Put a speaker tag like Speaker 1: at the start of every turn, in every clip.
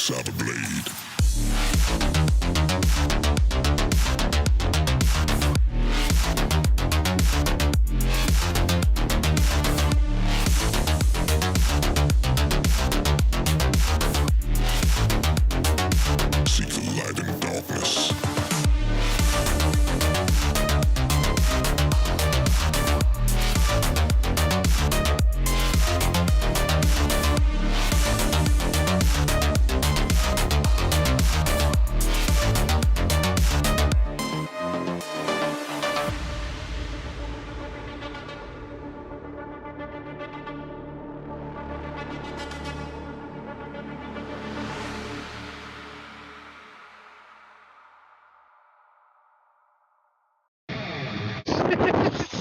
Speaker 1: Saber blade. Seek the light in darkness.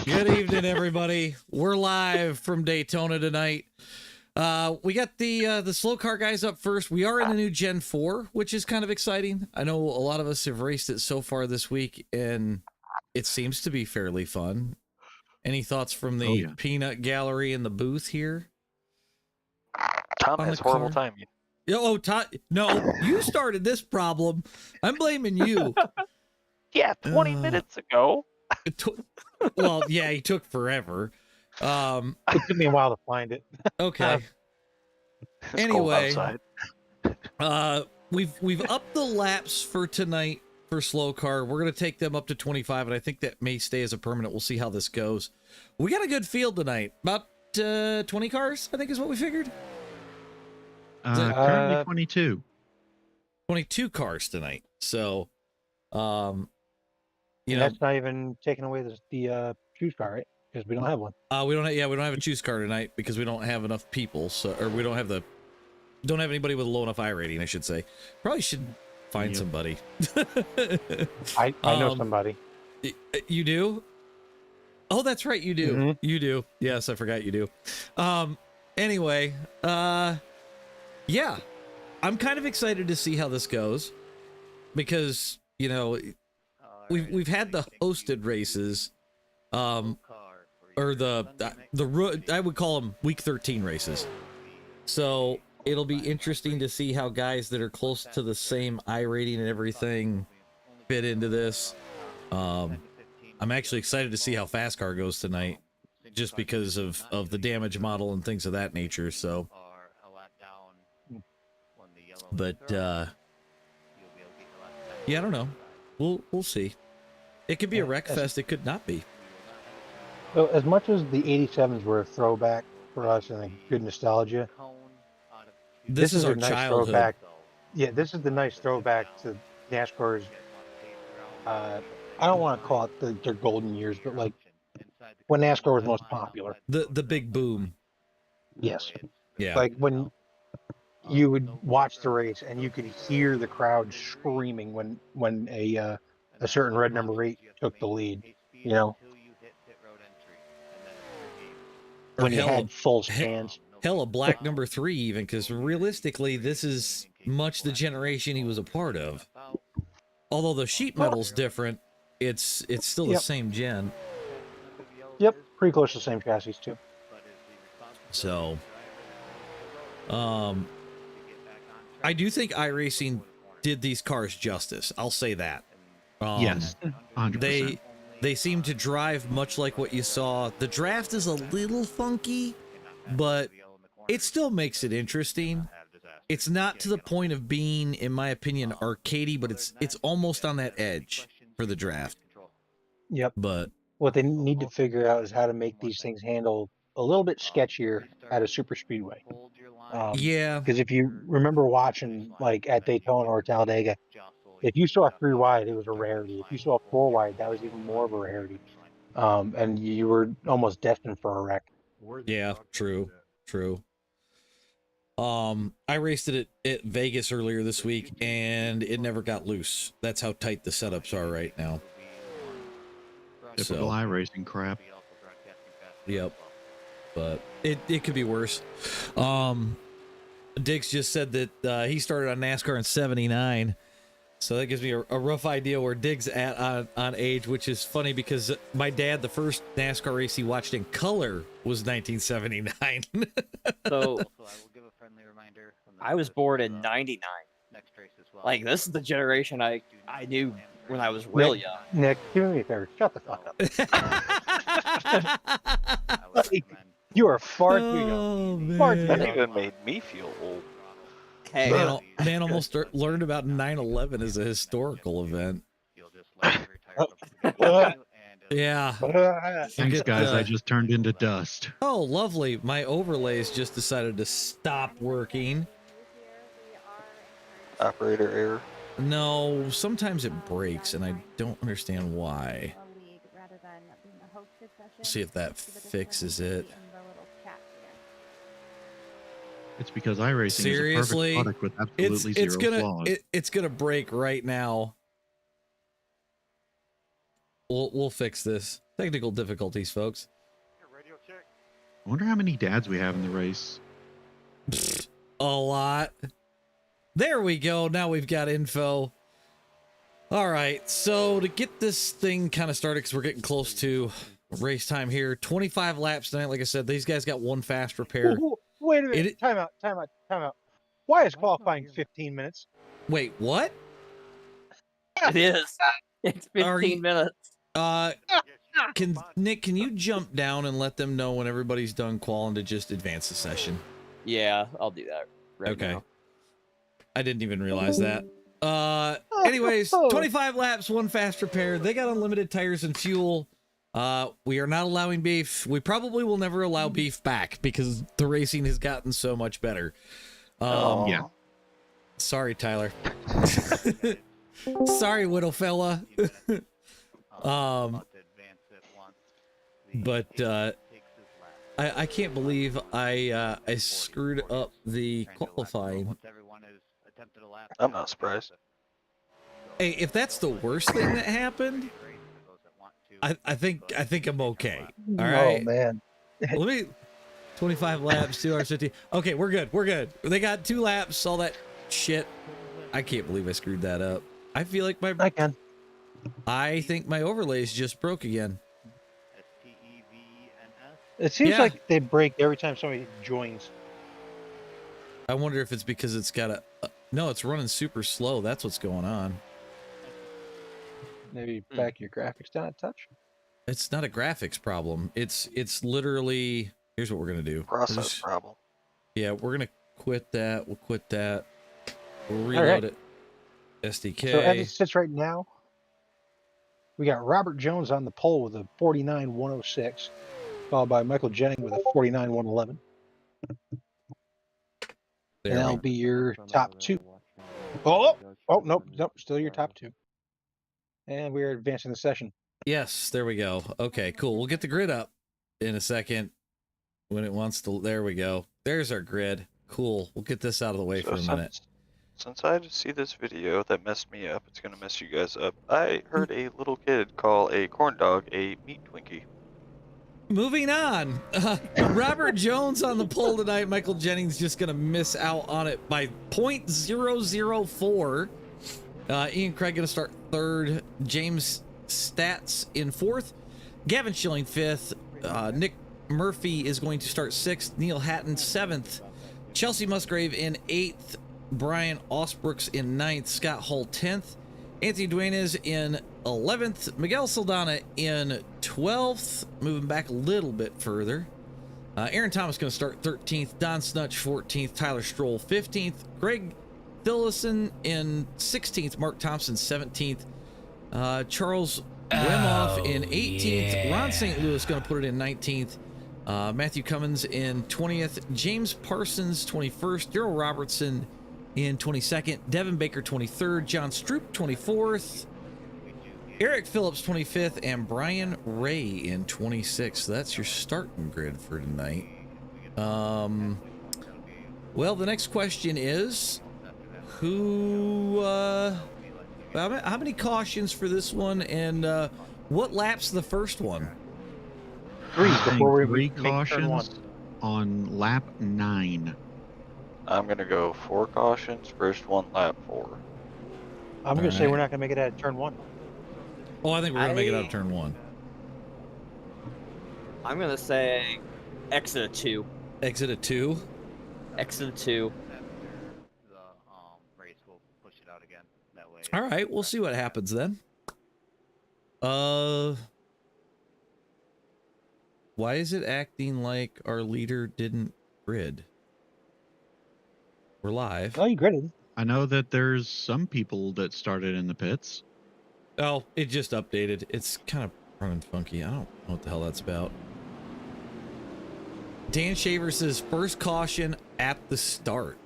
Speaker 2: Good evening, everybody. We're live from Daytona tonight. We got the SLOCAR guys up first. We are in the new Gen 4, which is kind of exciting. I know a lot of us have raced it so far this week, and it seems to be fairly fun. Any thoughts from the peanut gallery in the booth here?
Speaker 3: Tom has horrible time.
Speaker 2: Oh, Todd, no, you started this problem. I'm blaming you.
Speaker 3: Yeah, 20 minutes ago.
Speaker 2: Well, yeah, he took forever.
Speaker 4: It took me a while to find it.
Speaker 2: Okay. Anyway, we've upped the laps for tonight for SLOCAR. We're gonna take them up to 25, and I think that may stay as a permanent. We'll see how this goes. We got a good field tonight. About 20 cars, I think, is what we figured.
Speaker 5: Currently 22.
Speaker 2: 22 cars tonight. So, you know,
Speaker 4: that's not even taking away the choose car, right? Because we don't have one.
Speaker 2: we don't have a choose car tonight because we don't have enough people. So, or we don't have anybody with a low enough I rating, I should say. Probably should find somebody.
Speaker 4: I know somebody.
Speaker 2: You do? Oh, that's right, you do.
Speaker 4: Mm-hmm.
Speaker 2: You do. Yes, I forgot you do. Anyway, yeah, I'm kind of excited to see how this goes because, you know, we've had the hosted races, or I would call them week 13 races. So it'll be interesting to see how guys that are close to the same I rating and everything fit into this. I'm actually excited to see how FASCAR goes tonight, just because of the damage model and things of that nature. So, but yeah, I don't know. We'll see. It could be a wreck fest. It could not be.
Speaker 4: So as much as the 87s were a throwback for us and a good nostalgia,
Speaker 2: this is our
Speaker 4: nice
Speaker 2: childhood.
Speaker 4: Throwback. Yeah, this is the nice throwback to NASCAR's. I don't want to call it their golden years, but like when NASCAR was most popular.
Speaker 2: The big boom.
Speaker 4: Yes.
Speaker 2: Yeah.
Speaker 4: Like when you would watch the race and you could hear the crowd screaming when a certain red number 8 took the lead, you know, when you had full stands.
Speaker 2: Hell, a black number 3 even, because realistically, this is much the generation he was a part of. Although the sheet metal's different, it's still the same gen.
Speaker 4: Yep, pretty close to the same chassis too.
Speaker 2: So, I do think iRacing did these cars justice. I'll say that.
Speaker 5: Yes, 100%.
Speaker 2: They seem to drive much like what you saw. The draft is a little funky, but it still makes it interesting. It's not to the point of being, in my opinion, arcadey, but it's almost on that edge for the draft.
Speaker 4: Yep.
Speaker 2: But
Speaker 4: what they need to figure out is how to make these things handle a little bit sketchier at a super speedway.
Speaker 2: Yeah.
Speaker 4: Because if you remember watching like at Daytona or Talladega, if you saw a 3 wide, it was a rarity. If you saw a 4 wide, that was even more of a rarity. And you were almost destined for a wreck.
Speaker 2: Yeah, true. I raced it at Vegas earlier this week, and it never got loose. That's how tight the setups are right now.
Speaker 5: Typical iRacing crap.
Speaker 2: Yep. But it could be worse. Diggs just said that he started on NASCAR in '79. So that gives me a rough idea where Diggs at on age, which is funny because my dad, the first NASCAR race he watched in color was 1979.
Speaker 3: So I will give a friendly reminder. I was born in '99.
Speaker 6: Like, this is the generation I knew when I was real young.
Speaker 4: Nick, do me a favor. Shut the fuck up. Like, you are far too young.
Speaker 2: Oh,
Speaker 4: Far too
Speaker 3: That
Speaker 2: man.
Speaker 4: young.
Speaker 3: even made me feel old.
Speaker 6: Hey,
Speaker 2: Man almost learned about 9/11 as a historical event. Yeah.
Speaker 5: Thanks,
Speaker 2: Get,
Speaker 5: guys. I just turned into dust.
Speaker 2: Oh, lovely. My overlays just decided to stop working.
Speaker 3: Operator error.
Speaker 2: No, sometimes it breaks, and I don't understand why. See if that fixes it.
Speaker 5: It's because iRacing
Speaker 2: Seriously?
Speaker 5: is a perfect product with absolutely zero flaws.
Speaker 2: It's gonna break right now. We'll fix this. Technical difficulties, folks.
Speaker 5: I wonder how many dads we have in the race.
Speaker 2: A lot. There we go. Now we've got info. All right. So to get this thing kind of started, because we're getting close to race time here. 25 laps tonight. Like I said, these guys got one fast repair.
Speaker 4: Ooh, wait a minute. Time out. Why is qualifying 15 minutes?
Speaker 2: Wait, what?
Speaker 6: it is. It's
Speaker 2: Are
Speaker 6: 15
Speaker 2: you-
Speaker 6: minutes.
Speaker 2: Nick, can you jump down and let them know when everybody's done qualifying to just advance the session?
Speaker 6: Yeah, I'll do that. Right
Speaker 2: Okay.
Speaker 6: now.
Speaker 2: I didn't even realize that. Anyways, 25 laps, one fast repair. They got unlimited tires and fuel. We are not allowing beef. We probably will never allow beef back because the racing has gotten so much better.
Speaker 5: Yeah.
Speaker 2: Sorry, Tyler. Sorry, widow fella. But I can't believe I screwed up the qualifying.
Speaker 3: I'm not surprised.
Speaker 2: Hey, if that's the worst thing that happened, I think I'm okay. All right.
Speaker 4: Oh man.
Speaker 2: Let me 25 laps, 2 hours 50. Okay, we're good. They got 2 laps, all that shit. I can't believe I screwed that up. I feel like I think my overlays just broke again.
Speaker 4: It seems
Speaker 2: Yeah.
Speaker 4: like they break every time somebody joins.
Speaker 2: I wonder if it's because it's got a no, it's running super slow. That's what's going on.
Speaker 4: Maybe back your graphics down a touch.
Speaker 2: It's not a graphics problem. It's literally, here's what we're gonna do.
Speaker 3: Process problem.
Speaker 2: Yeah, we're gonna quit that. We'll quit that. We'll reload it. SDK.
Speaker 4: So as it sits right now, we got Robert Jones on the pole with a 49.106, followed by Michael Jennings with a 49.111. And that'll be your top 2. Oh, nope, still your top 2. And we're advancing the session.
Speaker 2: Yes, there we go. Okay, cool. We'll get the grid up in a second when it wants to. There we go. There's our grid. Cool. We'll get this out of the way for a minute.
Speaker 3: Since I see this video that messed me up, it's gonna mess you guys up. I heard a little kid call a corn dog a meat Twinkie.
Speaker 2: Moving on. Robert Jones on the pole tonight. Michael Jennings just going to miss out on it by 0.004. Ian Craig going to start 3rd. James Stats in 4th. Gavin Schilling 5th. Nick Murphy is going to start 6th. Neil Hatton 7th. Chelsea Musgrave in 8th. Brian Osbrooks in 9th. Scott Hull 10th. Anthony Duenas in 11th. Miguel Saldana in 12th. Moving back a little bit further. Aaron Thomas going to start 13th. Don Snutch 14th. Tyler Stroll 15th. Greg Thillison in 16th. Mark Thompson 17th. Charles Wimoff in 18th. Ron St. Louis going to put it in 19th. Matthew Cummins in 20th. James Parsons 21st. Daryl Robertson in 22nd. Devin Baker 23rd. John Stroop 24th. Eric Phillips 25th. And Brian Ray in 26th. So that's your starting grid for tonight. Well, the next question is how many cautions for this one, and what lap's the first one?
Speaker 4: 3 before we
Speaker 5: three
Speaker 4: make turn 1.
Speaker 5: cautions on lap 9.
Speaker 3: I'm gonna go 4 cautions, first one lap 4.
Speaker 4: I'm going to say we're not going to make it out of turn 1.
Speaker 2: Oh, I think we're gonna make it out of turn 1.
Speaker 6: I'm gonna say exit of 2.
Speaker 2: Exit at 2.
Speaker 6: Exit of 2.
Speaker 7: The race will push it out again.
Speaker 2: All right, we'll see what happens then. Why is it acting like our leader didn't grid? We're live.
Speaker 4: Oh, you gridded.
Speaker 5: I know that there's some people that started in the pits.
Speaker 2: Oh, it just updated. It's kind of running funky. I don't know what the hell that's about. Dan Shaver says first caution at the start.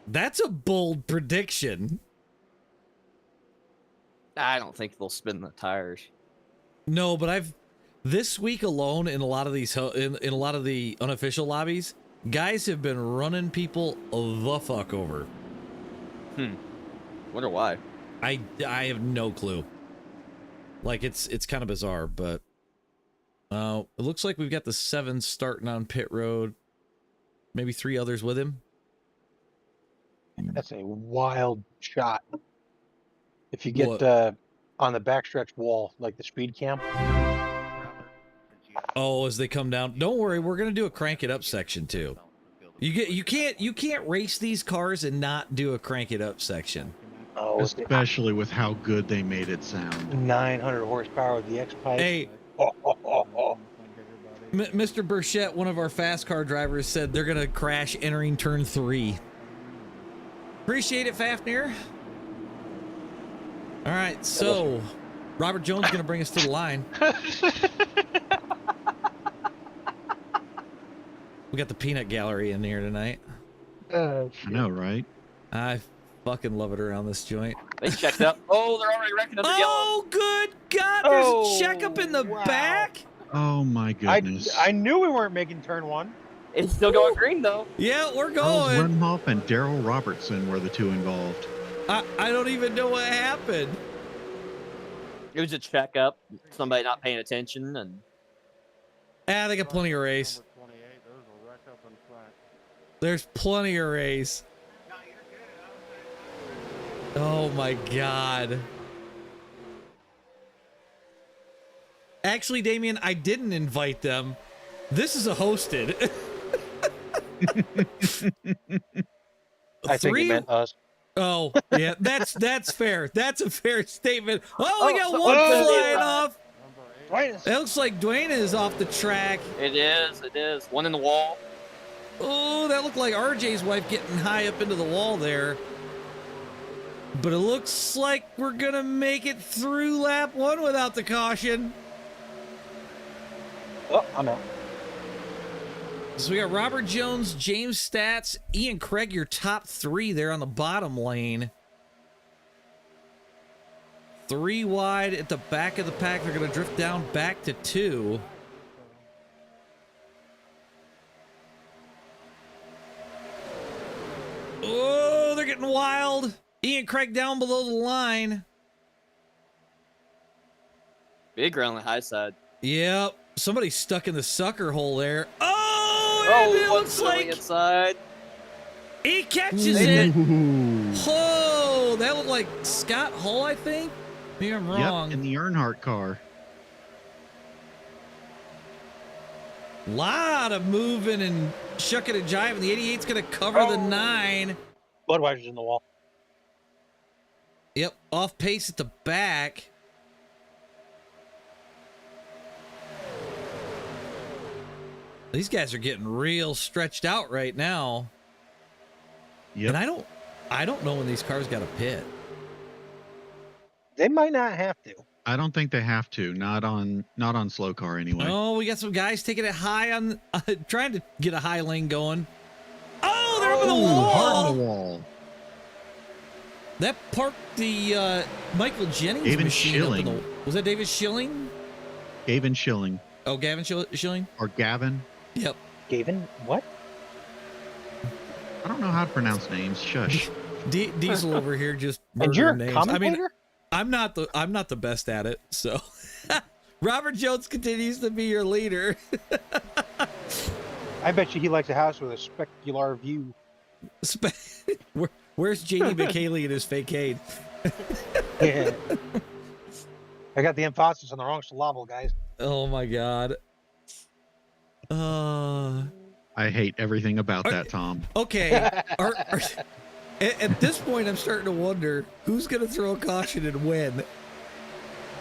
Speaker 2: That's a bold prediction.
Speaker 6: I don't think they'll spin the tires.
Speaker 2: No, but this week alone in a lot of these in a lot of the unofficial lobbies, guys have been running people the fuck over.
Speaker 6: Wonder why.
Speaker 2: I have no clue. Like it's kind of bizarre, but it looks like we've got the 7 starting on pit road, maybe 3 others with him.
Speaker 4: That's a wild shot. If you get
Speaker 2: What?
Speaker 4: on the backstretch wall, like the speed cam.
Speaker 2: Oh, as they come down, don't worry, we're gonna do a crank it up section too. You can't race these cars and not do a crank it up section.
Speaker 4: Oh,
Speaker 5: Especially with how good they made it sound.
Speaker 4: 900 horsepower with the X pipe.
Speaker 2: Hey, Mr. Burchette, one of our FASCAR drivers, said they're gonna crash entering turn 3. Appreciate it, Fafnir. All right, so Robert Jones is gonna bring us to the line. We got the peanut gallery in here tonight.
Speaker 5: I know, right?
Speaker 2: I fucking love it around this joint.
Speaker 6: They checked up. Oh, they're already wrecking under yellow.
Speaker 2: Oh, good God! There's a checkup in the
Speaker 4: wow.
Speaker 2: back.
Speaker 5: Oh my goodness.
Speaker 4: I knew we weren't making turn 1.
Speaker 6: It's still going green though.
Speaker 2: Yeah, we're
Speaker 5: Charles
Speaker 2: going.
Speaker 5: Runhoff and Daryl Robertson were the 2 involved.
Speaker 2: I don't even know what happened.
Speaker 6: It was a checkup. Somebody not paying attention, and
Speaker 2: They got plenty of race. There's plenty of race. Oh my God. Actually, Damien, I didn't invite them. This is a hosted.
Speaker 4: I think he meant us.
Speaker 2: Oh, yeah, that's fair. That's a fair statement. Oh, we got
Speaker 6: so-
Speaker 2: one
Speaker 6: oh,
Speaker 2: flying off.
Speaker 4: Right.
Speaker 2: It looks like Dwayne is off the track.
Speaker 6: it is. It is. One in the wall.
Speaker 2: Oh, that looked like RJ's wife getting high up into the wall there. But it looks like we're going to make it through lap 1 without the caution.
Speaker 4: Oh, I'm out.
Speaker 2: So we got Robert Jones, James Stats, Ian Craig, your top 3 there on the bottom lane. 3 wide at the back of the pack. They're going to drift down back to 2. Oh, they're getting wild. Ian Craig down below the line.
Speaker 6: Big around the high side.
Speaker 2: Yep. Somebody's stuck in the sucker hole there. Oh,
Speaker 6: Oh,
Speaker 2: it looks like
Speaker 6: inside.
Speaker 2: he catches it.
Speaker 5: Ooh.
Speaker 2: Oh, that looked like Scott Hull, I think. Maybe I'm wrong.
Speaker 5: Yep, in the Earnhardt car.
Speaker 2: Lot of moving and shucking and jiving. The 88's going to cover the 9.
Speaker 4: Budweiser's in the wall.
Speaker 2: Yep, off pace at the back. These guys are getting real stretched out right now.
Speaker 5: Yep.
Speaker 2: And I don't know when these cars got a pit.
Speaker 4: They might not have to.
Speaker 5: I don't think they have to. Not on SLOCAR anyway.
Speaker 2: Oh, we got some guys taking it high on, trying to get a high lane going. Oh, they're up in the wall.
Speaker 5: Hard in the wall.
Speaker 2: That parked the Michael Jennings
Speaker 5: Gavin
Speaker 2: machine up in
Speaker 5: Schilling.
Speaker 2: was that David Schilling?
Speaker 5: Gavin Schilling.
Speaker 2: Oh, Gavin Schilling?
Speaker 5: Or Gavin.
Speaker 2: Yep.
Speaker 4: Gavin, what?
Speaker 5: I don't know how to pronounce names. Shush.
Speaker 2: Diesel over here just
Speaker 4: And you're a
Speaker 2: murdering names. I mean,
Speaker 4: commentator?
Speaker 2: I'm not the best at it, so Robert Jones continues to be your leader.
Speaker 4: I bet you he likes a house with a specular view.
Speaker 2: Where's JD McHaley and his fakeade?
Speaker 4: Yeah. I got the emphasis on the wrong syllable, guys.
Speaker 2: Oh my God.
Speaker 5: I hate everything about that, Tom.
Speaker 2: Okay. At this point, I'm starting to wonder who's going to throw a caution and when.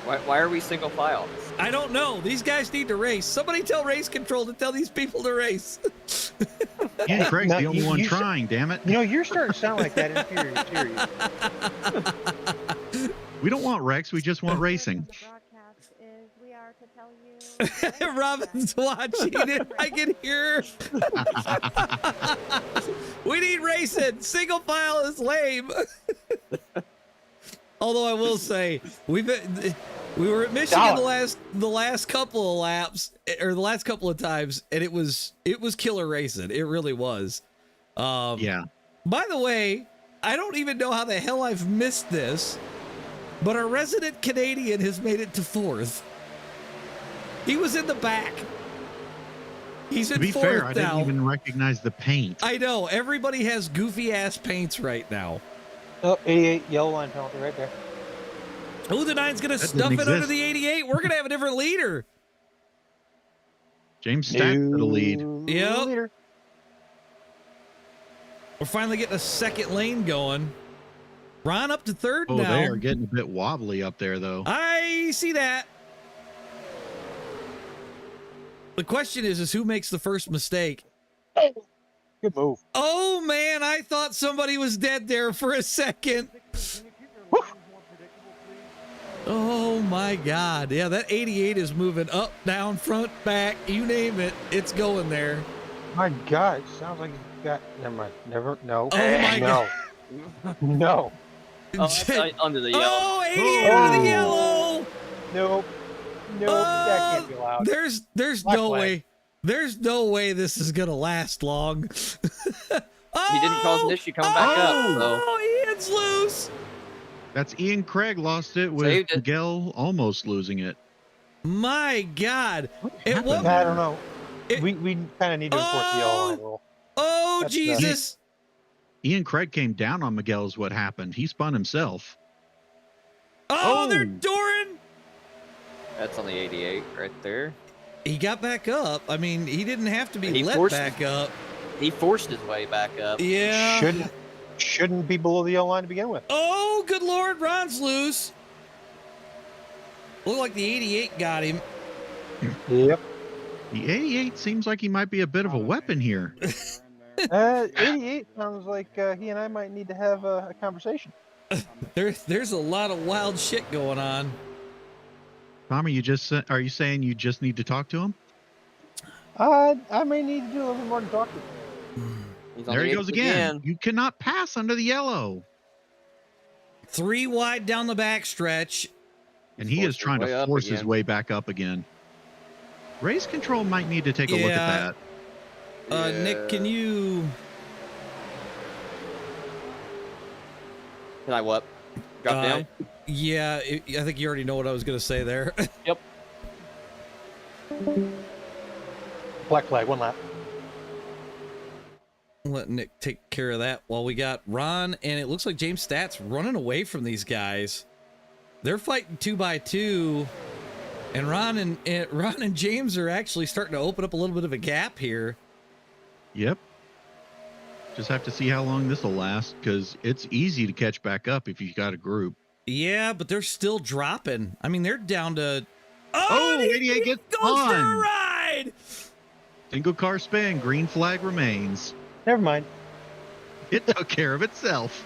Speaker 6: Why are we single file?
Speaker 2: I don't know. These guys need to race. Somebody tell race control to tell these people to race.
Speaker 5: Yeah, Craig's
Speaker 4: No,
Speaker 5: the only
Speaker 4: you-
Speaker 5: one
Speaker 4: you should-
Speaker 5: trying, damn it.
Speaker 4: You know, you're starting to sound like that in Furious.
Speaker 5: We don't want Rex, we just want racing.
Speaker 2: Robin's watching it. I can hear. We need racing. Single file is lame. Although I will say, we were at Michigan the last couple of laps, or the last couple of times, and it was killer racing. It really was.
Speaker 5: Yeah.
Speaker 2: By the way, I don't even know how the hell I've missed this, but our resident Canadian has made it to 4th. He was in the back. He's in
Speaker 5: To be
Speaker 2: 4th
Speaker 5: fair, I
Speaker 2: now.
Speaker 5: didn't even recognize the paint.
Speaker 2: I know. Everybody has goofy ass paints right now.
Speaker 4: Oh, 88 yellow line penalty right there.
Speaker 2: Oh, the 9's going to
Speaker 5: That
Speaker 2: stuff
Speaker 5: didn't
Speaker 2: it under
Speaker 5: exist.
Speaker 2: the 88. We're going to have a different leader.
Speaker 5: James Stack for the lead.
Speaker 2: Yep.
Speaker 4: Leader.
Speaker 2: We're finally getting a second lane going. Ron up to 3rd
Speaker 5: Oh,
Speaker 2: now.
Speaker 5: they are getting a bit wobbly up there, though.
Speaker 2: I see that. The question is who makes the first mistake?
Speaker 4: Good move.
Speaker 2: Oh, man, I thought somebody was dead there for a second. Oh, my God. Yeah, that 88 is moving up, down, front, back. You name it. It's going there.
Speaker 4: My God, it sounds like he's got. Never mind. Never. No.
Speaker 2: Oh, my
Speaker 4: no. No.
Speaker 6: Oh, that's under the yellow.
Speaker 2: Oh, 88 under the yellow.
Speaker 4: Nope. Nope. That can't be allowed.
Speaker 2: There's
Speaker 4: Black
Speaker 2: no
Speaker 4: flag.
Speaker 2: way. There's no way this is going to last long.
Speaker 6: He didn't cause an issue coming back up. So.
Speaker 2: Oh, Ian's loose.
Speaker 5: That's Ian Craig lost it with
Speaker 6: Saved it.
Speaker 5: Miguel almost losing it.
Speaker 2: My God. It
Speaker 5: happened?
Speaker 2: won't-
Speaker 4: I don't know.
Speaker 2: It-
Speaker 4: we kind of need to enforce the yellow line rule.
Speaker 2: Oh,
Speaker 4: That's
Speaker 2: Jesus.
Speaker 5: Ian Craig came down on Miguel is what happened. He spun himself.
Speaker 2: Oh, they're
Speaker 5: Oh.
Speaker 2: Doran.
Speaker 6: That's on the 88 right there.
Speaker 2: He got back up. I mean, he didn't have to be
Speaker 6: He
Speaker 2: let
Speaker 6: forced-
Speaker 2: back up.
Speaker 6: He forced his way back up.
Speaker 2: Yeah.
Speaker 4: Shouldn't be below the yellow line to begin with.
Speaker 2: Oh, good Lord. Ron's loose. Looked like the 88 got him.
Speaker 4: Yep.
Speaker 5: The 88 seems like he might be a bit of a weapon here.
Speaker 4: 88 sounds like he and I might need to have a conversation.
Speaker 2: There's a lot of wild shit going on.
Speaker 5: Tom, are you saying you just need to talk to him?
Speaker 4: I may need to do a little bit more to talk to.
Speaker 6: He's on
Speaker 5: There
Speaker 6: the
Speaker 5: he
Speaker 6: eighth
Speaker 5: goes again. You cannot pass under the yellow.
Speaker 2: 3 wide down the back stretch.
Speaker 5: And he
Speaker 6: Forced
Speaker 5: is
Speaker 6: his
Speaker 5: trying
Speaker 6: way
Speaker 5: to
Speaker 6: up
Speaker 5: force his
Speaker 6: again.
Speaker 5: way back up again. Race control might need to take a look
Speaker 2: Yeah.
Speaker 5: at that.
Speaker 2: Nick, can you...
Speaker 6: Can I what? Drop down?
Speaker 2: Yeah, I think you already know what I was going to say there.
Speaker 6: Yep.
Speaker 4: Black flag, one lap.
Speaker 2: Let Nick take care of that while we got Ron, and it looks like James Stat's running away from these guys. They're fighting 2x2, and Ron and James are actually starting to open up a little bit of a gap here.
Speaker 5: Yep. Just have to see how long this will last, because it's easy to catch back up if you got a group.
Speaker 2: Yeah, but they're still dropping. I mean, they're down to...
Speaker 5: Oh,
Speaker 2: he
Speaker 5: 88 gets
Speaker 2: goes for a
Speaker 5: on.
Speaker 2: ride!
Speaker 5: Single car spin, green flag remains.
Speaker 4: Never mind.
Speaker 5: It took care of itself.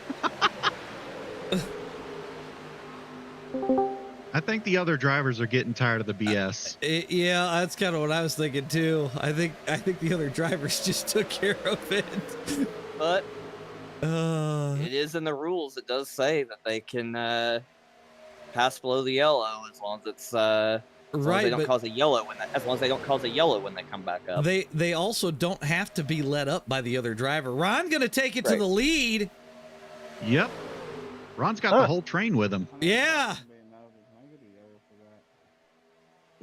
Speaker 5: I think the other drivers are getting tired of the BS.
Speaker 2: Yeah, that's kind of what I was thinking too. I think the other drivers just took care of it.
Speaker 6: But it is in the rules. It does say that they can pass below the yellow as long as it's as long as
Speaker 2: right,
Speaker 6: they don't
Speaker 2: but
Speaker 6: cause a yellow as long as they don't cause a yellow when they come back up.
Speaker 2: they also don't have to be let up by the other driver. Ron gonna take it to
Speaker 6: Right.
Speaker 2: the lead.
Speaker 5: Yep. Ron's got the whole train with him.
Speaker 2: Yeah.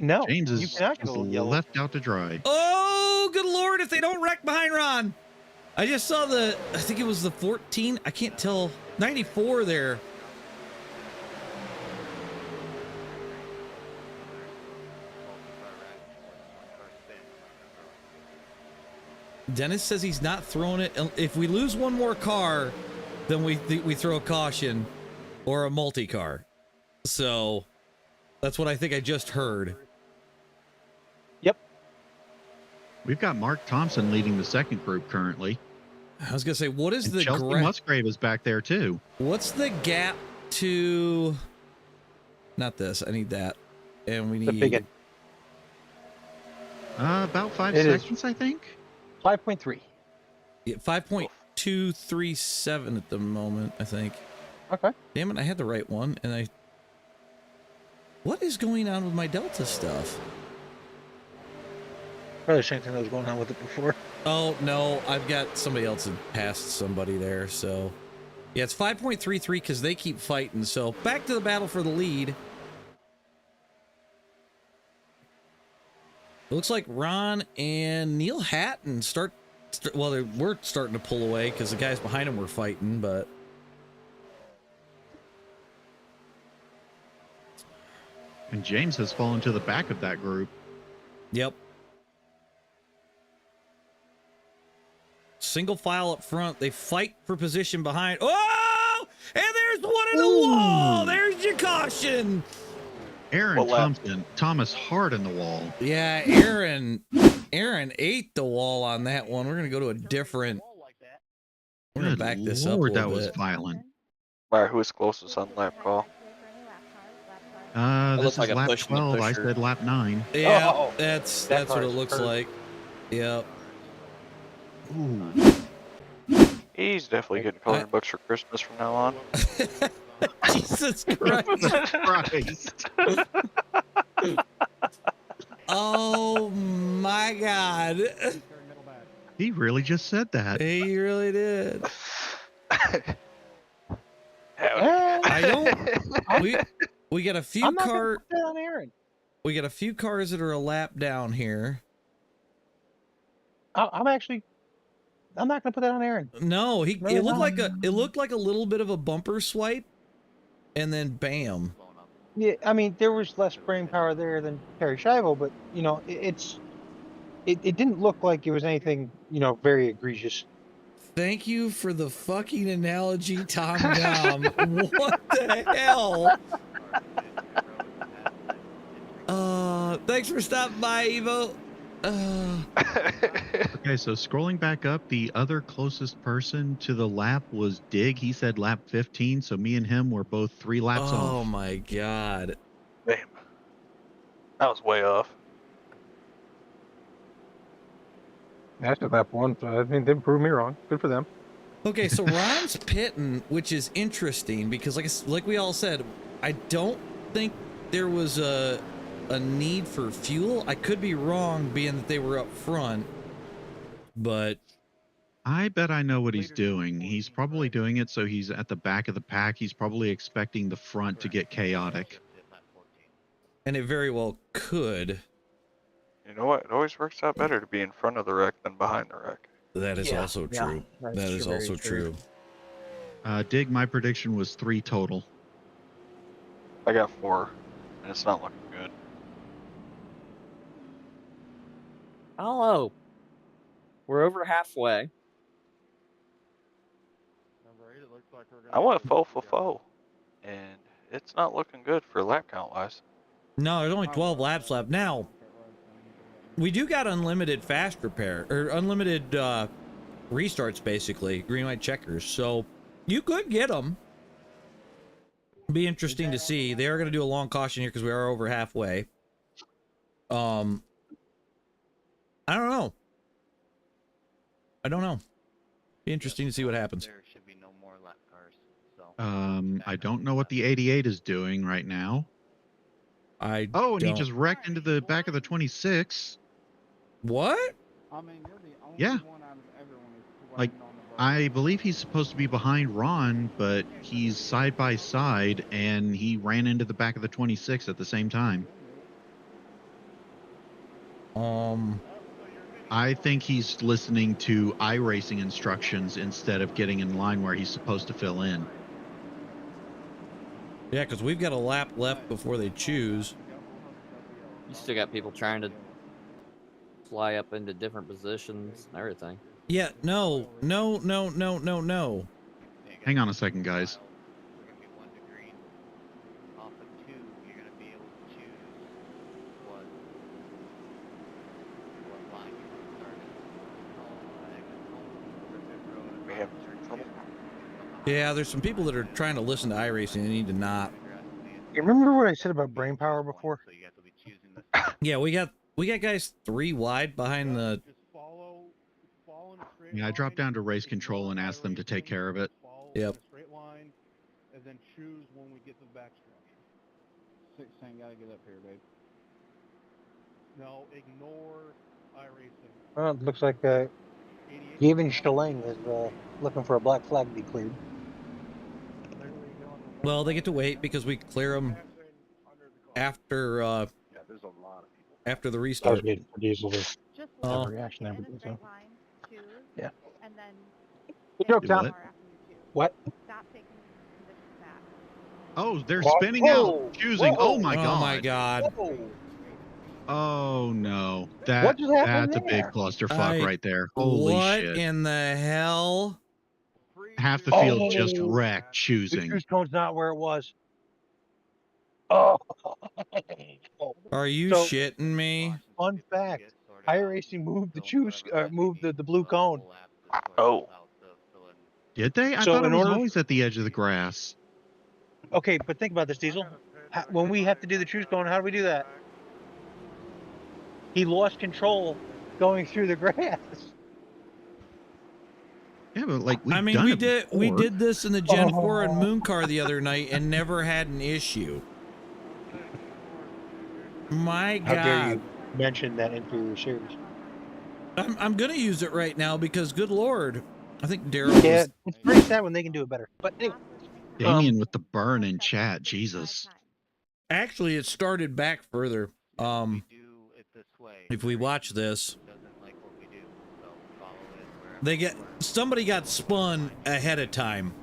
Speaker 4: No,
Speaker 5: James
Speaker 4: you
Speaker 5: is
Speaker 4: cannot
Speaker 5: just
Speaker 4: go yellow.
Speaker 5: left out to dry.
Speaker 2: Oh, good Lord! If they don't wreck behind Ron, I just saw I think it was the 14. I can't tell. 94 there. Dennis says he's not throwing it. If we lose one more car, then we throw a caution or a multi-car. So that's what I think I just heard.
Speaker 4: Yep.
Speaker 5: We've got Mark Thompson leading the second group currently.
Speaker 2: I was gonna say, what is
Speaker 5: And
Speaker 2: the
Speaker 5: Chelsea Musgrave is back there too.
Speaker 2: what's the gap to? Not this. I need that, and we
Speaker 4: The
Speaker 2: need
Speaker 4: big
Speaker 5: About 5
Speaker 4: It is.
Speaker 5: seconds, I think.
Speaker 4: 5.3.
Speaker 2: 5.237 at the moment. I think.
Speaker 4: Okay.
Speaker 2: Damn it! I had the right one, and I. What is going on with my Delta stuff?
Speaker 4: Probably the same thing that was going on with it before.
Speaker 2: Oh no, I've got somebody else that passed somebody there. So, yeah, it's 5.33 because they keep fighting. So back to the battle for the lead. It looks like Ron and Neil Hatton well, they were starting to pull away because the guys behind them were fighting, but.
Speaker 5: And James has fallen to the back of that group.
Speaker 2: Yep. Single file up front. They fight for position behind. Oh! And there's one in the wall. There's your caution.
Speaker 5: Aaron Thompson, Thomas hard in the wall.
Speaker 2: Yeah, Aaron ate the wall on that one. We're going to go to a different. We're going to back this up a
Speaker 5: Lord,
Speaker 2: little
Speaker 5: that was
Speaker 2: bit.
Speaker 5: violent.
Speaker 3: All right, who was closest on lap call?
Speaker 5: This
Speaker 6: looks
Speaker 5: is
Speaker 6: like a
Speaker 5: lap
Speaker 6: push and a
Speaker 5: 12. I
Speaker 6: pusher.
Speaker 5: said lap 9.
Speaker 2: Yeah,
Speaker 4: Oh,
Speaker 2: that's
Speaker 4: that
Speaker 2: what
Speaker 4: car
Speaker 2: it
Speaker 4: is
Speaker 2: looks
Speaker 4: perfect.
Speaker 2: like. Yep.
Speaker 5: Ooh.
Speaker 3: He's definitely getting colored books for Christmas from now on.
Speaker 2: Jesus Christ.
Speaker 5: Christ.
Speaker 2: Oh my God.
Speaker 5: He really just said that.
Speaker 2: He really did.
Speaker 3: I
Speaker 2: don't. We got a few
Speaker 4: I'm not gonna put that on Aaron.
Speaker 2: We got a few cars that are a lap down here.
Speaker 4: I'm not gonna put that on Aaron.
Speaker 2: No, it
Speaker 4: Really
Speaker 2: looked
Speaker 4: not.
Speaker 2: like a little bit of a bumper swipe, and then bam.
Speaker 4: Yeah, I mean there was less brain power there than Terry Schiavo, but you know it didn't look like it was anything very egregious.
Speaker 2: Thank you for the fucking analogy, Tom Dom. What the hell? Thanks for stopping by, Evo.
Speaker 5: Okay, so scrolling back up, the other closest person to the lap was Dig. He said lap 15, so me and him were both 3 laps off.
Speaker 2: Oh my God.
Speaker 3: Damn. That was way off.
Speaker 4: That's at lap 1, so I mean they proved me wrong. Good for them.
Speaker 2: Okay, so Ron's pitting, which is interesting because, like we all said, I don't think there was a need for fuel. I could be wrong, being that they were up front, but
Speaker 5: I bet I know what he's doing. He's probably doing it so he's at the back of the pack. He's probably expecting the front to get chaotic.
Speaker 2: and it very well could.
Speaker 3: You know what? It always works out better to be in front of the wreck than behind the wreck.
Speaker 2: That is also true.
Speaker 4: that's
Speaker 2: That is
Speaker 4: very
Speaker 2: also true.
Speaker 5: Dig, my prediction was 3 total.
Speaker 3: I got 4, and it's not looking good.
Speaker 6: I don't know. We're over halfway.
Speaker 3: I went faux, and it's not looking good for lap count wise.
Speaker 2: No, there's only 12 laps left. Now, we do got unlimited fast repair, or unlimited restarts, basically, green light checkers. So you could get them. Be interesting to see. They are going to do a long caution here because we are over halfway. I don't know. Be interesting to see what happens.
Speaker 7: There should be no more lap cars. So
Speaker 5: I don't know what the 88 is doing right now.
Speaker 2: I
Speaker 5: Oh, and he
Speaker 2: don't-
Speaker 5: just wrecked into the back of the 26.
Speaker 2: What?
Speaker 8: I mean, you're the only
Speaker 5: Yeah.
Speaker 8: one out of everyone who's
Speaker 5: Like,
Speaker 8: waiting on the vote.
Speaker 5: I believe he's supposed to be behind Ron, but he's side by side, and he ran into the back of the 26 at the same time. I think he's listening to iRacing instructions instead of getting in line where he's supposed to fill in.
Speaker 2: Yeah, because we've got a lap left before they choose.
Speaker 6: You still got people trying to fly up into different positions and everything.
Speaker 2: Yeah, no.
Speaker 7: Dang,
Speaker 5: Hang on a second, guys.
Speaker 7: We're gonna be 1 degree off of 2. You're gonna be able to choose what line you want to start at.
Speaker 3: We have trouble.
Speaker 2: Yeah, there's some people that are trying to listen to iRacing. They need to not.
Speaker 4: You remember what I said about brain power before?
Speaker 7: So you have to be choosing the
Speaker 2: Yeah, we got guys 3 wide behind the.
Speaker 8: Just follow in a straight
Speaker 5: Yeah, I
Speaker 8: line,
Speaker 5: dropped down to race
Speaker 8: ignore
Speaker 5: control and asked them to take
Speaker 8: iRacing,
Speaker 5: care of it.
Speaker 8: follow
Speaker 2: Yep.
Speaker 8: in a straight line, and then choose when we get to the backstretch. 16, gotta get up here, babe. No, ignore iRacing.
Speaker 4: Well, it looks like
Speaker 8: 88
Speaker 4: Gavin Schilling is looking for a black flag to be cleared.
Speaker 8: literally going to
Speaker 2: Well, they get to wait because we clear them after
Speaker 8: Yeah, there's a lot of people.
Speaker 2: after the
Speaker 4: I was
Speaker 2: restart.
Speaker 4: waiting for Diesel to
Speaker 9: Just
Speaker 2: Oh.
Speaker 4: have
Speaker 9: walk
Speaker 4: a reaction
Speaker 9: in
Speaker 4: there.
Speaker 9: a
Speaker 4: But so.
Speaker 9: straight line, choose,
Speaker 4: Yeah.
Speaker 9: and then
Speaker 4: Good
Speaker 9: hit
Speaker 4: job,
Speaker 5: Do
Speaker 4: Tom.
Speaker 5: what?
Speaker 9: R after you choose.
Speaker 4: What?
Speaker 9: Stop taking positions back.
Speaker 5: Oh, they're
Speaker 4: Whoa,
Speaker 5: spinning
Speaker 4: whoa,
Speaker 5: out, choosing.
Speaker 4: whoa.
Speaker 5: Oh my god.
Speaker 2: Oh my god.
Speaker 4: Whoa.
Speaker 5: Oh no.
Speaker 4: What
Speaker 5: That
Speaker 4: just happened
Speaker 5: that's a big
Speaker 4: there?
Speaker 5: clusterfuck right there. Holy
Speaker 2: what
Speaker 5: shit.
Speaker 2: in the hell?
Speaker 5: Half the field just
Speaker 4: Oh.
Speaker 5: wrecked
Speaker 4: The
Speaker 5: choosing.
Speaker 4: juice cone's not where it was. Oh.
Speaker 2: Are you
Speaker 4: So-
Speaker 2: shitting me?
Speaker 4: Fun fact: iRacing moved the moved the blue cone.
Speaker 3: Oh.
Speaker 5: Did they? I
Speaker 4: So
Speaker 5: thought it
Speaker 4: in
Speaker 5: was
Speaker 4: order-
Speaker 5: always at the edge of the grass.
Speaker 4: Okay, but think about this, Diesel. When we have to do the choose cone, how do we do that? He lost control going through the grass.
Speaker 5: Yeah, but like we've
Speaker 2: I mean,
Speaker 5: done
Speaker 2: we
Speaker 5: it
Speaker 2: we
Speaker 5: before.
Speaker 2: did this in the Gen 4 and Moon Car the other night and never had an issue. My
Speaker 4: How dare
Speaker 2: god.
Speaker 4: you mention that inferior series?
Speaker 2: I'm gonna use it right now because good lord. I think Daryl
Speaker 4: Yeah,
Speaker 2: was,
Speaker 4: it's pretty sad when they can do it better. But anyway,
Speaker 5: Damien with the burn in chat. Jesus.
Speaker 2: actually it started back further.
Speaker 7: We do it this way.
Speaker 2: If we watch this,
Speaker 7: Doesn't like what we do, so follow it wherever
Speaker 2: they
Speaker 7: we
Speaker 2: get
Speaker 7: were.
Speaker 2: somebody got spun ahead of time.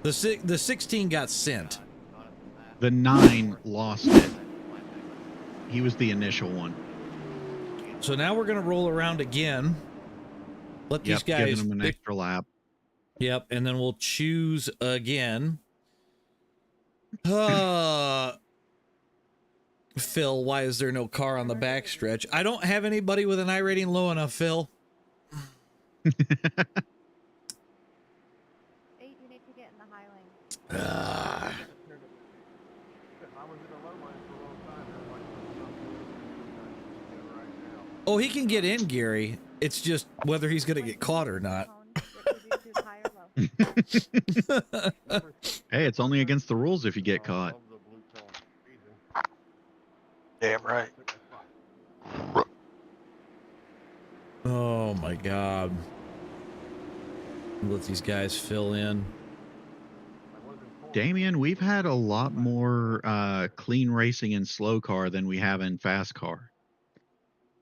Speaker 2: The 16 got sent.
Speaker 5: The 9 lost it. He was the initial one.
Speaker 2: So now we're gonna roll around again. Let these
Speaker 5: Yep, giving
Speaker 2: guys
Speaker 5: him an
Speaker 2: pick,
Speaker 5: extra lap.
Speaker 2: yep, and then we'll choose again. Phil, why is there no car on the backstretch? I don't have anybody with an I rating low enough, Phil.
Speaker 9: 8, you need to get in the high lane.
Speaker 2: Ah.
Speaker 8: I was in the low line for a long time. I was like, right now.
Speaker 2: Oh, he can get in, Gary. It's just whether he's going to get caught or not.
Speaker 5: Hey, it's only against the rules if you get caught.
Speaker 8: Love the blue cone. Easy.
Speaker 3: Damn right.
Speaker 2: Oh, my God. Let these guys fill in.
Speaker 5: Damien, we've had a lot more clean racing in slow car than we have in fast car.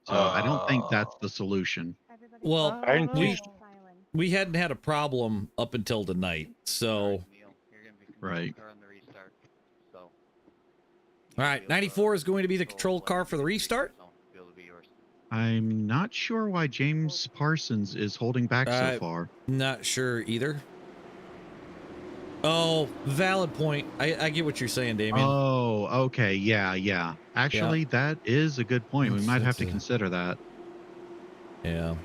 Speaker 5: So I don't think that's the solution.
Speaker 2: Well,
Speaker 4: I didn't think-
Speaker 2: we hadn't had a problem up until tonight. So,
Speaker 5: Right.
Speaker 2: all right, 94 is going to be the control car for the restart.
Speaker 5: I'm not sure why James Parsons is holding back so far.
Speaker 2: Not sure either. Oh, valid point. I get what you're saying, Damien.
Speaker 5: Oh, okay. Yeah. Actually, that is a good point. We might have to
Speaker 2: That's a-
Speaker 5: consider that.
Speaker 2: Yeah.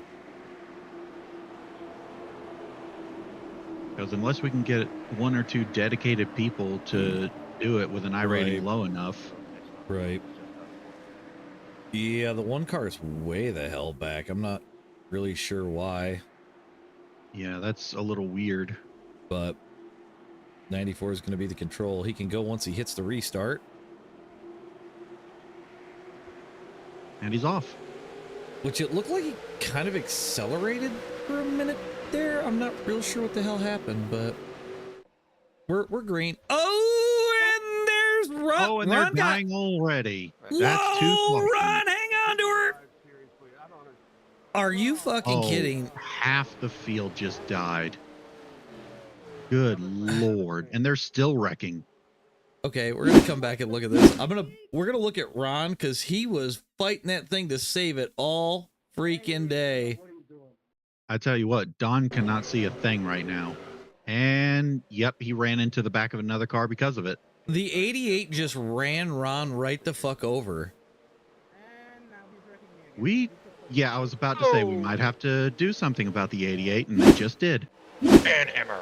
Speaker 5: Because unless we can get 1 or 2 dedicated people to do it with an I rating
Speaker 2: Right.
Speaker 5: low enough.
Speaker 2: Right. Yeah, the one car is way the hell back. I'm not really sure why,
Speaker 5: Yeah, that's a little weird.
Speaker 2: but 94 is going to be the control. He can go once he hits the restart.
Speaker 5: And he's off.
Speaker 2: Which it looked like he kind of accelerated for a minute there. I'm not real sure what the hell happened, but we're green. Oh, and there's Ron.
Speaker 5: Oh, and they're
Speaker 2: Ron got-
Speaker 5: dying already. That's too
Speaker 2: Whoa,
Speaker 5: close.
Speaker 2: Ron, hang on to her.
Speaker 8: Seriously, I don't understand.
Speaker 2: Are you fucking
Speaker 5: Oh,
Speaker 2: kidding?
Speaker 5: half the field just died. Good lord. And they're still wrecking.
Speaker 2: Okay, we're gonna come back and look at this. We're gonna look at Ron because he was fighting that thing to save it all freaking day.
Speaker 8: What are you doing?
Speaker 5: I tell you what, Don cannot see a thing right now. And yep, he ran into the back of another car because of it.
Speaker 2: The 88 just ran Ron right the fuck over.
Speaker 8: And now he's wrecking me again.
Speaker 5: Yeah, I was about to say we might have to do something about the 88, and they just did.
Speaker 10: And hammer.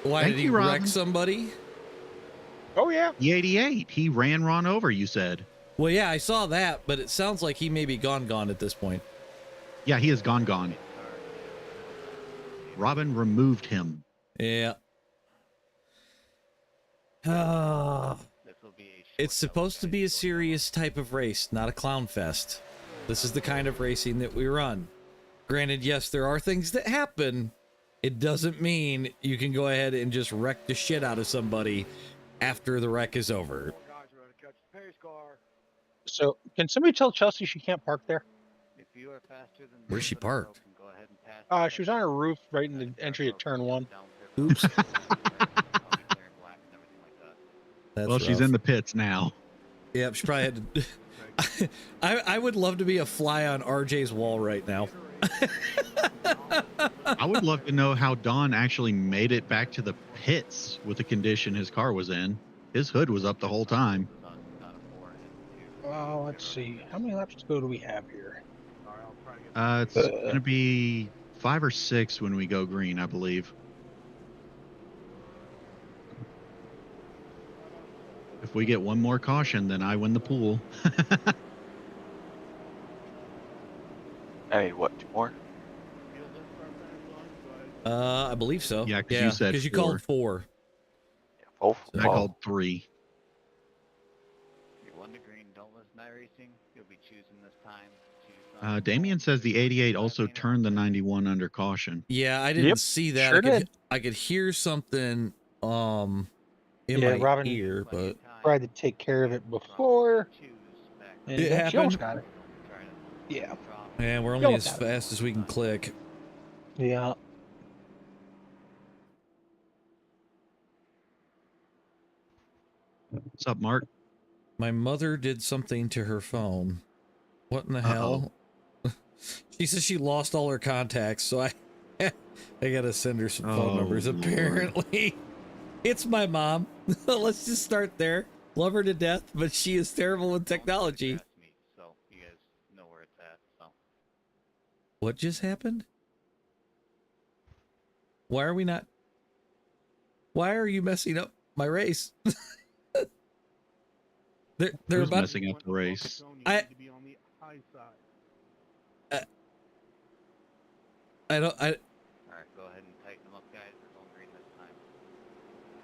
Speaker 2: Why
Speaker 5: Thank
Speaker 2: did he
Speaker 5: you,
Speaker 2: wreck
Speaker 5: Robin.
Speaker 2: somebody?
Speaker 10: Oh yeah.
Speaker 5: The 88, he ran Ron over, you said.
Speaker 2: Well, yeah, I saw that, but it sounds like he may be gone at this point.
Speaker 5: Yeah, he is gone. Robin removed him.
Speaker 2: Yeah. It's supposed to be a serious type of race, not a clown fest. This is the kind of racing that we run. Granted, yes, there are things that happen. It doesn't mean you can go ahead and just wreck the shit out of somebody after the wreck is over.
Speaker 4: So, can somebody tell Chelsea she can't park there?
Speaker 7: If you are faster than
Speaker 2: Where's she parked?
Speaker 7: go ahead and pass.
Speaker 4: She was on her roof right in the entry of turn 1.
Speaker 2: Oops. That's
Speaker 5: Well, she's
Speaker 2: rough.
Speaker 5: in the pits now.
Speaker 2: Yep, she probably had to. I would love to be a fly on RJ's wall right now.
Speaker 5: I would love to know how Don actually made it back to the pits with the condition his car was in. His hood was up the whole time.
Speaker 4: Let's see. How many laps to go do we have here?
Speaker 5: It's going to be 5 or 6 when we go green, I believe. If we get one more caution, then I win the pool.
Speaker 3: I mean, what, 2 more?
Speaker 2: I believe so.
Speaker 5: Yeah, 'cause you said
Speaker 2: because you
Speaker 5: 4.
Speaker 2: called 4.
Speaker 3: Yeah, both.
Speaker 5: I called 3.
Speaker 7: You're 1 to green. Don't listen to iRacing. You'll be choosing this time.
Speaker 5: Damien says the 88 also turned the 91 under caution.
Speaker 2: Yeah, I didn't
Speaker 4: Yep,
Speaker 2: see that.
Speaker 4: sure did.
Speaker 2: I could hear something in
Speaker 4: Yeah,
Speaker 2: my
Speaker 4: Robin
Speaker 2: ear, but
Speaker 4: tried to take care of it before. And
Speaker 2: It
Speaker 4: she
Speaker 2: happened.
Speaker 4: almost got it. Yeah.
Speaker 2: man, we're
Speaker 4: Go
Speaker 2: only
Speaker 4: with
Speaker 2: as
Speaker 4: that.
Speaker 2: fast as we can click.
Speaker 4: Yeah.
Speaker 5: What's up, Mark?
Speaker 2: My mother did something to her phone. What in the hell? She says she lost all her contacts, so I gotta send her some phone numbers.
Speaker 5: Lord.
Speaker 2: Apparently, it's my mom. Let's just start there. Love her to death, but she is terrible with technology.
Speaker 7: So you guys know where it's at. So
Speaker 2: What just happened? Why are we not? Why are you messing up my race? they're
Speaker 5: Who's
Speaker 2: about.
Speaker 5: messing up the race?
Speaker 2: I-
Speaker 8: To be on the high side.
Speaker 2: I don't.
Speaker 7: all right, go ahead and tighten them up, guys. We're going green this time.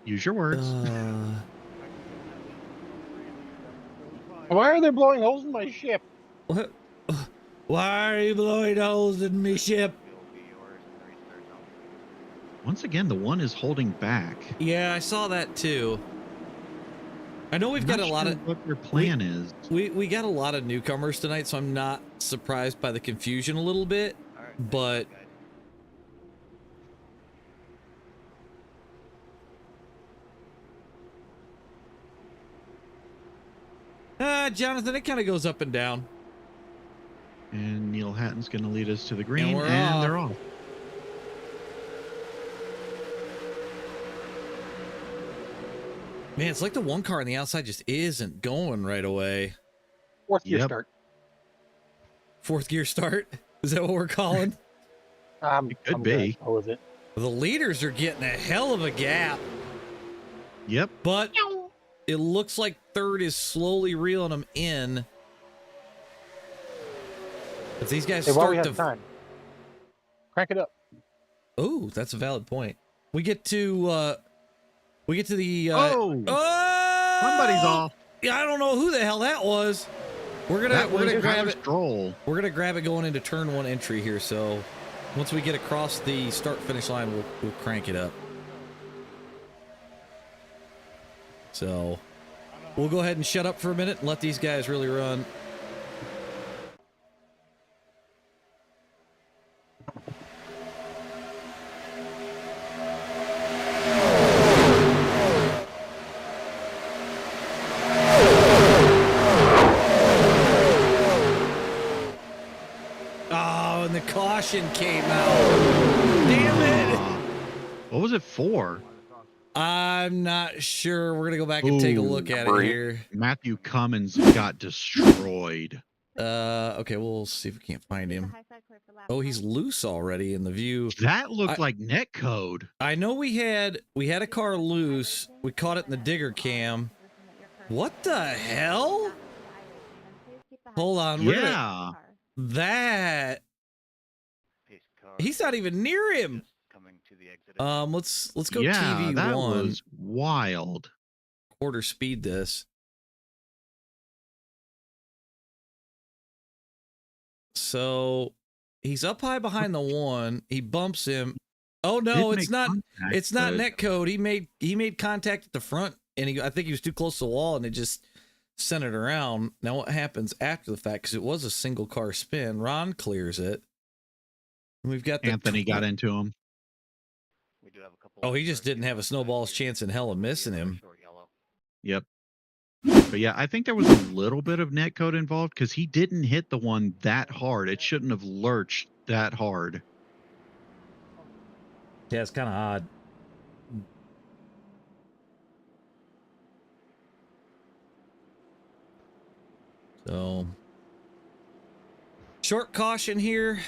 Speaker 5: Use your words.
Speaker 4: Why are they blowing holes in my ship?
Speaker 2: What? Why are you blowing holes in me ship?
Speaker 7: Will be yours in the restart zone.
Speaker 5: Once again, the 1 is holding back.
Speaker 2: Yeah, I saw that too. I know we've
Speaker 5: I'm
Speaker 2: got
Speaker 5: not
Speaker 2: a lot
Speaker 5: sure
Speaker 2: of
Speaker 5: what their plan is.
Speaker 2: we got a lot of newcomers tonight, so I'm not surprised by the confusion a little bit.
Speaker 7: All right,
Speaker 2: But Jonathan, it kind of goes up and down.
Speaker 5: And Neil Hatton's going to lead us to the green,
Speaker 2: And we're
Speaker 5: and
Speaker 2: off.
Speaker 5: they're off.
Speaker 2: Man, it's like the one car on the outside just isn't going right away.
Speaker 4: 4th gear
Speaker 5: Yep.
Speaker 4: start.
Speaker 2: 4th gear start? Is that what we're calling?
Speaker 5: It could
Speaker 4: I'm
Speaker 5: be.
Speaker 4: gonna go with it.
Speaker 2: The leaders are getting a hell of a gap,
Speaker 5: Yep.
Speaker 2: but it looks like 3rd is slowly reeling them in. If these guys
Speaker 4: Hey, while we
Speaker 2: start
Speaker 4: have
Speaker 2: to...
Speaker 4: time, crank it up.
Speaker 2: Oh, that's a valid point. We get to the
Speaker 5: Oh!
Speaker 2: oh!
Speaker 5: Somebody's off.
Speaker 2: Yeah, I don't know who the hell that was. We're gonna grab
Speaker 5: Tyler
Speaker 2: it.
Speaker 5: Stroll.
Speaker 2: We're gonna grab it going into turn 1 entry here. So once we get across the start finish line, we'll crank it up. So we'll go ahead and shut up for a minute and let these guys really run. Oh, and the caution came out. Damn it!
Speaker 5: What was it for?
Speaker 2: I'm not sure. We're gonna go back and take a look at it
Speaker 3: Grandprix.
Speaker 2: here.
Speaker 5: Matthew Cummins got destroyed.
Speaker 2: Okay, we'll see if we can't find him. Oh, he's loose already in the view.
Speaker 5: That looked like netcode.
Speaker 2: I know we had a car loose. We caught it in the digger cam. What the hell? Hold on.
Speaker 5: Yeah.
Speaker 2: That he's not even near him. Let's go
Speaker 5: Yeah,
Speaker 2: TV
Speaker 5: that
Speaker 2: one.
Speaker 5: was wild.
Speaker 2: Quarter speed this. So he's up high behind the one. He bumps him. Oh no, it's not. It's not netcode. He made contact at the front, and I think he was too close to the wall, and it just sent it around. Now what happens after the fact? Because it was a single car spin. Ron clears it. We've got
Speaker 5: Anthony got into him.
Speaker 7: We do have a couple.
Speaker 2: Oh, he just didn't have a snowball's chance in hell of missing him.
Speaker 5: Yep. But yeah, I think there was a little bit of netcode involved because he didn't hit the one that hard. It shouldn't have lurched that hard.
Speaker 2: Yeah, it's kind of odd. So, short caution here.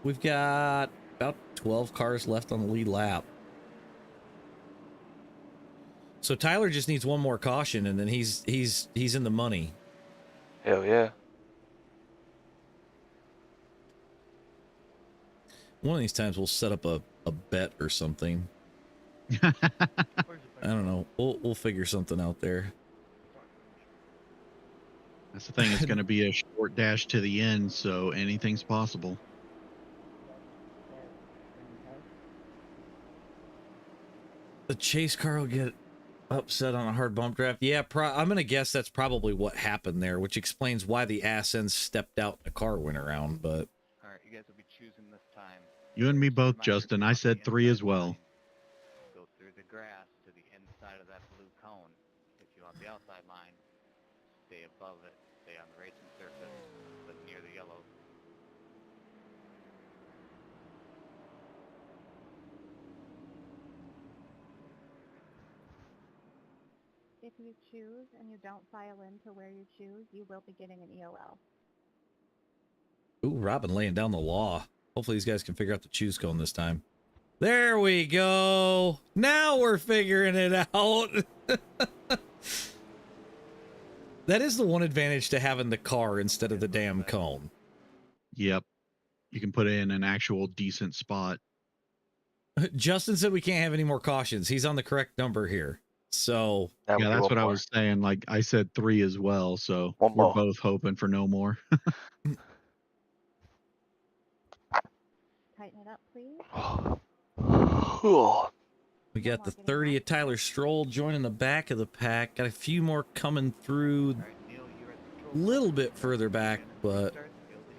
Speaker 2: We've got about 12 cars left on the lead lap. So Tyler just needs one more caution, and then he's in the money.
Speaker 3: Hell yeah.
Speaker 2: One of these times we'll set up a bet or something. I don't know. We'll figure something out there.
Speaker 5: That's the thing. It's going to be a short dash to the end, so anything's possible.
Speaker 2: The chase car will get upset on a hard bump draft. Yeah, I'm going to guess that's probably what happened there, which explains why the ass end stepped out and the car went around. But
Speaker 7: All right, you guys will be choosing this time.
Speaker 5: You and me both, Justin. I said 3 as well.
Speaker 7: Go through the grass to the inside of that blue cone. If you're on the outside line, stay above it. Stay on the racing surface, but near the yellow.
Speaker 9: If you choose and you don't file into where you choose, you will be getting an EOL.
Speaker 2: ooh, Robin laying down the law. Hopefully these guys can figure out the choose cone this time. There we go. Now we're figuring it out. That is the one advantage to having the car instead of the damn cone.
Speaker 5: Yep. You can put it in an actual decent spot.
Speaker 2: Justin said we can't have any more cautions. He's on the correct number here. So
Speaker 3: That
Speaker 5: Yeah,
Speaker 3: would be
Speaker 5: that's
Speaker 3: one
Speaker 5: what I
Speaker 3: more.
Speaker 5: was saying. Like I said 3 as well, so
Speaker 3: One
Speaker 5: we're
Speaker 3: more.
Speaker 5: both hoping for no more.
Speaker 9: Tighten it up, please.
Speaker 2: we got the 30 of Tyler Stroll joining the back of the pack. Got a few more coming through
Speaker 7: All right, Neil, you're at the
Speaker 2: a
Speaker 7: control.
Speaker 2: little bit further back, but
Speaker 7: Start, field is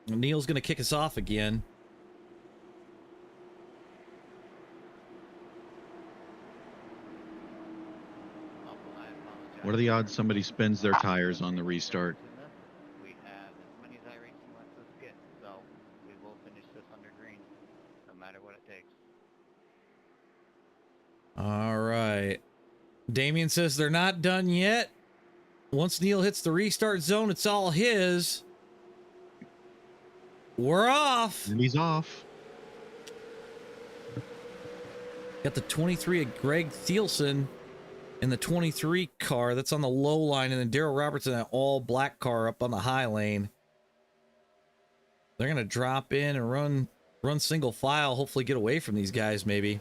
Speaker 7: yours.
Speaker 2: Neil's going to kick us off again.
Speaker 7: I apologize.
Speaker 5: What are the odds somebody spins their tires on the restart?
Speaker 7: We have as many as iRacing lets us get, so we will finish this under green, no matter what it takes.
Speaker 2: All right. Damien says they're not done yet. Once Neil hits the restart zone, it's all his. We're off.
Speaker 5: And he's off.
Speaker 2: Got the 23 of Greg Thielson in the 23 car. That's on the low line. And then Darryl Roberts in that all black car up on the high lane. They're going to drop in and run single file. Hopefully get away from these guys maybe.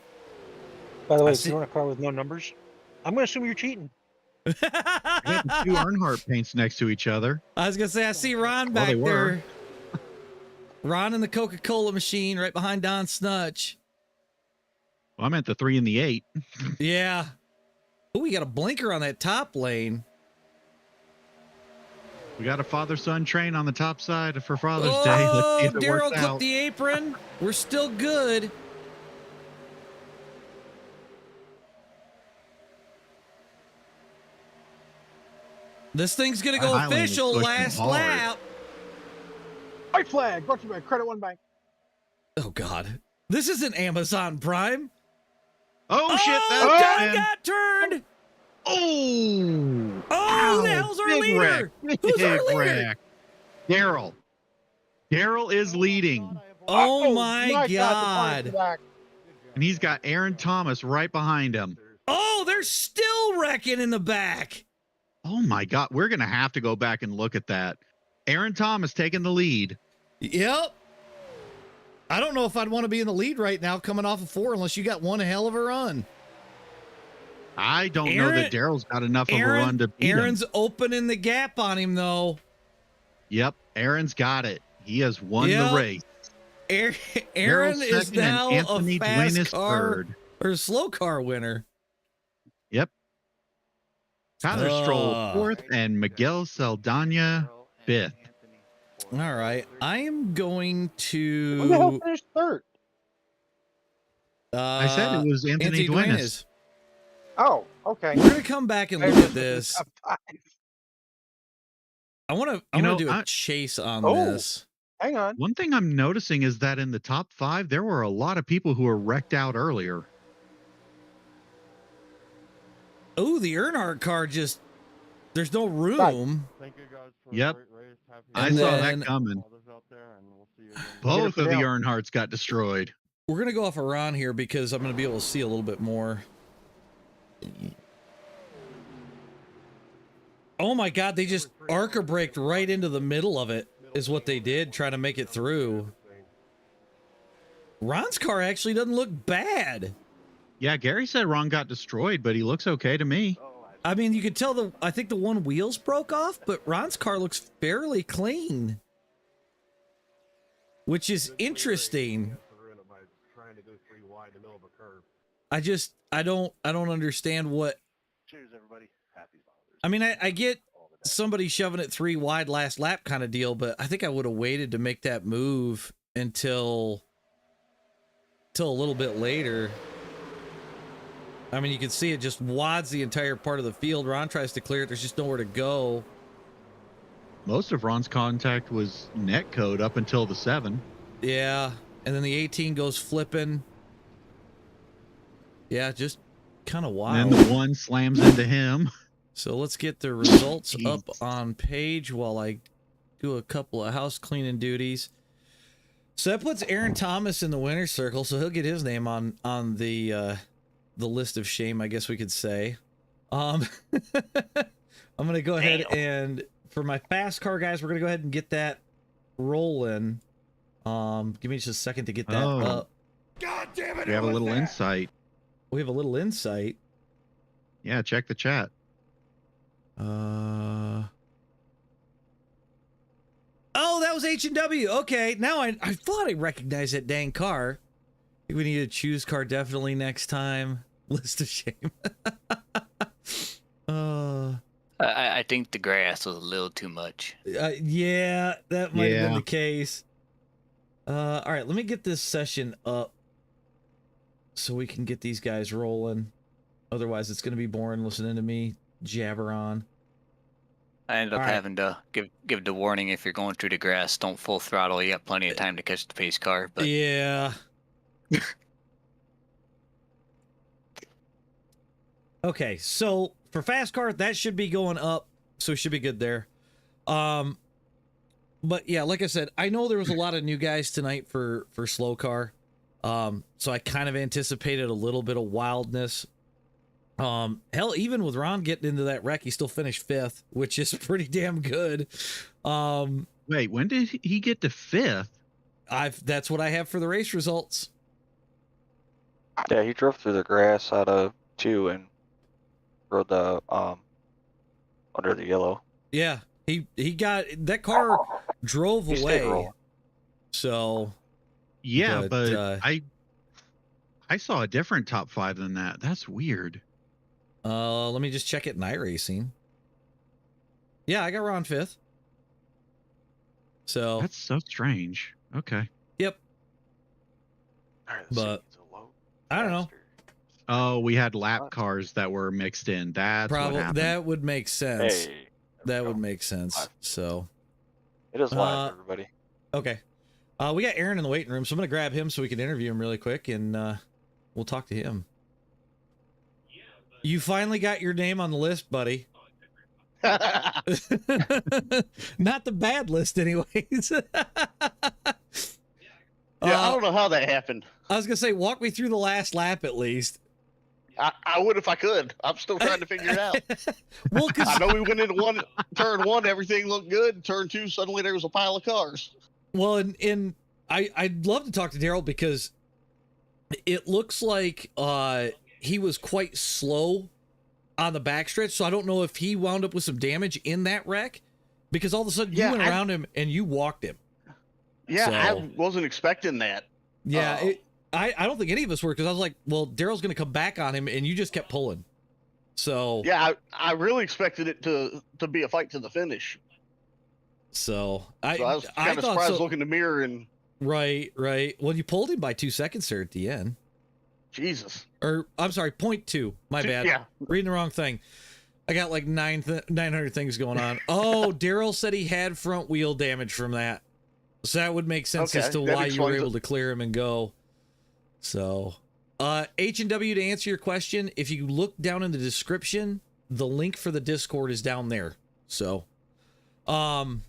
Speaker 4: By the
Speaker 2: I
Speaker 4: way, if
Speaker 2: see-
Speaker 4: you want a car with no numbers, I'm going to assume you're cheating.
Speaker 5: We got the 2 Earnhardt paints next to each other.
Speaker 2: I was going to say, I see Ron
Speaker 5: Well,
Speaker 2: back
Speaker 5: they were.
Speaker 2: there. Ron in the Coca-Cola machine right behind Don Snutch.
Speaker 5: Well, I meant the 3 and the 8.
Speaker 2: Yeah. Oh, we got a blinker on that top lane.
Speaker 5: We got a father-son train on the top side for Father's Day. Let's see
Speaker 2: Oh,
Speaker 5: if it
Speaker 2: Daryl
Speaker 5: works
Speaker 2: clipped
Speaker 5: out.
Speaker 2: the apron. We're still good. This thing's going to go
Speaker 5: Highland is
Speaker 2: official
Speaker 5: pushing
Speaker 2: last
Speaker 5: hard.
Speaker 2: lap.
Speaker 4: White flag, brought to you by Credit One Bank.
Speaker 2: Oh God, this isn't Amazon Prime.
Speaker 5: Oh, shit!
Speaker 2: Don
Speaker 5: That's
Speaker 2: got turned.
Speaker 5: Oh!
Speaker 2: Oh, who the hell's our
Speaker 5: big
Speaker 2: leader?
Speaker 5: Wreck.
Speaker 2: Who's our
Speaker 5: Big
Speaker 2: leader?
Speaker 5: wreck. Daryl. Daryl is leading,
Speaker 2: Oh my
Speaker 4: God, the
Speaker 2: God.
Speaker 4: points back.
Speaker 5: and he's got Aaron Thomas right behind him.
Speaker 2: Oh, they're still wrecking in the back.
Speaker 5: Oh my God, we're gonna have to go back and look at that. Aaron Thomas taking the lead.
Speaker 2: Yep. I don't know if I'd want to be in the lead right now coming off of 4 unless you got one hell of a run.
Speaker 5: I don't know that Daryl's got enough of a run to beat
Speaker 2: Aaron's
Speaker 5: him.
Speaker 2: opening the gap on him, though.
Speaker 5: Yep, Aaron's got it. He has won
Speaker 2: Yep.
Speaker 5: the race.
Speaker 2: Aaron
Speaker 5: Daryl's
Speaker 2: is
Speaker 5: second and
Speaker 2: now
Speaker 5: Anthony
Speaker 2: a
Speaker 5: Duenas
Speaker 2: FASCAR
Speaker 5: third.
Speaker 2: or SLOCAR winner.
Speaker 5: Yep. Tyler Stroll
Speaker 2: Ugh.
Speaker 5: 4th and Miguel Saldana 5th.
Speaker 2: All right. I am going
Speaker 4: Who the hell
Speaker 2: to...
Speaker 4: finished third?
Speaker 5: I said it was Anthony Duenas.
Speaker 2: Duenas.
Speaker 4: Oh, okay.
Speaker 2: We're going to come back and look at this.
Speaker 4: Top 5.
Speaker 2: I want to do a chase on this.
Speaker 4: Hang on.
Speaker 5: One thing I'm noticing is that in the top 5, there were a lot of people who were wrecked out earlier.
Speaker 2: Oh, the Earnhardt car just... There's no room.
Speaker 8: Thank you guys for
Speaker 5: Yep.
Speaker 8: the great race. Happy
Speaker 5: I
Speaker 2: And
Speaker 5: saw
Speaker 2: then-
Speaker 5: that coming.
Speaker 8: others out there, and we'll see you again.
Speaker 5: Both of the
Speaker 4: down.
Speaker 5: Earnhardts got destroyed.
Speaker 2: We're going to go off a Ron here because I'm going to be able to see a little bit more. Oh my God, they just ARCA braked right into the middle of it is what they did, trying to make it through. Ron's car actually doesn't look bad.
Speaker 5: Yeah, Gary said Ron got destroyed, but he looks okay to me.
Speaker 2: I mean, you could tell I think the one wheels broke off, but Ron's car looks fairly clean. Which is interesting. I don't understand what.
Speaker 8: Cheers, everybody. Happy Father's
Speaker 2: I mean, I get somebody shoving it 3 wide last lap kind of deal, but I think I would have waited to make that move until a little bit later. I mean, you can see it just wads the entire part of the field. Ron tries to clear it. There's just nowhere to go.
Speaker 5: Most of Ron's contact was net code up until the 7.
Speaker 2: Yeah. And then the 18 goes flipping. Yeah, just kind of wild.
Speaker 5: And then the 1 slams into him.
Speaker 2: So let's get the results
Speaker 5: Jeez.
Speaker 2: up on page while I do a couple of house cleaning duties. So that puts Aaron Thomas in the winner's circle, so he'll get his name on the list of shame, I guess we could say. I'm gonna go ahead and for my fast car guys, we're gonna go ahead and get that rolling. Give me just a second to get that up.
Speaker 1: God damn it!
Speaker 5: We have a little insight.
Speaker 2: We have a little insight.
Speaker 5: Yeah, check the chat.
Speaker 2: Oh, that was H&W. Okay, now I thought I recognized that dang car. I think we need to choose car definitely next time. List of shame.
Speaker 11: I think the grass was a little too much.
Speaker 2: Yeah, that might have been
Speaker 5: Yeah.
Speaker 2: the case. All right, let me get this session up so we can get these guys rolling. Otherwise, it's going to be boring listening to me jabber on.
Speaker 11: I ended up
Speaker 2: All right.
Speaker 11: having to give the warning if you're going through the grass, don't full throttle. You got plenty of time to catch the pace car. But
Speaker 2: Yeah. Okay, so for fast car, that should be going up, so it should be good there. But yeah, like I said, I know there was a lot of new guys tonight for SLOCAR. So I kind of anticipated a little bit of wildness. Hell, even with Ron getting into that wreck, he still finished 5th, which is pretty damn good.
Speaker 5: Wait, when did he get to 5th?
Speaker 2: That's what I have for the race results.
Speaker 3: Yeah, he drove through the grass out of 2 and rode the under the yellow.
Speaker 2: Yeah, he got that car drove
Speaker 3: He stayed
Speaker 2: away.
Speaker 3: rolling.
Speaker 2: So
Speaker 5: Yeah,
Speaker 2: But,
Speaker 5: but I saw a different top 5 than that. That's weird.
Speaker 2: let me just check it in iRacing. Yeah, I got Ron 5th. So
Speaker 5: That's so strange. Okay.
Speaker 2: yep.
Speaker 3: All right,
Speaker 2: But, I don't know.
Speaker 5: Oh, we had lap cars that were mixed in. That's what
Speaker 2: Probably
Speaker 5: happened.
Speaker 2: that would make sense.
Speaker 3: Hey,
Speaker 2: That would make sense. So
Speaker 3: it is live,
Speaker 2: Uh,
Speaker 3: everybody.
Speaker 2: okay. We got Aaron in the waiting room, so I'm gonna grab him so we can interview him really quick, and we'll talk to him. You finally got your name on the list, buddy. Not the bad list, anyways.
Speaker 12: I don't know how that happened.
Speaker 2: I was gonna say, walk me through the last lap at least.
Speaker 12: I would if I could. I'm still trying to figure it out.
Speaker 2: Well,
Speaker 12: I know we went into turn one, everything looked good. Turn two, suddenly there was a pile of cars.
Speaker 2: Well, and I'd love to talk to Daryl because it looks like he was quite slow on the backstretch, so I don't know if he wound up with some damage in that wreck because all of a sudden you went around him and you walked him.
Speaker 12: Yeah,
Speaker 2: So,
Speaker 12: I wasn't expecting that.
Speaker 2: Yeah, I don't think any of us were because I was like, well, Daryl's going to come back on him, and you just kept pulling. So
Speaker 12: yeah, I really expected it to be a fight to the finish.
Speaker 2: So
Speaker 12: I was kind of surprised looking in the mirror and.
Speaker 2: Right. Well, you pulled him by 2 seconds there at the end.
Speaker 12: Jesus.
Speaker 2: Or I'm sorry, 0.2. My bad.
Speaker 12: Yeah.
Speaker 2: Reading the wrong thing. I got like 900 things going on. Oh, Daryl said he had front wheel damage from that. So that would make sense as to why you were able to clear him and go. So, H&W, to answer your question, if you look down in the description, the link for the Discord is down there. So, well,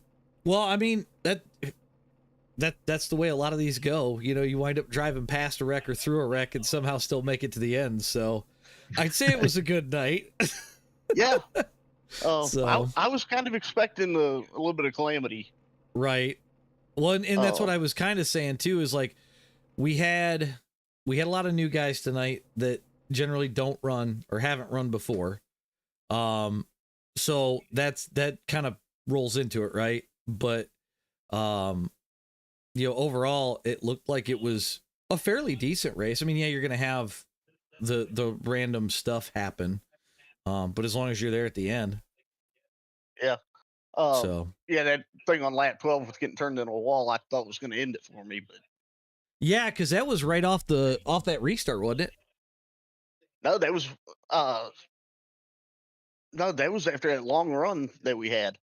Speaker 2: I mean, that's the way a lot of these go. You know, you wind up driving past a wreck or through a wreck and somehow still make it to the end. So, I'd say it was a good night.
Speaker 12: Yeah.
Speaker 2: So,
Speaker 12: I was kind of expecting a little bit of calamity.
Speaker 2: Right. Well, and that's what I was kind of saying too, is like we had a lot of new guys tonight that generally don't run or haven't run before. So that kind of rolls into it, right? But you know, overall it looked like it was a fairly decent race. I mean, yeah, you're going to have the random stuff happen. But as long as you're there at the end.
Speaker 12: Yeah.
Speaker 2: So
Speaker 12: yeah, that thing on lap 12 was getting turned into a wall. I thought was going to end it for me, but
Speaker 2: yeah, because that was right off that restart, wasn't it?
Speaker 12: No, that was after that long run that we had.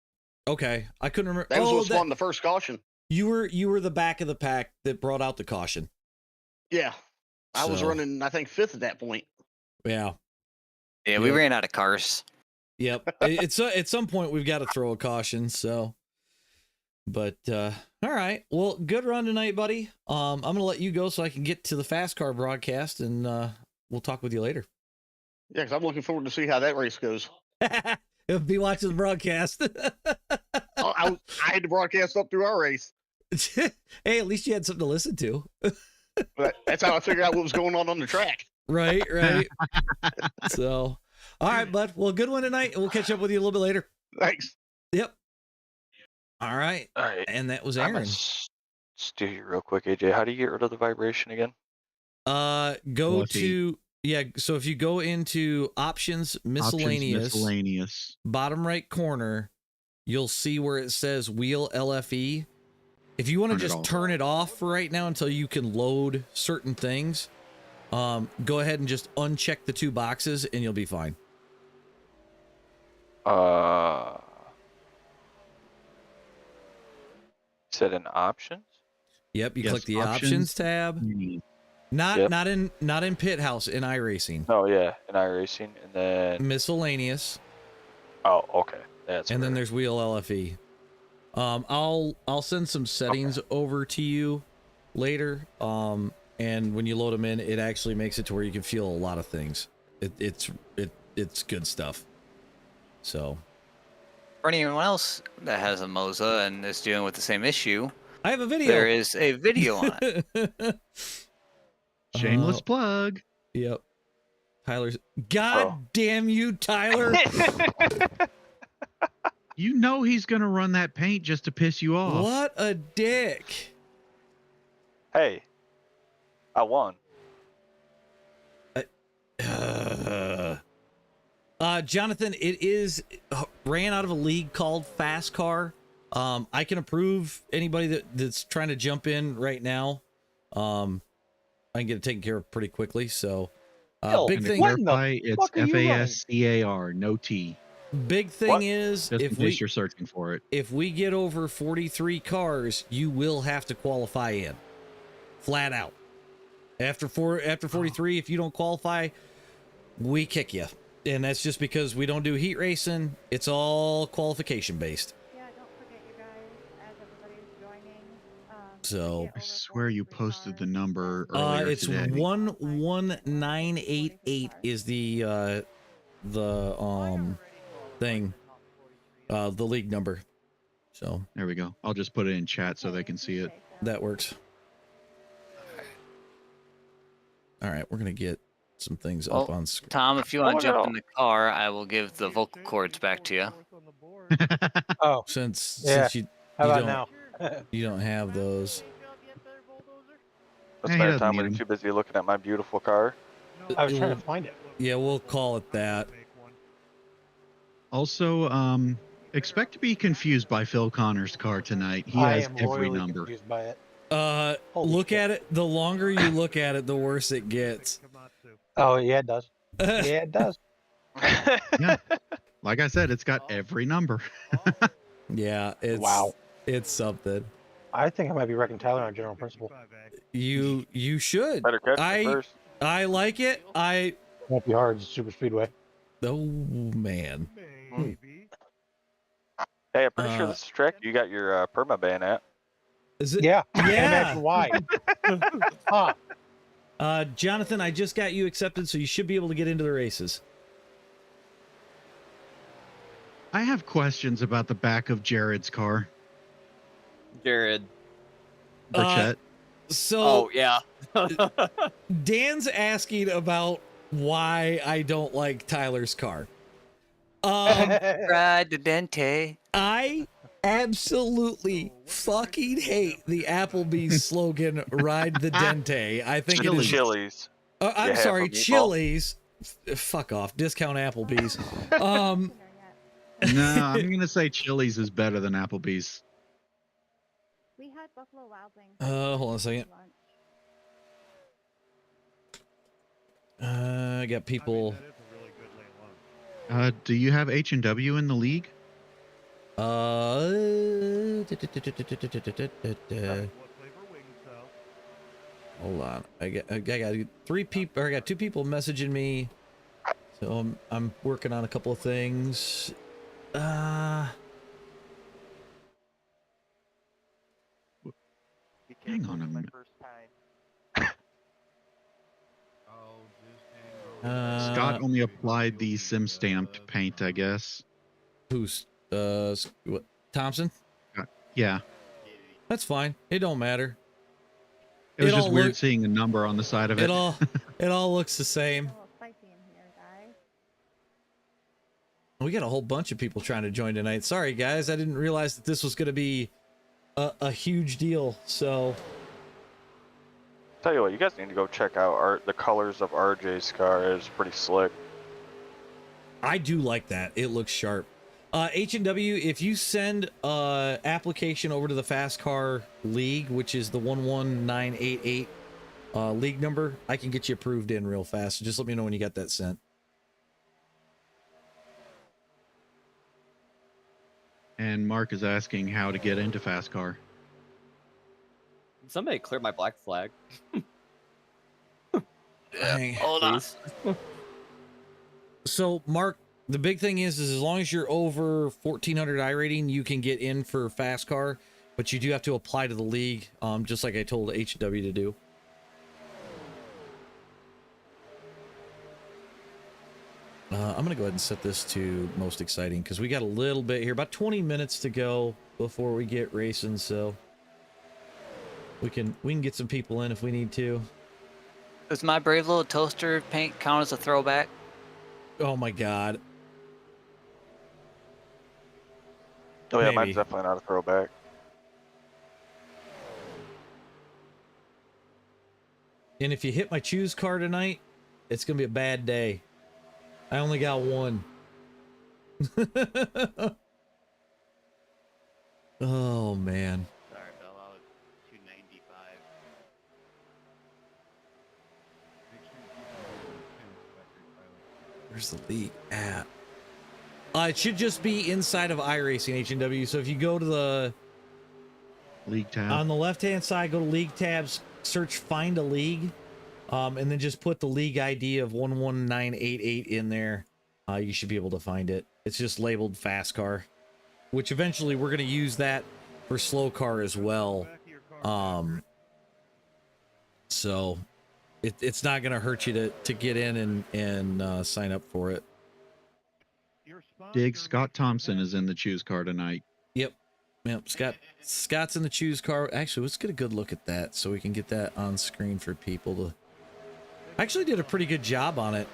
Speaker 2: Okay, I couldn't remember.
Speaker 12: That was what won the first caution.
Speaker 2: You were the back of the pack that brought out the caution.
Speaker 12: Yeah, I was running, I think, 5th at that point.
Speaker 2: Yeah.
Speaker 11: Yeah, we ran out of cars.
Speaker 2: Yep. It's at some point we've got to throw a caution. So, but all right. Well, good run tonight, buddy. I'm gonna let you go so I can get to the FASCAR broadcast, and we'll talk with you later.
Speaker 12: Yeah, because I'm looking forward to see how that race goes.
Speaker 2: It'll be watching the broadcast.
Speaker 12: I had to broadcast up through our race.
Speaker 2: Hey, at least you had something to listen to.
Speaker 12: But that's how I figured out what was going on the track.
Speaker 2: Right. So, all right, bud. Well, good one tonight, and we'll catch up with you a little bit later.
Speaker 12: Thanks.
Speaker 2: Yep. All right. And that was Aaron.
Speaker 3: Steal you real quick, AJ. How do you get rid of the vibration again?
Speaker 2: Go to so if you go into options miscellaneous, bottom right corner, you'll see where it says wheel LFE. If you want to just turn it off for right now until you can load certain things, go ahead and just uncheck the 2 boxes and you'll be fine.
Speaker 3: Set in options.
Speaker 2: Yep, you click the options tab. Not in Pit House, in iRacing.
Speaker 3: Oh yeah, in iRacing, and then
Speaker 2: miscellaneous.
Speaker 3: Oh, okay. That's
Speaker 2: and then there's wheel LFE. I'll send some settings over to you later. And when you load them in, it actually makes it to where you can feel a lot of things. It's good stuff. So,
Speaker 11: For anyone else that has a Moza and is dealing with the same issue,
Speaker 2: I have a video.
Speaker 11: There is a video on it.
Speaker 5: Shameless plug.
Speaker 2: Yep. Tyler's. God damn you, Tyler.
Speaker 5: You know he's going to run that paint just to piss you off.
Speaker 2: What a dick.
Speaker 3: Hey, I won.
Speaker 2: Jonathan, it is ran out of a league called FASCAR. I can approve anybody that's trying to jump in right now. I can get it taken care of pretty quickly. So, big thing.
Speaker 5: Clarify, it's FASCAR, no T.
Speaker 2: Big thing
Speaker 3: What?
Speaker 2: is,
Speaker 5: Just in
Speaker 2: if
Speaker 5: case you're searching for it.
Speaker 2: if we get over 43 cars, you will have to qualify in, flat out. After 43, if you don't qualify, we kick you, and that's just because we don't do heat racing. It's all qualification based.
Speaker 9: Yeah, don't forget, you guys, as everybody's joining.
Speaker 2: So
Speaker 5: I swear you posted the number earlier
Speaker 2: it's
Speaker 5: today.
Speaker 2: 11988 is the thing, the league number. So
Speaker 5: there we go. I'll just put it in chat so they can see it.
Speaker 2: that works. All right, we're gonna get some things up on screen.
Speaker 11: Tom, if you want to jump in the car, I will give the vocal cords back to you.
Speaker 4: Oh,
Speaker 2: Since you
Speaker 4: How about
Speaker 2: don't
Speaker 4: now?
Speaker 2: you don't have those.
Speaker 3: What's
Speaker 5: He
Speaker 3: the matter,
Speaker 5: doesn't
Speaker 3: Tom?
Speaker 5: need
Speaker 3: Were you
Speaker 5: them.
Speaker 3: too busy looking at my beautiful car?
Speaker 4: I was trying to find it.
Speaker 2: Yeah, we'll call it that.
Speaker 5: Also, expect to be confused by Phil Connor's car tonight. He
Speaker 4: I
Speaker 5: has
Speaker 4: am
Speaker 5: every
Speaker 4: royally
Speaker 5: number.
Speaker 4: confused by it.
Speaker 2: Look
Speaker 4: shit.
Speaker 2: at it. The longer you look at it, the worse it gets.
Speaker 4: Oh yeah, it does. Yeah, it does.
Speaker 5: Yeah. Like I said, it's got every number.
Speaker 2: Yeah,
Speaker 4: Wow.
Speaker 2: it's something.
Speaker 4: I think I might be wrecking Tyler on general principle.
Speaker 2: You should.
Speaker 3: Better catch me first.
Speaker 2: I like it.
Speaker 4: Won't be hard. It's super speedway.
Speaker 2: Oh man.
Speaker 3: Hey, I'm pretty sure this is Trak. You got your permaban at.
Speaker 2: Is it?
Speaker 4: Yeah.
Speaker 2: Yeah.
Speaker 4: And why? Huh.
Speaker 2: Jonathan, I just got you accepted, so you should be able to get into the races.
Speaker 5: I have questions about the back of Jared's car.
Speaker 6: Jared.
Speaker 5: Burchett.
Speaker 2: So
Speaker 6: Oh yeah.
Speaker 2: Dan's asking about why I don't like Tyler's car.
Speaker 11: Ride the Dente.
Speaker 2: I absolutely fucking hate the Applebee's slogan, Ride the Dente. I think it is.
Speaker 3: Chili's.
Speaker 2: I'm
Speaker 3: Yeah,
Speaker 2: sorry,
Speaker 3: for meatball.
Speaker 2: Chili's. Fuck off. Discount Applebee's.
Speaker 5: No, I'm going to say Chili's is better than Applebee's.
Speaker 9: We had Buffalo Wild Wings.
Speaker 2: Hold on a second. I got people.
Speaker 5: Do you have H&W in the league?
Speaker 2: Hold on. I got 3 people. Or I got 2 people messaging me. So I'm working on a couple of things.
Speaker 5: Hang on a minute. Scott only applied the sim stamped paint, I guess.
Speaker 2: Who's what, Thompson?
Speaker 5: Yeah.
Speaker 2: That's fine. It don't matter.
Speaker 5: It was
Speaker 2: It
Speaker 5: just
Speaker 2: all
Speaker 5: weird
Speaker 2: look-
Speaker 5: seeing a number on the side of it.
Speaker 2: It all looks the same. We got a whole bunch of people trying to join tonight. Sorry guys, I didn't realize that this was going to be a huge deal. So
Speaker 3: Tell you what, you guys need to go check out the colors of RJ's car. It's pretty slick.
Speaker 2: I do like that. It looks sharp. H&W, if you send application over to the FASCAR League, which is the 11988 league number, I can get you approved in real fast. So just let me know when you got that sent.
Speaker 5: And Mark is asking how to get into FASCAR.
Speaker 6: Somebody clear my black flag.
Speaker 2: Hold on. So, Mark, the big thing is as long as you're over 1400 iRating, you can get in for FASCAR, but you do have to apply to the league, just like I told H&W to do. I'm going to go ahead and set this to most exciting because we got a little bit here, about 20 minutes to go before we get racing, so we can get some people in if we need to.
Speaker 11: Does my brave little toaster paint count as a throwback?
Speaker 2: Oh my god.
Speaker 3: Oh yeah,
Speaker 2: Maybe.
Speaker 3: mine's definitely not a throwback.
Speaker 2: And if you hit my choose car tonight, it's gonna be a bad day. I only got one. Oh man.
Speaker 7: Sorry, Bill. I was 295.
Speaker 2: Where's the league at? It should just be inside of iRacing H&W. So if you go to the
Speaker 5: League tab.
Speaker 2: on the left-hand side, go to League tabs, search Find a League, and then just put the league ID of 11988 in there. You should be able to find it. It's just labeled FASCAR, which eventually we're going to use that for SLOCAR as well. So it's not going to hurt you to get in and sign up for it.
Speaker 5: Dig, Scott Thompson is in the choose car tonight.
Speaker 2: Yep. Scott's in the choose car. Actually, let's get a good look at that so we can get that on screen for people to. Actually did a pretty good job on it,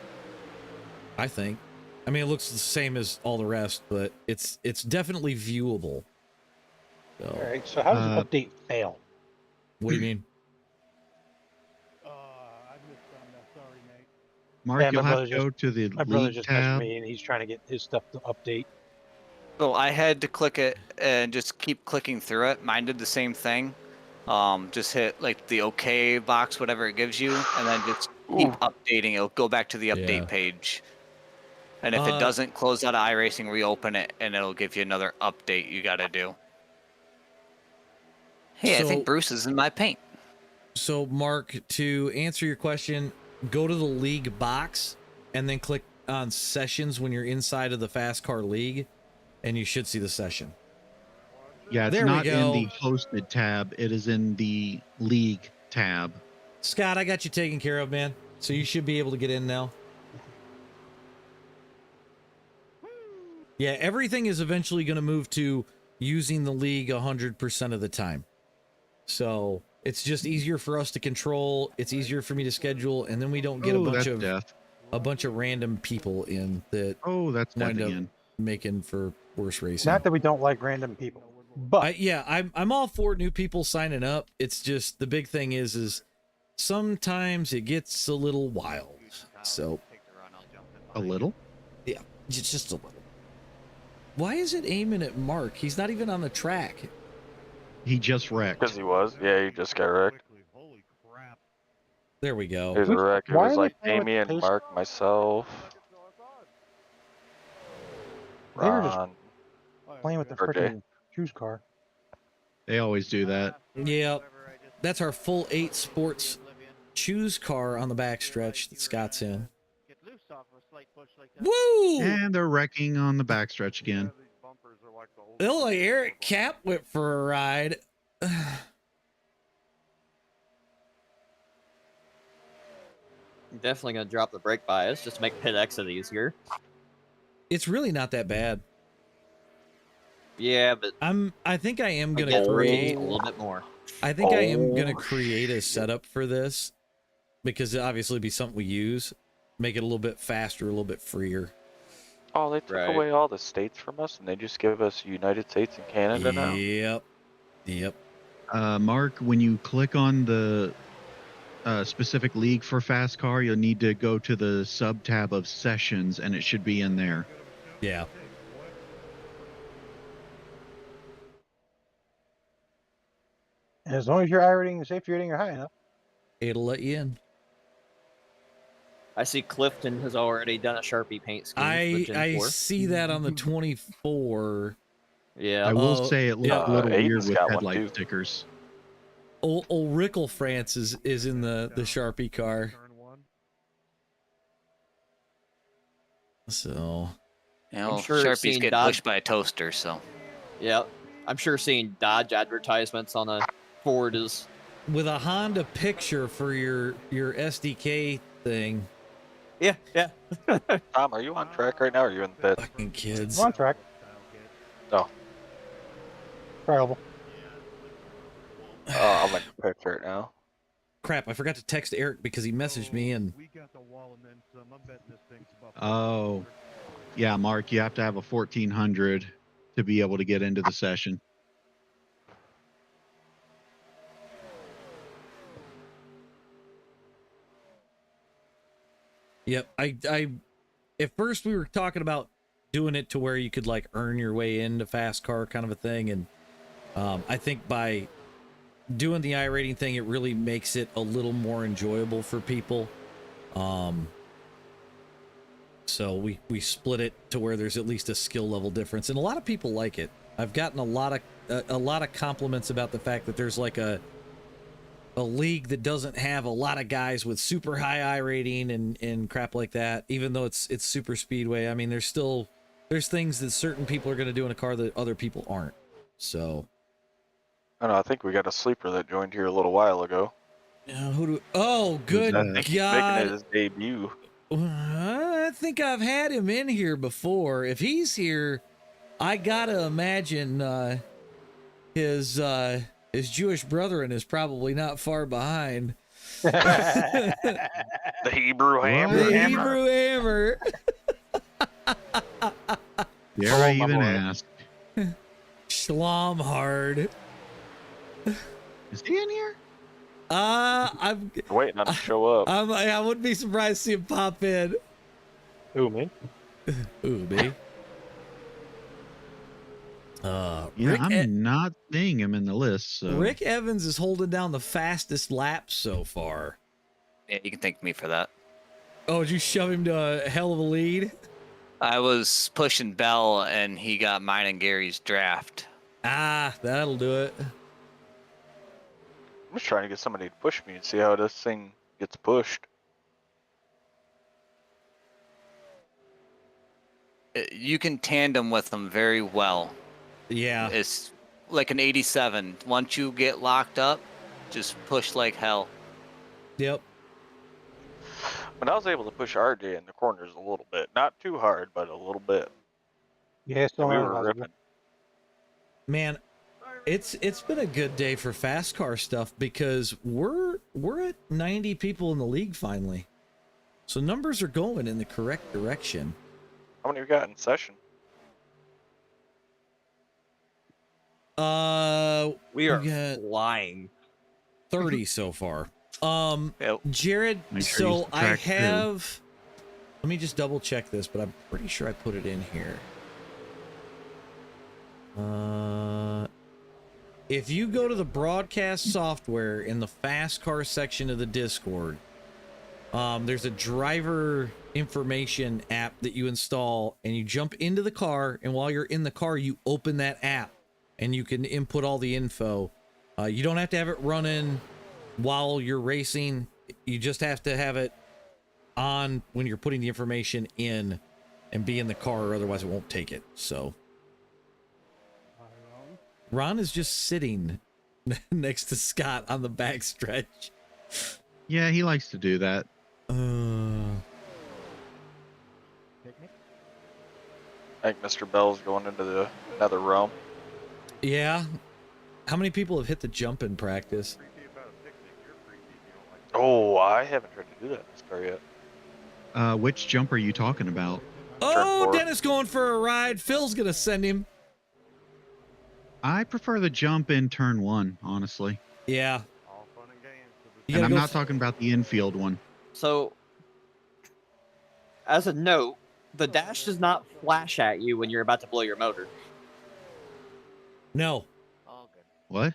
Speaker 2: I think. I mean, it looks the same as all the rest, but it's definitely viewable. So,
Speaker 4: All right. So how does the update fail?
Speaker 2: what do you mean?
Speaker 8: I missed on that. Sorry, Nate.
Speaker 5: Mark,
Speaker 4: Yeah, my
Speaker 5: you'll have
Speaker 4: brother
Speaker 5: to go to the
Speaker 4: My brother
Speaker 5: league
Speaker 4: just messaged
Speaker 5: tab.
Speaker 4: me, and he's trying to get his stuff to update.
Speaker 11: So I had to click it and just keep clicking through it. Mine did the same thing. Just hit like the OK box, whatever it gives you, and then just keep updating. It'll go back to the update page. And if it doesn't, close out of iRacing, reopen it, and it'll give you another update you got to do. Hey, I think Bruce is in my paint.
Speaker 2: So, Mark, to answer your question, go to the league box and then click on sessions when you're inside of the FASCAR league, and you should see the session.
Speaker 5: Yeah, it's
Speaker 2: There we
Speaker 5: not in
Speaker 2: go.
Speaker 5: the hosted tab. It is in the league tab.
Speaker 2: Scott, I got you taken care of, man. So you should be able to get in now. Yeah, everything is eventually going to move to using the league 100% of the time. So it's just easier for us to control. It's easier for me to schedule, and then we don't get a bunch of random people in that.
Speaker 5: Oh, that's death
Speaker 2: wind up
Speaker 5: again.
Speaker 2: making for worse racing.
Speaker 4: Not that we don't like random people, but
Speaker 2: I'm all for new people signing up. It's just the big thing is sometimes it gets a little wild. So
Speaker 5: a little?
Speaker 2: Yeah, just a little. Why is it aiming at Mark? He's not even on the track.
Speaker 5: He just wrecked.
Speaker 3: Because he was. Yeah, he just got wrecked.
Speaker 2: There we go.
Speaker 3: It was a wreck. It
Speaker 4: Why
Speaker 3: was
Speaker 4: are they
Speaker 3: like
Speaker 4: playing with
Speaker 3: Damien,
Speaker 4: the
Speaker 3: Mark, myself,
Speaker 4: they were just
Speaker 3: Ron.
Speaker 4: playing with the
Speaker 3: RJ.
Speaker 4: freaking choose car.
Speaker 5: They always do that.
Speaker 2: Yeah, that's our full 8 sports choose car on the backstretch that Scott's in. Woo!
Speaker 5: And they're wrecking on the backstretch again.
Speaker 2: It looked like Eric Cap went for a ride.
Speaker 6: Definitely gonna drop the brake bias just to make pit exit easier.
Speaker 2: It's really not that bad.
Speaker 6: Yeah, but
Speaker 2: I think I am gonna
Speaker 6: get
Speaker 2: create
Speaker 6: a little bit more.
Speaker 2: I think I am gonna create a setup for this because it obviously be something we use. Make it a little bit faster, a little bit freer.
Speaker 3: Oh, they took away all the states from us, and they just give us United States and Canada now.
Speaker 2: Yep.
Speaker 5: Mark, when you click on the specific league for FASCAR, you'll need to go to the sub tab of sessions, and it should be in there.
Speaker 2: Yeah.
Speaker 4: And as long as your iRating and safety rating are high enough,
Speaker 2: it'll let you in.
Speaker 6: I see Clifton has already done a Sharpie paint scheme.
Speaker 2: I see that on the 24.
Speaker 6: Yeah.
Speaker 5: I will say it looked a little weird
Speaker 3: Aiden's
Speaker 5: with
Speaker 3: got one,
Speaker 5: headlight
Speaker 3: too.
Speaker 5: stickers.
Speaker 2: Old Rickle France is in the Sharpie car. So,
Speaker 11: You know,
Speaker 6: I'm sure
Speaker 11: Sharpies
Speaker 6: seeing
Speaker 11: get
Speaker 6: Dodge-
Speaker 11: pushed by a toaster, so.
Speaker 6: Yeah, I'm sure seeing Dodge advertisements on a Ford is.
Speaker 2: with a Honda picture for your SDK thing.
Speaker 6: Yeah.
Speaker 3: Tom, are you on track right now, or are you in the pit?
Speaker 2: Fucking kids.
Speaker 4: I'm on track.
Speaker 3: No.
Speaker 4: Trialable.
Speaker 3: I'm in the pit right now.
Speaker 2: Crap, I forgot to text Eric because he messaged me and
Speaker 5: Oh, yeah, Mark, you have to have a 1400 to be able to get into the session.
Speaker 2: yep, I at first we were talking about doing it to where you could like earn your way into FASCAR kind of a thing, and I think by doing the iRating thing, it really makes it a little more enjoyable for people. So we split it to where there's at least a skill level difference, and a lot of people like it. I've gotten a lot of compliments about the fact that there's like a league that doesn't have a lot of guys with super high I rating and crap like that, even though it's super speedway. I mean, there's things that certain people are going to do in a car that other people aren't. So
Speaker 3: I don't know, I think we got a sleeper that joined here a little while ago.
Speaker 2: Oh, good
Speaker 3: I think he's
Speaker 2: God.
Speaker 3: making it his debut.
Speaker 2: I think I've had him in here before. If he's here, I gotta imagine his Jewish brethren is probably not far behind.
Speaker 3: The Hebrew hammer.
Speaker 2: The Hebrew hammer.
Speaker 5: Dare I even ask?
Speaker 2: Schlom hard.
Speaker 5: Is he in here?
Speaker 2: I'm
Speaker 3: waiting on him to show up.
Speaker 2: I wouldn't be surprised to see him pop in.
Speaker 4: Who, me?
Speaker 2: Ooh, me.
Speaker 5: Yeah, I'm not seeing him in the list. So.
Speaker 2: Rick Evans is holding down the fastest lap so far.
Speaker 11: Yeah, you can thank me for that.
Speaker 2: Oh, did you shove him to a hell of a lead?
Speaker 11: I was pushing Bell, and he got mine and Gary's draft.
Speaker 2: Ah, that'll do it.
Speaker 3: I'm just trying to get somebody to push me and see how this thing gets pushed.
Speaker 11: You can tandem with them very well.
Speaker 2: Yeah.
Speaker 11: It's like an 87. Once you get locked up, just push like hell.
Speaker 2: Yep.
Speaker 3: But I was able to push RJ in the corners a little bit. Not too hard, but a little bit.
Speaker 4: Yeah, so
Speaker 3: we were ripping.
Speaker 2: Man, it's been a good day for FASCAR stuff because we're at 90 people in the league finally. So numbers are going in the correct direction.
Speaker 3: How many we got in session?
Speaker 6: We are flying.
Speaker 2: 30 so far.
Speaker 11: Yep.
Speaker 2: Jared,
Speaker 5: Make sure
Speaker 2: so
Speaker 5: you
Speaker 2: I
Speaker 5: subtract
Speaker 2: have, let me just double check this, but I'm pretty sure I put it in here. If you go to the broadcast software in the FASCAR section of the Discord, there's a driver information app that you install, and you jump into the car, and while you're in the car, you open that app, and you can input all the info. You don't have to have it running while you're racing. You just have to have it on when you're putting the information in and be in the car, or otherwise it won't take it. So Ron is just sitting next to Scott on the back stretch.
Speaker 5: Yeah, he likes to do that.
Speaker 3: I think Mr. Bell's going into another realm.
Speaker 2: Yeah. How many people have hit the jump in practice?
Speaker 3: Oh, I haven't tried to do that in this car yet.
Speaker 5: Which jump are you talking about?
Speaker 2: Oh, Dennis going for a ride. Phil's going to send him.
Speaker 5: I prefer the jump in turn 1, honestly.
Speaker 2: Yeah.
Speaker 5: And I'm not talking about the infield one.
Speaker 6: So, as a note, the dash does not flash at you when you're about to blow your motor.
Speaker 2: No.
Speaker 5: What?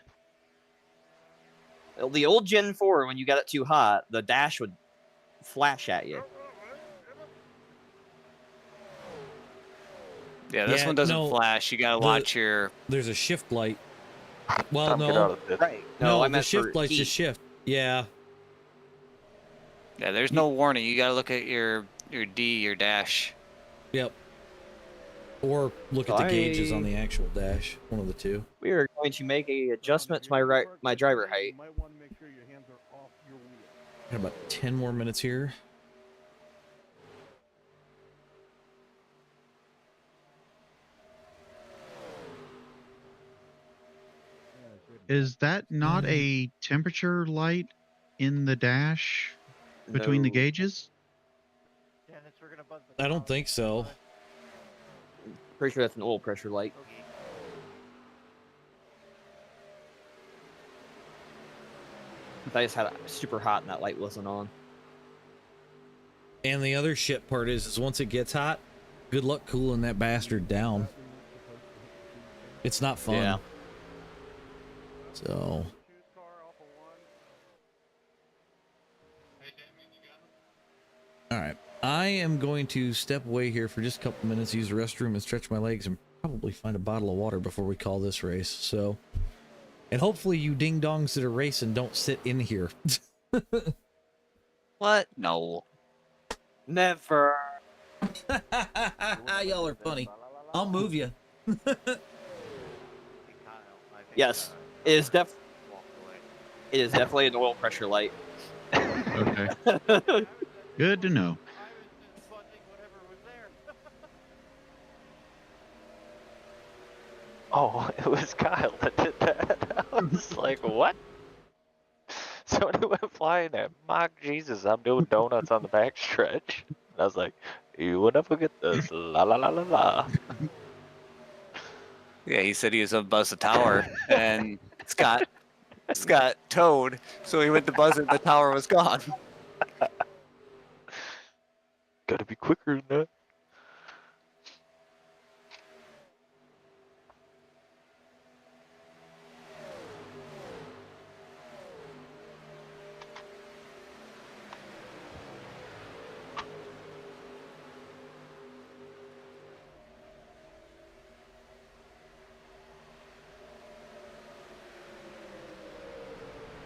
Speaker 6: The old Gen 4, when you got it too hot, the dash would flash at you.
Speaker 11: Yeah, this one doesn't flash. You gotta watch your.
Speaker 2: There's a shift light. Well,
Speaker 3: Get out
Speaker 2: no.
Speaker 3: of this.
Speaker 6: Right.
Speaker 2: No,
Speaker 6: I
Speaker 2: the
Speaker 6: meant
Speaker 2: shift
Speaker 6: for
Speaker 2: light's
Speaker 6: heat.
Speaker 2: just shift. Yeah.
Speaker 11: Yeah, there's no warning. You gotta look at your D, your dash.
Speaker 2: Yep. Or look at the gauges on the actual dash. One of the two.
Speaker 6: We are going to make a adjustment to my driver height.
Speaker 2: Got about 10 more minutes here.
Speaker 5: Is that not a temperature light in the dash between the
Speaker 6: No.
Speaker 5: gauges?
Speaker 2: I don't think so.
Speaker 6: Pretty sure that's an oil pressure light. I just had it super hot and that light wasn't on.
Speaker 2: And the other shit part is once it gets hot, good luck cooling that bastard down. It's not fun.
Speaker 6: Yeah.
Speaker 2: So. All right. I am going to step away here for just a couple minutes, use the restroom and stretch my legs, and probably find a bottle of water before we call this race. So, and hopefully you ding dongs that are racing don't sit in here.
Speaker 11: What? No.
Speaker 6: Never.
Speaker 2: Y'all are funny. I'll move you.
Speaker 6: Yes, it is definitely an oil pressure light.
Speaker 5: Okay. Good to know.
Speaker 3: Oh, it was Kyle that did that. I was like, what? Somebody went flying at mock Jesus. I'm doing donuts on the back stretch. And I was like, you will never get this. La la la la la.
Speaker 11: Yeah, he said he was gonna buzz the tower, and Scott towed, so he went to buzz it, and the tower was gone.
Speaker 3: Gotta be quicker than that.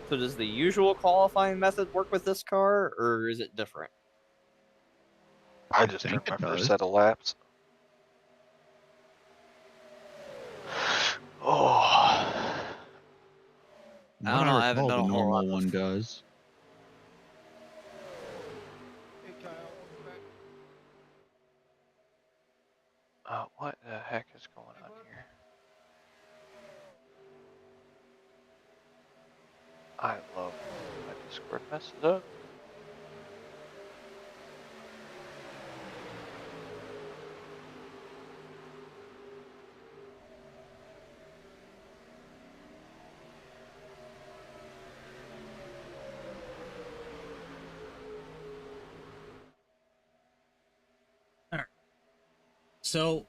Speaker 6: So does the usual qualifying method work with this car, or is it different?
Speaker 3: I just
Speaker 5: think
Speaker 3: turned
Speaker 5: it
Speaker 3: my first
Speaker 5: does.
Speaker 3: set of laps. Oh.
Speaker 11: I don't know, I haven't
Speaker 5: recall
Speaker 11: done a
Speaker 5: the
Speaker 11: whole
Speaker 5: normal
Speaker 11: lot
Speaker 5: one
Speaker 11: of-
Speaker 5: does.
Speaker 8: Hey Kyle, welcome back.
Speaker 3: What the heck is going on here? I love when my Discord messes up.
Speaker 2: So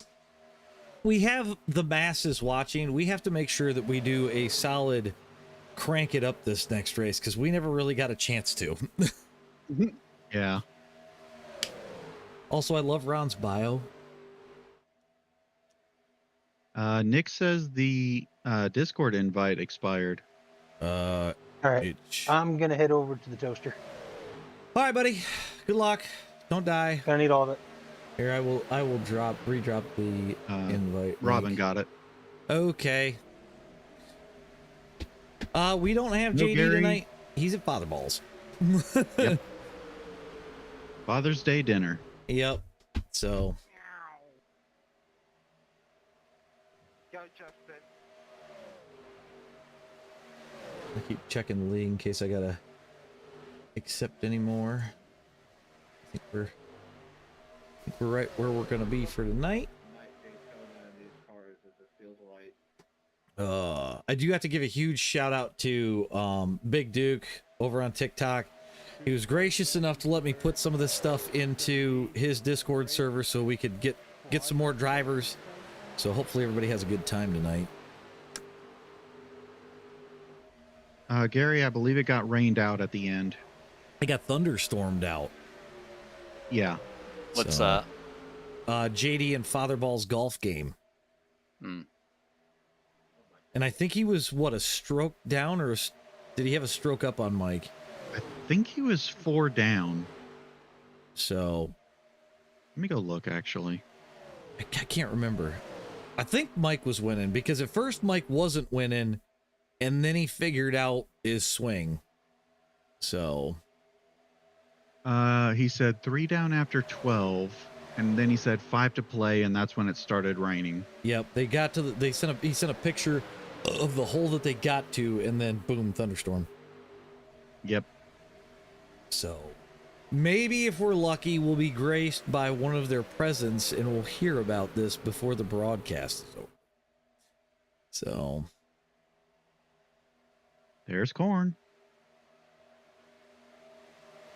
Speaker 2: we have the masses watching. We have to make sure that we do a solid crank it up this next race because we never really got a chance to.
Speaker 5: Yeah.
Speaker 2: Also, I love Ron's bio.
Speaker 5: Nick says the Discord invite expired.
Speaker 4: All right, I'm gonna head over to the toaster.
Speaker 2: All right, buddy. Good luck. Don't die.
Speaker 4: Gonna need all of it.
Speaker 2: Here, I will redrop the invite.
Speaker 5: Robin
Speaker 2: link.
Speaker 5: got it.
Speaker 2: Okay. We don't have
Speaker 5: No,
Speaker 2: JD
Speaker 5: Gary.
Speaker 2: tonight. He's at Father Balls.
Speaker 5: Yep. Father's Day dinner.
Speaker 2: Yep. So.
Speaker 8: Go, Justin.
Speaker 2: I keep checking the league in case I gotta accept any more. I think we're right where we're gonna be for tonight. I do have to give a huge shout out to Big Duke over on TikTok. He was gracious enough to let me put some of this stuff into his Discord server so we could get some more drivers. So hopefully everybody has a good time tonight.
Speaker 5: Gary, I believe it got rained out at the end.
Speaker 2: It got thunderstormed out.
Speaker 5: Yeah.
Speaker 11: What's
Speaker 2: So, JD and Father Ball's golf game. And I think he was, what, a stroke down, or did he have a stroke up on Mike?
Speaker 5: I think he was 4 down.
Speaker 2: So.
Speaker 5: Let me go look, actually.
Speaker 2: I can't remember. I think Mike was winning, because at first Mike wasn't winning, and then he figured out his swing. So.
Speaker 5: He said 3 down after 12, and then he said 5 to play, and that's when it started raining.
Speaker 2: Yep, they got to he sent a picture of the hole that they got to, and then boom, thunderstorm.
Speaker 5: Yep.
Speaker 2: So maybe if we're lucky, we'll be graced by one of their presents, and we'll hear about this before the broadcast is over. So
Speaker 5: There's Corn.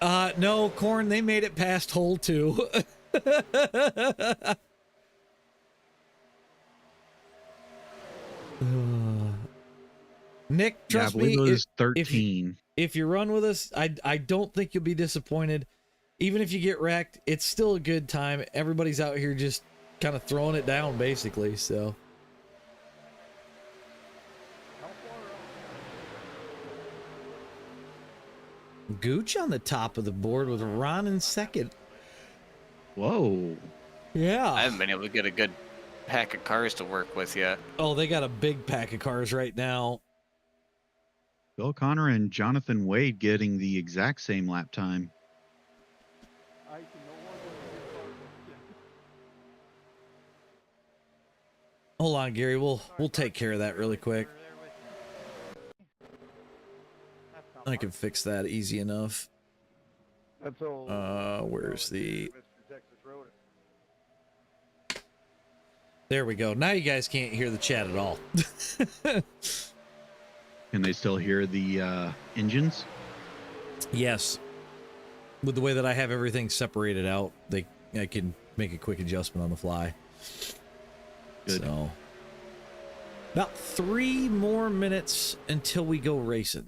Speaker 2: No, Corn, they made it past hole 2. Nick, trust
Speaker 5: I believe
Speaker 2: me,
Speaker 5: it was 13.
Speaker 2: if you run with us, I don't think you'll be disappointed. even if you get wrecked, it's still a good time. Everybody's out here just kind of throwing it down, basically. So. Gooch on the top of the board with Ron in second.
Speaker 5: Whoa.
Speaker 2: Yeah.
Speaker 11: I haven't been able to get a good pack of cars to work with yet.
Speaker 2: Oh, they got a big pack of cars right now.
Speaker 5: Bill Connor and Jonathan Wade getting the exact same lap time.
Speaker 2: Hold on, Gary. We'll take care of that really quick. I can fix that easy enough. Where's the... There we go. Now you guys can't hear the chat at all.
Speaker 5: Can they still hear the engines?
Speaker 2: Yes. With the way that I have everything separated out, I can make a quick adjustment on the fly.
Speaker 5: Good.
Speaker 2: So, about 3 more minutes until we go racing.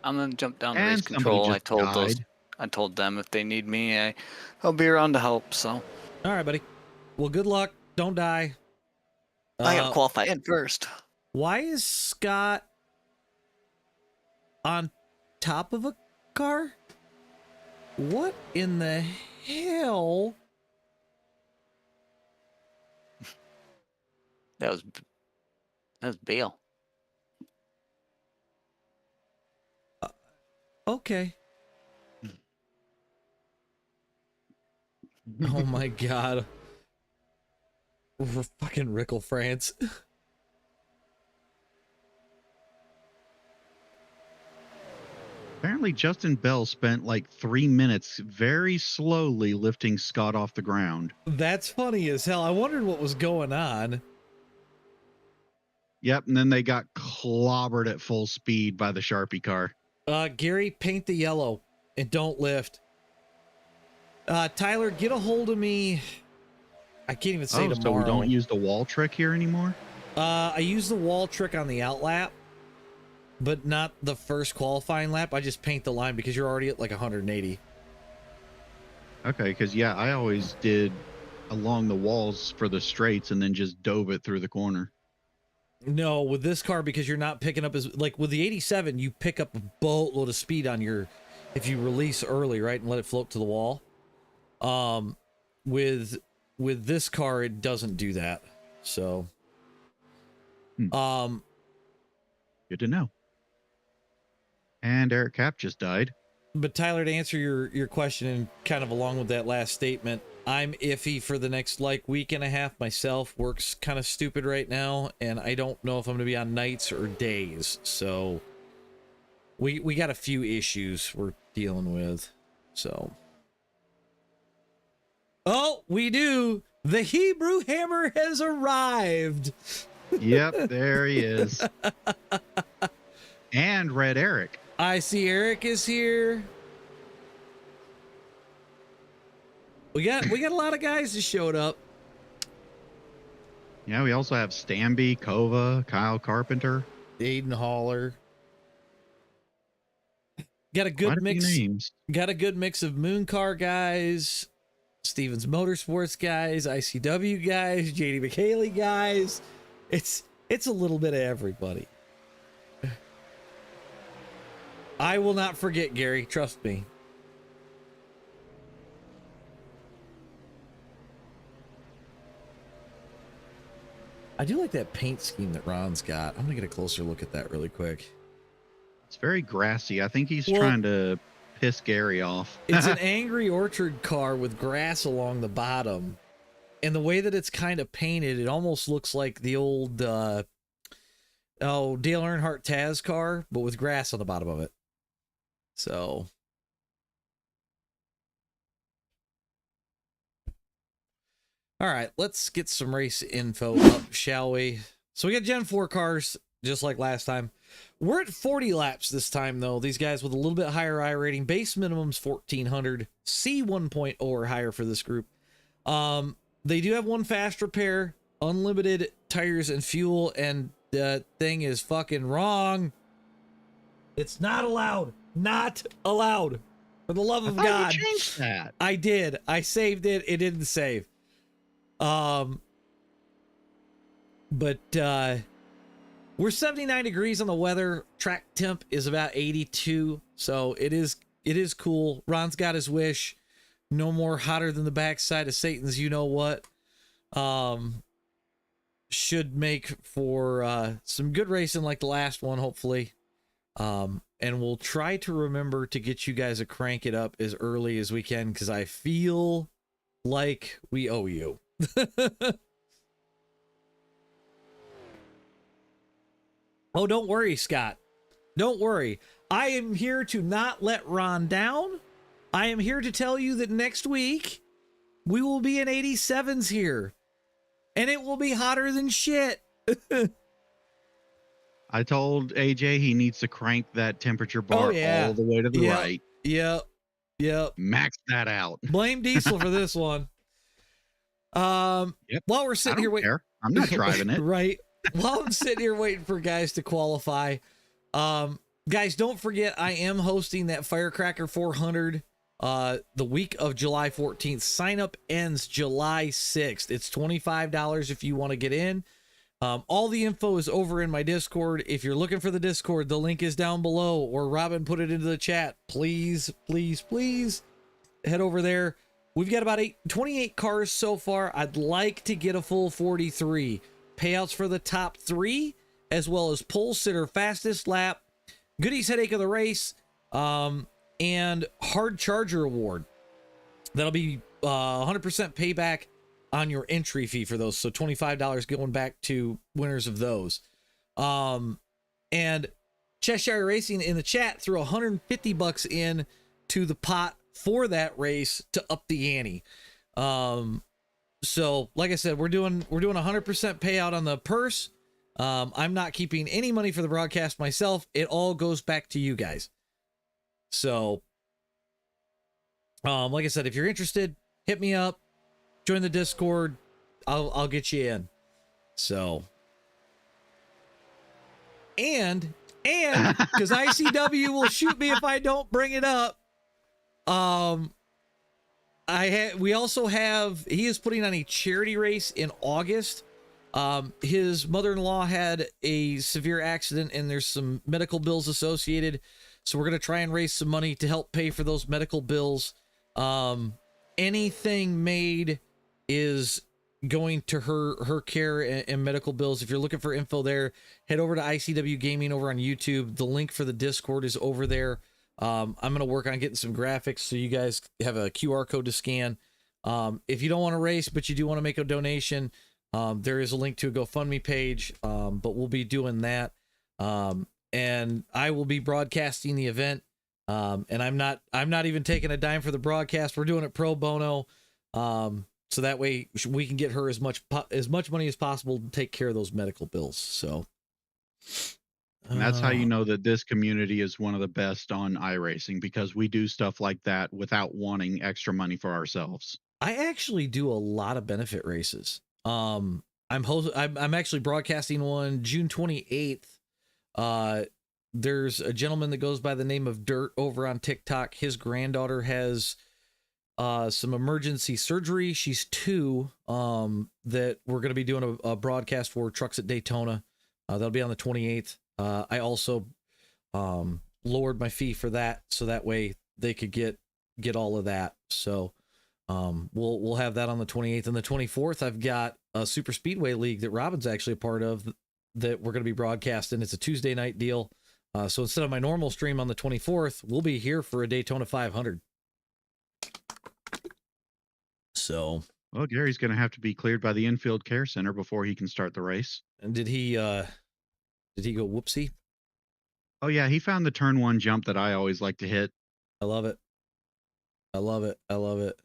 Speaker 11: I'm gonna jump down to
Speaker 5: And
Speaker 11: race control. I
Speaker 5: somebody
Speaker 11: told
Speaker 5: just
Speaker 11: I told them if they need me, I'll be around to help. So.
Speaker 2: All right, buddy. Well, good luck. Don't die.
Speaker 11: I gotta qualify in first.
Speaker 2: Why is Scott on top of a car? What in the hell?
Speaker 11: That was Bale.
Speaker 2: Okay. Oh my god. We're fucking Rickle France.
Speaker 5: Apparently Justin Bell spent like 3 minutes very slowly lifting Scott off the ground.
Speaker 2: That's funny as hell. I wondered what was going on.
Speaker 5: Yep, and then they got clobbered at full speed by the Sharpie car.
Speaker 2: Gary, paint the yellow and don't lift. Tyler, get a hold of me. I can't even say tomorrow.
Speaker 5: So we don't use the wall trick here anymore?
Speaker 2: I use the wall trick on the out lap, but not the first qualifying lap. I just paint the line because you're already at like 180.
Speaker 5: Okay, because yeah, I always did along the walls for the straights and then just dove it through the corner.
Speaker 2: No, with this car, because you're not picking up as like with the 87, you pick up a boatload of speed on your, if you release early, right, and let it float to the wall. With this car, it doesn't do that. So,
Speaker 5: good to know. And Eric Cap just died.
Speaker 2: But Tyler, to answer your question and kind of along with that last statement, I'm iffy for the next like week and a half myself. Work's kind of stupid right now, and I don't know if I'm going to be on nights or days. So we got a few issues we're dealing with. So, oh, we do. The Hebrew Hammer has arrived.
Speaker 5: Yep, there he is. And Red Eric.
Speaker 2: I see Eric is here. We got a lot of guys that showed up.
Speaker 5: Yeah, we also have Stamby, Kova, Kyle Carpenter,
Speaker 2: Aiden Haller. Got a good
Speaker 5: Quite a few
Speaker 2: mix.
Speaker 5: names.
Speaker 2: Got a good mix of Mooncar guys, Stevens Motorsports guys, ICW guys, JD McHaley guys. It's a little bit of everybody. I will not forget, Gary. Trust me. I do like that paint scheme that Ron's got. I'm gonna get a closer look at that really quick.
Speaker 5: It's very grassy. I think he's trying to piss Gary off.
Speaker 2: It's an Angry Orchard car with grass along the bottom. And the way that it's kind of painted, it almost looks like the old Dale Earnhardt Taz car, but with grass on the bottom of it. So all right, let's get some race info up, shall we? So we got Gen 4 cars, just like last time. We're at 40 laps this time, though. These guys with a little bit higher I rating. Base minimum's 1,400. C 1.0 or higher for this group. They do have one fast repair. unlimited tires and fuel, and the thing is fucking wrong. It's not allowed. Not allowed. For the love of God.
Speaker 5: You changed that.
Speaker 2: I did. I saved it. It didn't save. But we're 79 degrees on the weather. Track temp is about 82. So it is cool. Ron's got his wish. No more hotter than the backside of Satan's you know what. Should make for some good racing like the last one, hopefully. And we'll try to remember to get you guys to crank it up as early as we can, because I feel like we owe you. Oh, don't worry, Scott. Don't worry. I am here to not let Ron down. I am here to tell you that next week we will be in 87s here. And it will be hotter than shit.
Speaker 5: I told AJ he needs to crank that temperature bar all the way to the right.
Speaker 2: Yep.
Speaker 5: Max that out.
Speaker 2: Blame Diesel for this one. While we're sitting here waiting,
Speaker 5: I'm not driving it.
Speaker 2: Right. While I'm sitting here waiting for guys to qualify, guys, don't forget I am hosting that Firecracker 400 the week of July 14th. Sign up ends July 6th. It's $25 if you want to get in. All the info is over in my Discord. If you're looking for the Discord, the link is down below, or Robin put it into the chat. Please head over there. We've got about 28 cars so far. I'd like to get a full 43. Payouts for the top 3, as well as pole sitter, fastest lap, goodies headache of the race, and hard charger award. That'll be 100% payback on your entry fee for those. So $25 going back to winners of those. And Cheshire Racing in the chat threw $150 in to the pot for that race to up the ante. So like I said, we're doing 100% payout on the purse. I'm not keeping any money for the broadcast myself. It all goes back to you guys. So, like I said, if you're interested, hit me up, join the Discord. I'll get you in. So, and because ICW will shoot me if I don't bring it up. We also have, he is putting on a charity race in August. His mother-in-law had a severe accident and there's some medical bills associated. So we're going to try and raise some money to help pay for those medical bills. Anything made is going to her care and medical bills. If you're looking for info there, head over to ICW Gaming over on YouTube. The link for the Discord is over there. I'm going to work on getting some graphics so you guys have a QR code to scan. If you don't want to race, but you do want to make a donation, there is a link to a GoFundMe page, but we'll be doing that. And I will be broadcasting the event. And I'm not even taking a dime for the broadcast. We're doing it pro bono. So that way we can get her as much money as possible to take care of those medical bills. So.
Speaker 5: And that's how you know that this community is one of the best on iRacing, because we do stuff like that without wanting extra money for ourselves.
Speaker 2: I actually do a lot of benefit races. I'm actually broadcasting one June 28th. There's a gentleman that goes by the name of Dirt over on TikTok. His granddaughter has some emergency surgery. She's 2, that we're going to be doing a broadcast for Trucks at Daytona. That'll be on the 28th. I also lowered my fee for that, so that way they could get all of that. So we'll have that on the 28th. And the 24th, I've got a super speedway league that Robin's actually a part of that we're going to be broadcasting. It's a Tuesday night deal. So instead of my normal stream on the 24th, we'll be here for a Daytona 500. So,
Speaker 5: well, Gary's going to have to be cleared by the infield care center before he can start the race.
Speaker 2: And did he go whoopsie?
Speaker 5: Oh yeah, he found the turn 1 jump that I always like to hit.
Speaker 2: I love it. I love it. I love it.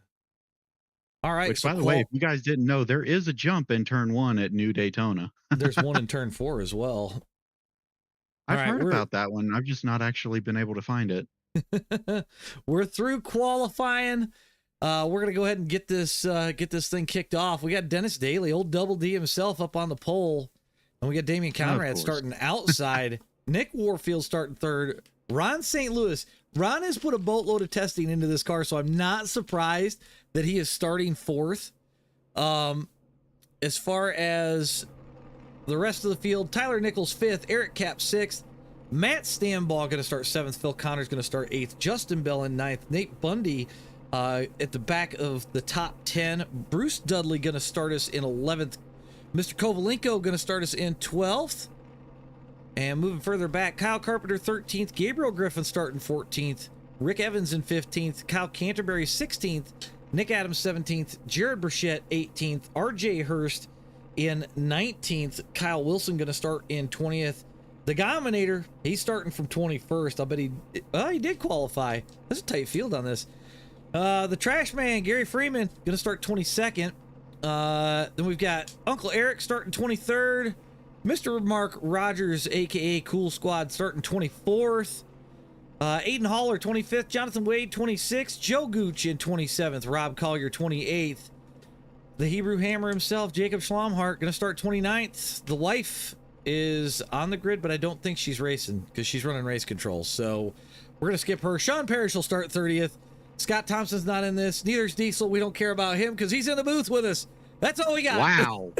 Speaker 2: All right.
Speaker 5: Which,
Speaker 2: so
Speaker 5: by the way, if you guys didn't know, there is a jump in turn 1 at New Daytona.
Speaker 2: There's one in turn 4 as well.
Speaker 5: I've heard about that one. I've just not actually been able to find it.
Speaker 2: We're through qualifying. We're gonna go ahead and get this thing kicked off. We got Dennis Daly, old Double D himself, up on the pole, and we got Damian Conrad starting outside. Nick Warfield starting third. Ron St. Louis. Ron has put a boatload of testing into this car, so I'm not surprised that he is starting fourth. As far as the rest of the field, Tyler Nichols fifth, Eric Cap sixth, Matt Stambaugh going to start seventh, Phil Connor's going to start eighth, Justin Bell in ninth, Nate Bundy at the back of the top 10, Bruce Dudley going to start us in 11th, Mr. Kovalenko going to start us in 12th, and moving further back, Kyle Carpenter 13th, Gabriel Griffin starting 14th, Rick Evans in 15th, Kyle Canterbury 16th, Nick Adams 17th, Jared Burchett 18th, RJ Hurst in 19th, Kyle Wilson going to start in 20th. The Gominator, he's starting from 21st. I'll bet he did qualify. That's a tight field on this. The Trash Man, Gary Freeman, going to start 22nd. Then we've got Uncle Eric starting 23rd. Mr. Mark Rogers, a.k.a. Cool Squad, starting 24th. Aiden Haller, 25th. Jonathan Wade, 26th. Joe Gooch in 27th. Rob Collier, 28th. The Hebrew Hammer himself, Jacob Schlomhart, going to start 29th. The wife is on the grid, but I don't think she's racing because she's running race control. So we're going to skip her. Sean Parrish will start 30th. Scott Thompson's not in this. Neither's Diesel. We don't care about him because he's in the booth with us. That's all we got.
Speaker 5: Wow.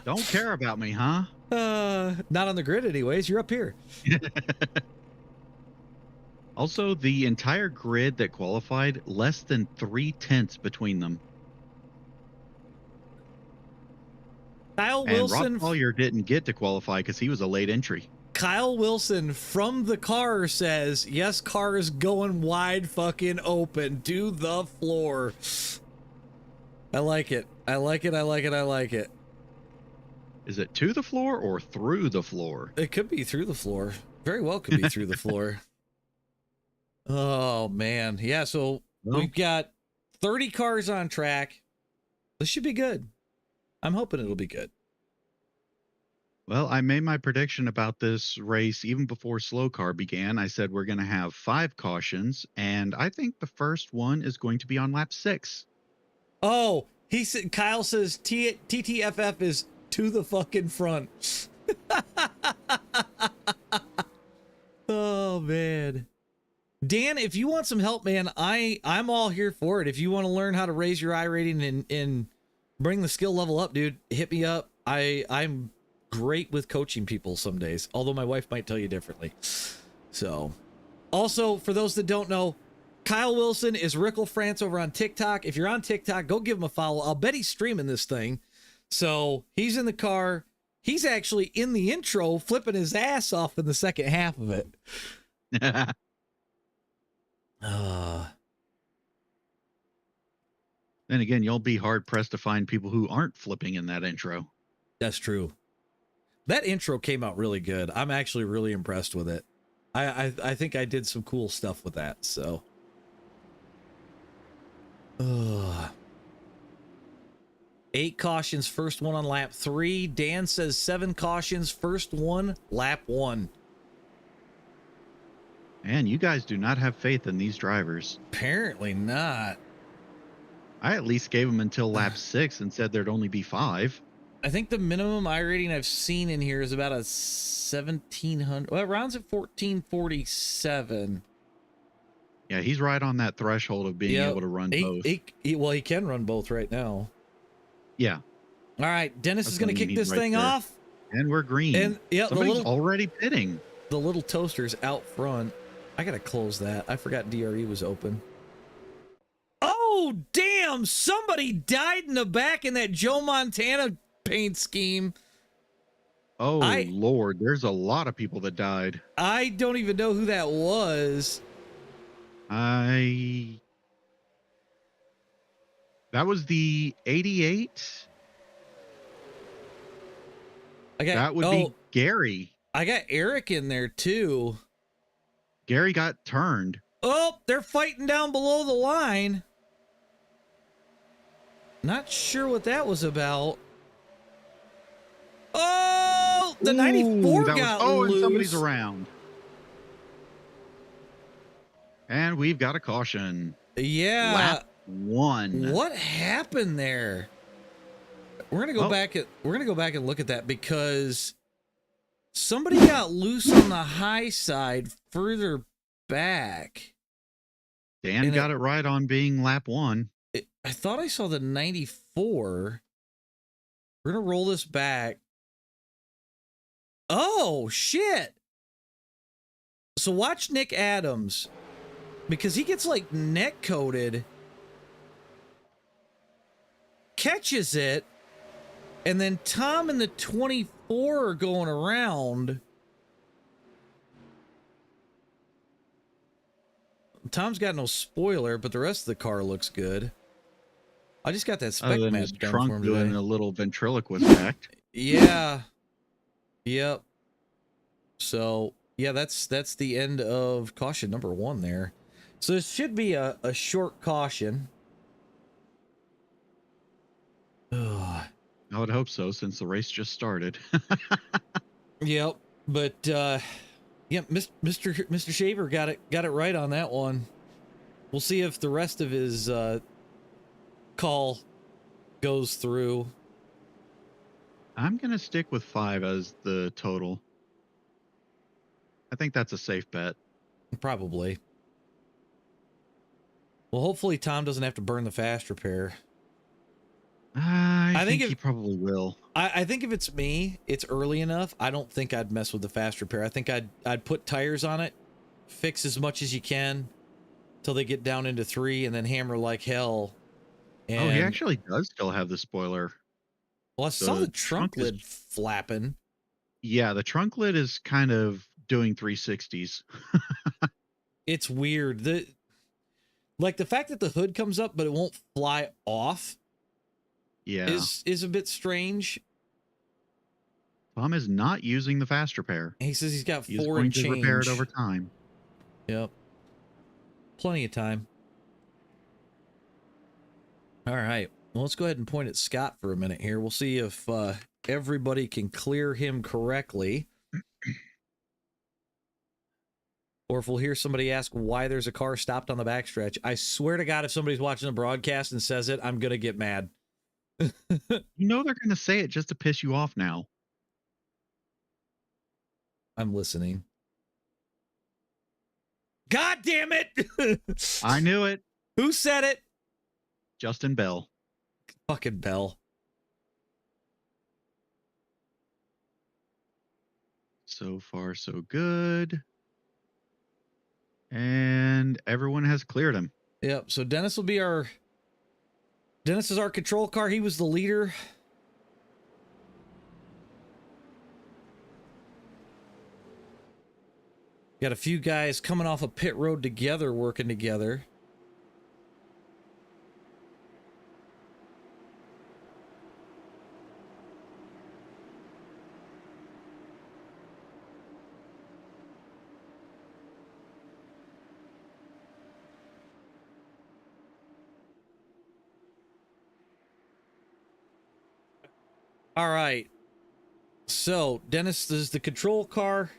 Speaker 5: Don't care about me, huh?
Speaker 2: Not on the grid anyways. You're up here.
Speaker 5: Also, the entire grid that qualified, less than 3/10 between them.
Speaker 2: Kyle
Speaker 5: And
Speaker 2: Wilson.
Speaker 5: Rob Collier didn't get to qualify because he was a late entry.
Speaker 2: Kyle Wilson from the car says, yes, car is going wide fucking open to the floor. I like it. I like it. I like it. I like it.
Speaker 5: Is it to the floor or through the floor?
Speaker 2: It could be through the floor. Very well could be through the floor. Oh, man. Yeah, so we've got 30 cars on track. This should be good. I'm hoping it'll be good.
Speaker 5: Well, I made my prediction about this race even before SLOCAR began. I said we're going to have 5 cautions, and I think the first one is going to be on lap 6.
Speaker 2: Oh, he said. Kyle says TTFF is to the fucking front. Oh man, Dan, if you want some help, man, I'm all here for it. If you want to learn how to raise your iRating and bring the skill level up, dude, hit me up. I'm great with coaching people some days, although my wife might tell you differently. So, also for those that don't know, Kyle Wilson is Rickle France over on TikTok. If you're on TikTok, go give him a follow. I'll bet he's streaming this thing. So he's in the car. He's actually in the intro, flipping his ass off in the second half of it.
Speaker 5: Then again, you'll be hard pressed to find people who aren't flipping in that intro.
Speaker 2: That's true. That intro came out really good. I'm actually really impressed with it. I think I did some cool stuff with that. So. 8 cautions, first one on lap 3. Dan says 7 cautions, first one, lap 1.
Speaker 5: Man, you guys do not have faith in these drivers.
Speaker 2: Apparently not.
Speaker 5: I at least gave them until lap 6 and said there'd only be 5.
Speaker 2: I think the minimum iRating I've seen in here is about a 1700. Well, it rounds at 1447.
Speaker 5: Yeah, he's right on that threshold of being able to run both.
Speaker 2: He can run both right now.
Speaker 5: Yeah.
Speaker 2: All right, Dennis is going to kick this thing off.
Speaker 5: And we're green.
Speaker 2: And yeah,
Speaker 5: somebody's already pitting.
Speaker 2: The little toaster's out front. I got to close that. I forgot DRE was open. Oh, damn. Somebody died in the back in that Joe Montana paint scheme.
Speaker 5: Oh, Lord. There's a lot of people that died.
Speaker 2: I don't even know who that was.
Speaker 5: That was the 88. That would be Gary.
Speaker 2: I got Eric in there too.
Speaker 5: Gary got turned.
Speaker 2: Oh, they're fighting down below the line. Not sure what that was about. Oh, the 94 got loose.
Speaker 5: And somebody's around. And we've got a caution.
Speaker 2: Yeah.
Speaker 5: Lap 1.
Speaker 2: What happened there? We're gonna go back and look at that because somebody got loose on the high side further back.
Speaker 5: Dan got it right on being lap 1.
Speaker 2: I thought I saw the 94. We're gonna roll this back. Oh shit! So watch Nick Adams because he gets like neck coated, catches it, and then Tom and the 24 are going around. Tom's got no spoiler, but the rest of the car looks good. I just got that spec
Speaker 5: Other than
Speaker 2: map
Speaker 5: his
Speaker 2: done
Speaker 5: trunk
Speaker 2: for him
Speaker 5: doing
Speaker 2: today.
Speaker 5: a little ventriloquist act.
Speaker 2: Yeah. Yep. So yeah, that's the end of caution number 1 there. So this should be a short caution. Ugh.
Speaker 5: I would hope so, since the race just started.
Speaker 2: Yep. But yeah, Mr. Shaver got it right on that one. We'll see if the rest of his call goes through.
Speaker 5: I'm gonna stick with 5 as the total. I think that's a safe bet.
Speaker 2: Probably. Well, hopefully Tom doesn't have to burn the fast repair.
Speaker 5: I think he probably will.
Speaker 2: I think if it's me, it's early enough. I don't think I'd mess with the fast repair. I think I'd put tires on it, fix as much as you can till they get down into 3, and then hammer like hell. And,
Speaker 5: he actually does still have the spoiler.
Speaker 2: Well, I saw the trunk lid flapping.
Speaker 5: Yeah, the trunk lid is kind of doing 360s.
Speaker 2: It's weird. The fact that the hood comes up but it won't fly off.
Speaker 5: Yeah,
Speaker 2: is a bit strange.
Speaker 5: Tom is not using the fast repair.
Speaker 2: He says he's got 4
Speaker 5: He's going to repair it
Speaker 2: change.
Speaker 5: over time.
Speaker 2: Yep. Plenty of time. All right. Well, let's go ahead and point at Scott for a minute here. We'll see if everybody can clear him correctly. Or if we'll hear somebody ask why there's a car stopped on the backstretch. I swear to God, if somebody's watching the broadcast and says it, I'm going to get mad.
Speaker 5: You know they're going to say it just to piss you off now.
Speaker 2: I'm listening. God damn it!
Speaker 5: I knew it.
Speaker 2: Who said it?
Speaker 5: Justin Bell.
Speaker 2: Fucking Bell.
Speaker 5: So far, so good. And everyone has cleared him.
Speaker 2: Yep. So Dennis is our control car. He was the leader. Got a few guys coming off a pit road together, working together. All right. So Dennis is the control car.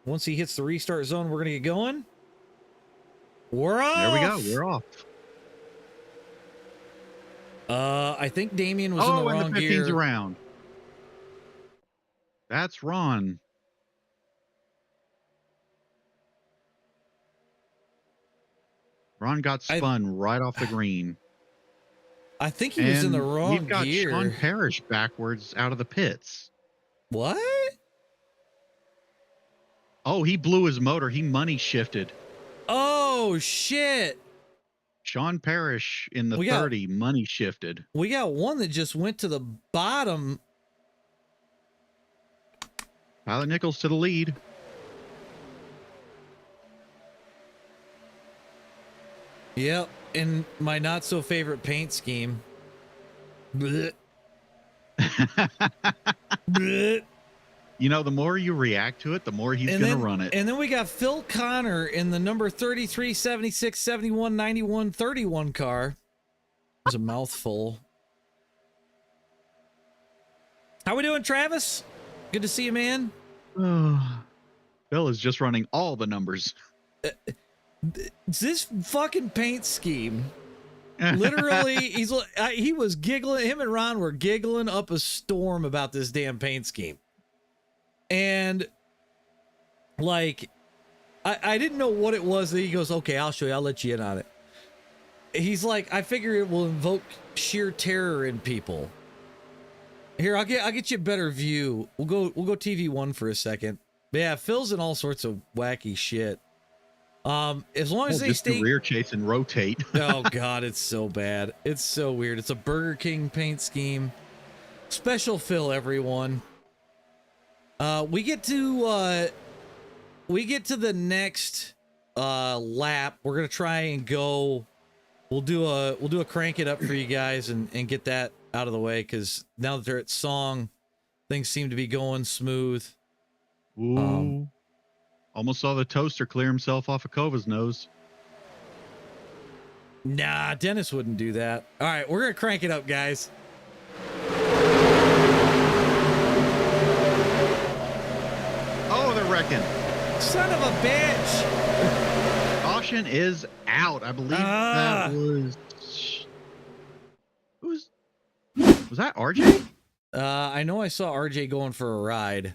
Speaker 2: Once he hits the restart zone, we're going to get going. We're off.
Speaker 5: There we go. We're off.
Speaker 2: I think Damien was in the wrong
Speaker 5: and the 15's
Speaker 2: gear.
Speaker 5: around. That's Ron. Ron got spun right off the green.
Speaker 2: I think he was in the wrong
Speaker 5: we've got
Speaker 2: gear.
Speaker 5: Sean Parrish backwards out of the pits.
Speaker 2: What?
Speaker 5: Oh, he blew his motor. He money shifted.
Speaker 2: Oh, shit.
Speaker 5: Sean Parrish in the 30 money shifted.
Speaker 2: We got one that just went to the bottom.
Speaker 5: Pilot Nichols to the lead.
Speaker 2: Yep, in my not so favorite paint scheme. Blech. Blech.
Speaker 5: You know, the more you react to it, the more he's going to run it.
Speaker 2: And then we got Phil Connor in the number 33, 76, 71, 91, 31 car. It was a mouthful. How we doing, Travis? Good to see you, man.
Speaker 5: Bill is just running all the numbers.
Speaker 2: This fucking paint scheme. Literally, he was giggling. Him and Ron were giggling up a storm about this damn paint scheme. And like, I didn't know what it was. He goes, okay, I'll show you. I'll let you in on it. He's like, I figure it will invoke sheer terror in people. Here, I'll get you a better view. We'll go TV1 for a second. But yeah, Phil's in all sorts of wacky shit. As long as they
Speaker 5: just
Speaker 2: stay
Speaker 5: rear chase and rotate.
Speaker 2: Oh god, it's so bad. It's so weird. It's a Burger King paint scheme. Special Phil, everyone. We get to the next lap. We're gonna try and go. We'll do a crank it up for you guys and get that out of the way, because now that they're at song, things seem to be going smooth.
Speaker 5: Ooh. Almost saw the toaster clear himself off of Kova's nose.
Speaker 2: Nah, Dennis wouldn't do that. All right, we're going to crank it up, guys.
Speaker 5: Oh, they're wrecking.
Speaker 2: Son of a bitch.
Speaker 5: Caution is out. I believe that was... Was that RJ?
Speaker 2: I know I saw RJ going for a ride.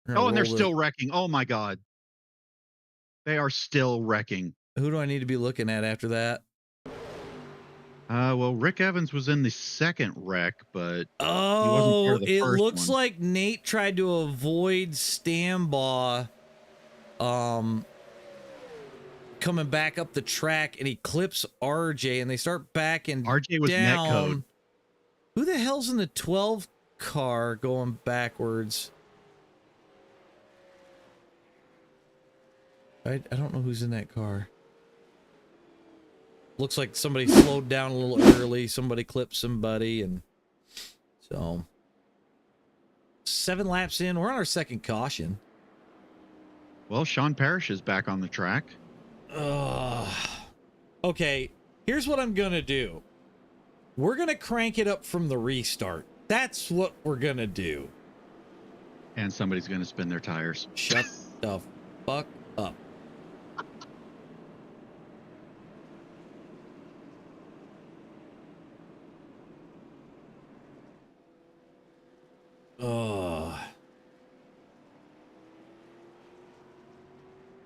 Speaker 5: Oh, and they're still wrecking. Oh my god. They are still wrecking.
Speaker 2: Who do I need to be looking at after that?
Speaker 5: Well, Rick Evans was in the second wreck, but
Speaker 2: oh,
Speaker 5: he wasn't part of the
Speaker 2: it
Speaker 5: first
Speaker 2: looks
Speaker 5: one.
Speaker 2: like Nate tried to avoid Stambaugh coming back up the track, and he clips RJ, and they start backing
Speaker 5: RJ was
Speaker 2: down.
Speaker 5: netcode.
Speaker 2: Who the hell's in the 12 car going backwards? I don't know who's in that car. Looks like somebody slowed down a little early. Somebody clipped somebody, and so 7 laps in. We're on our second caution.
Speaker 5: Well, Sean Parrish is back on the track.
Speaker 2: Okay, here's what I'm gonna do. We're gonna crank it up from the restart. That's what we're gonna do.
Speaker 5: And somebody's going to spin their tires.
Speaker 2: Shut the fuck up.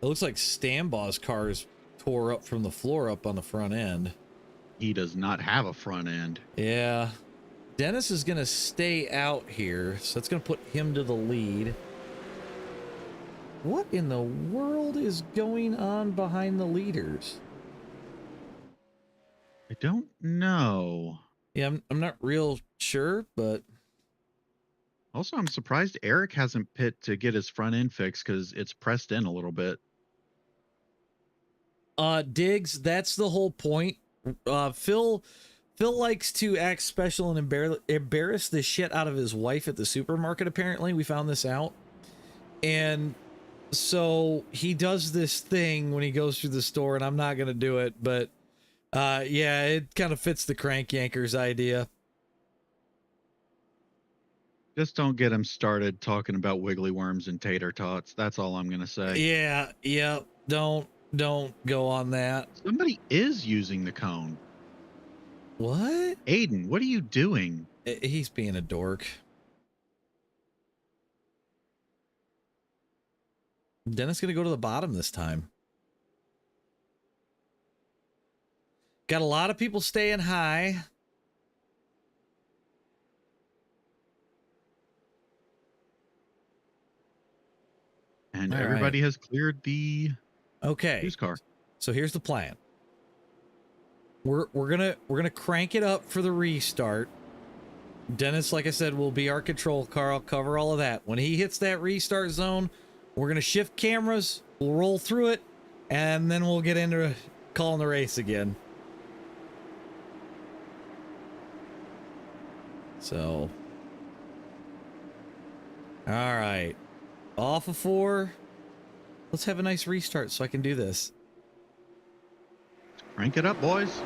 Speaker 2: It looks like Stambaugh's car is tore up from the floor up on the front end.
Speaker 5: He does not have a front end.
Speaker 2: Yeah. Dennis is going to stay out here, so that's going to put him to the lead. What in the world is going on behind the leaders?
Speaker 5: I don't know.
Speaker 2: Yeah, I'm not real sure, but...
Speaker 5: Also, I'm surprised Eric hasn't pit to get his front end fixed because it's pressed in a little bit.
Speaker 2: Diggs, that's the whole point. Phil likes to act special and embarrass the shit out of his wife at the supermarket, apparently. We found this out. And so he does this thing when he goes through the store, and I'm not going to do it, but yeah, it kind of fits the Crank Yankers idea.
Speaker 5: Just don't get him started talking about wiggly worms and tater tots. That's all I'm going to say.
Speaker 2: Yeah, don't go on that.
Speaker 5: Somebody is using the cone.
Speaker 2: What?
Speaker 5: Aiden, what are you doing?
Speaker 2: He's being a dork. Dennis gonna go to the bottom this time. Got a lot of people staying high.
Speaker 5: And
Speaker 2: All
Speaker 5: everybody has cleared the used car.
Speaker 2: So here's the plan. We're gonna crank it up for the restart. Dennis, like I said, will be our control car. I'll cover all of that. When he hits that restart zone, we're gonna shift cameras, we'll roll through it, and then we'll get into calling the race again. So, all right, off of 4. Let's have a nice restart so I can do this.
Speaker 5: Crank it up, boys.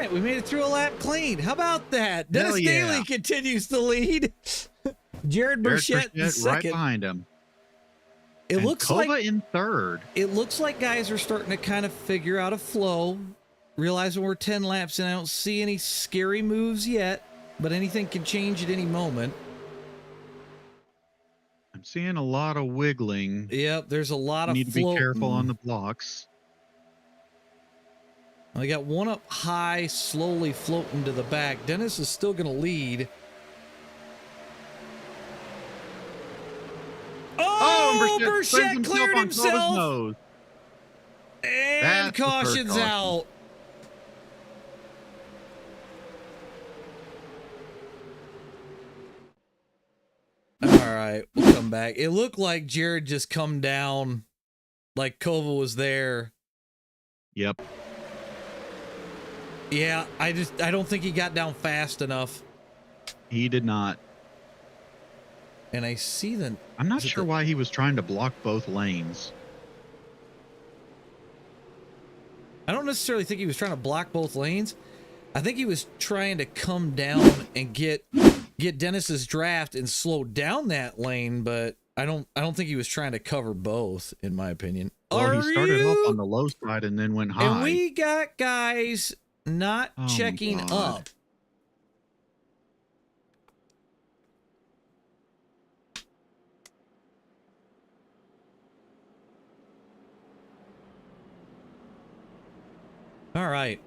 Speaker 2: right, we made it through a lap clean. How about that? Dennis
Speaker 5: Hell yeah.
Speaker 2: Daly continues to lead. Jared Burchett in
Speaker 5: right
Speaker 2: second.
Speaker 5: behind him.
Speaker 2: It
Speaker 5: And
Speaker 2: looks
Speaker 5: Kova
Speaker 2: like
Speaker 5: in third.
Speaker 2: it looks like guys are starting to kind of figure out a flow. Realizing we're 10 laps and I don't see any scary moves yet, but anything can change at any moment.
Speaker 5: I'm seeing a lot of wiggling.
Speaker 2: Yep, there's a lot of
Speaker 5: Need to be
Speaker 2: floating.
Speaker 5: careful on the blocks.
Speaker 2: I got one up high, slowly floating to the back. Dennis is still going to lead. Oh, Burchett cleared himself. And caution's out. All right, we'll come back. It looked like Jared just come down, like Kova was there.
Speaker 5: Yep.
Speaker 2: Yeah, I don't think he got down fast enough.
Speaker 5: He did not.
Speaker 2: And I see the...
Speaker 5: I'm not sure why he was trying to block both lanes.
Speaker 2: I don't necessarily think he was trying to block both lanes. I think he was trying to come down and get Dennis's draft and slow down that lane, but I don't think he was trying to cover both, in my opinion.
Speaker 5: Well, he started off on the low side and then went high.
Speaker 2: And we got guys not checking up. All right.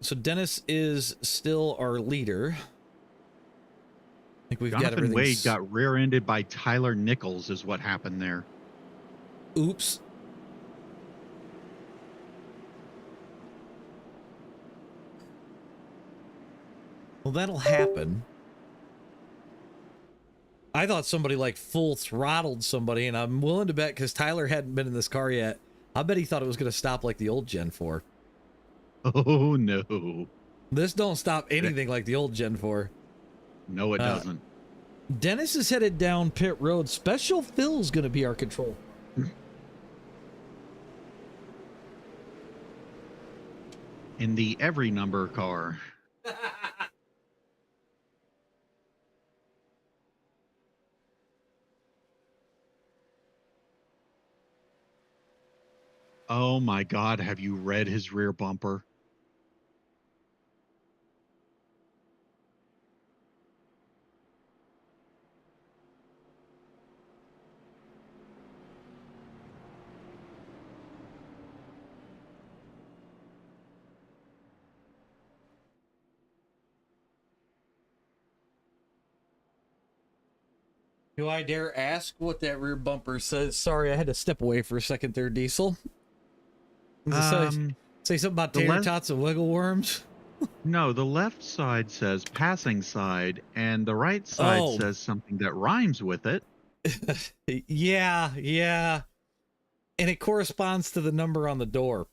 Speaker 2: So Dennis is still our leader. I think we've got
Speaker 5: Jonathan
Speaker 2: everything.
Speaker 5: Wade got rear-ended by Tyler Nichols is what happened there.
Speaker 2: Oops. Well, that'll happen. I thought somebody like full throttled somebody, and I'm willing to bet because Tyler hadn't been in this car yet. I bet he thought it was going to stop like the old Gen 4.
Speaker 5: Oh, no.
Speaker 2: This don't stop anything like the old Gen 4.
Speaker 5: No, it doesn't.
Speaker 2: Dennis is headed down pit road. Special Phil's going to be our control.
Speaker 5: In the every number car. Oh my God, have you read his rear bumper?
Speaker 2: Do I dare ask what that rear bumper says? Sorry, I had to step away for a second there, Diesel. Say something about tater tots and wiggle worms?
Speaker 5: No, the left side says passing side, and the right side says something that rhymes with it.
Speaker 2: Yeah. And it corresponds to the number on the door.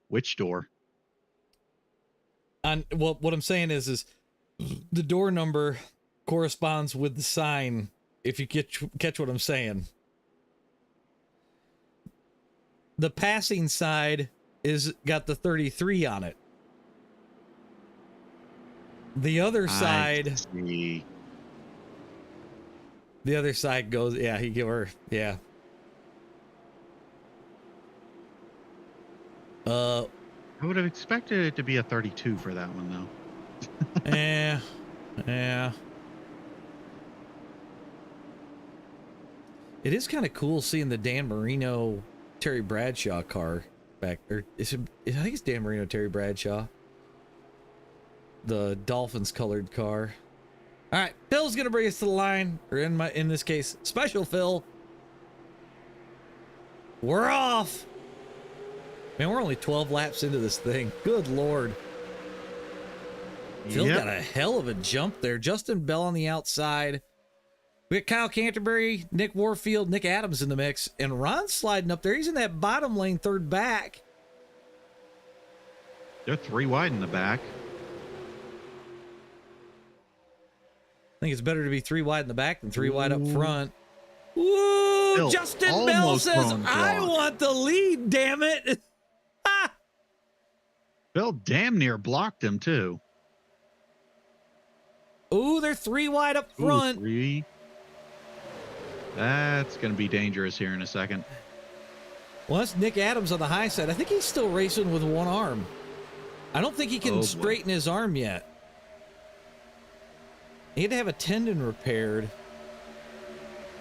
Speaker 5: Which door?
Speaker 2: Well, what I'm saying is the door number corresponds with the sign, if you catch what I'm saying. The passing side is got the 33 on it. The other side, the other side goes, yeah, yeah.
Speaker 5: I would have expected it to be a 32 for that one, though.
Speaker 2: Yeah. It is kind of cool seeing the Dan Marino Terry Bradshaw car back there. I think it's Dan Marino Terry Bradshaw. The Dolphins colored car. All right, Phil's gonna bring us to the line, or in this case, Special Phil. We're off. Man, we're only 12 laps into this thing. Good Lord. Phil got a hell of a jump there. Justin Bell on the outside. We got Kyle Canterbury, Nick Warfield, Nick Adams in the mix, and Ron's sliding up there. He's in that bottom lane, third back.
Speaker 5: They're 3 wide in the back.
Speaker 2: I think it's better to be 3 wide in the back than 3 wide up front. Woo!
Speaker 5: Phil
Speaker 2: Justin Bell says, I want the lead, damn it.
Speaker 5: Phil damn near blocked him too.
Speaker 2: Ooh, they're 3 wide up front.
Speaker 5: Ooh, 3. That's going to be dangerous here in a second.
Speaker 2: Well, that's Nick Adams on the high side. I think he's still racing with one arm. I don't think he can straighten his arm yet. He had to have a tendon repaired.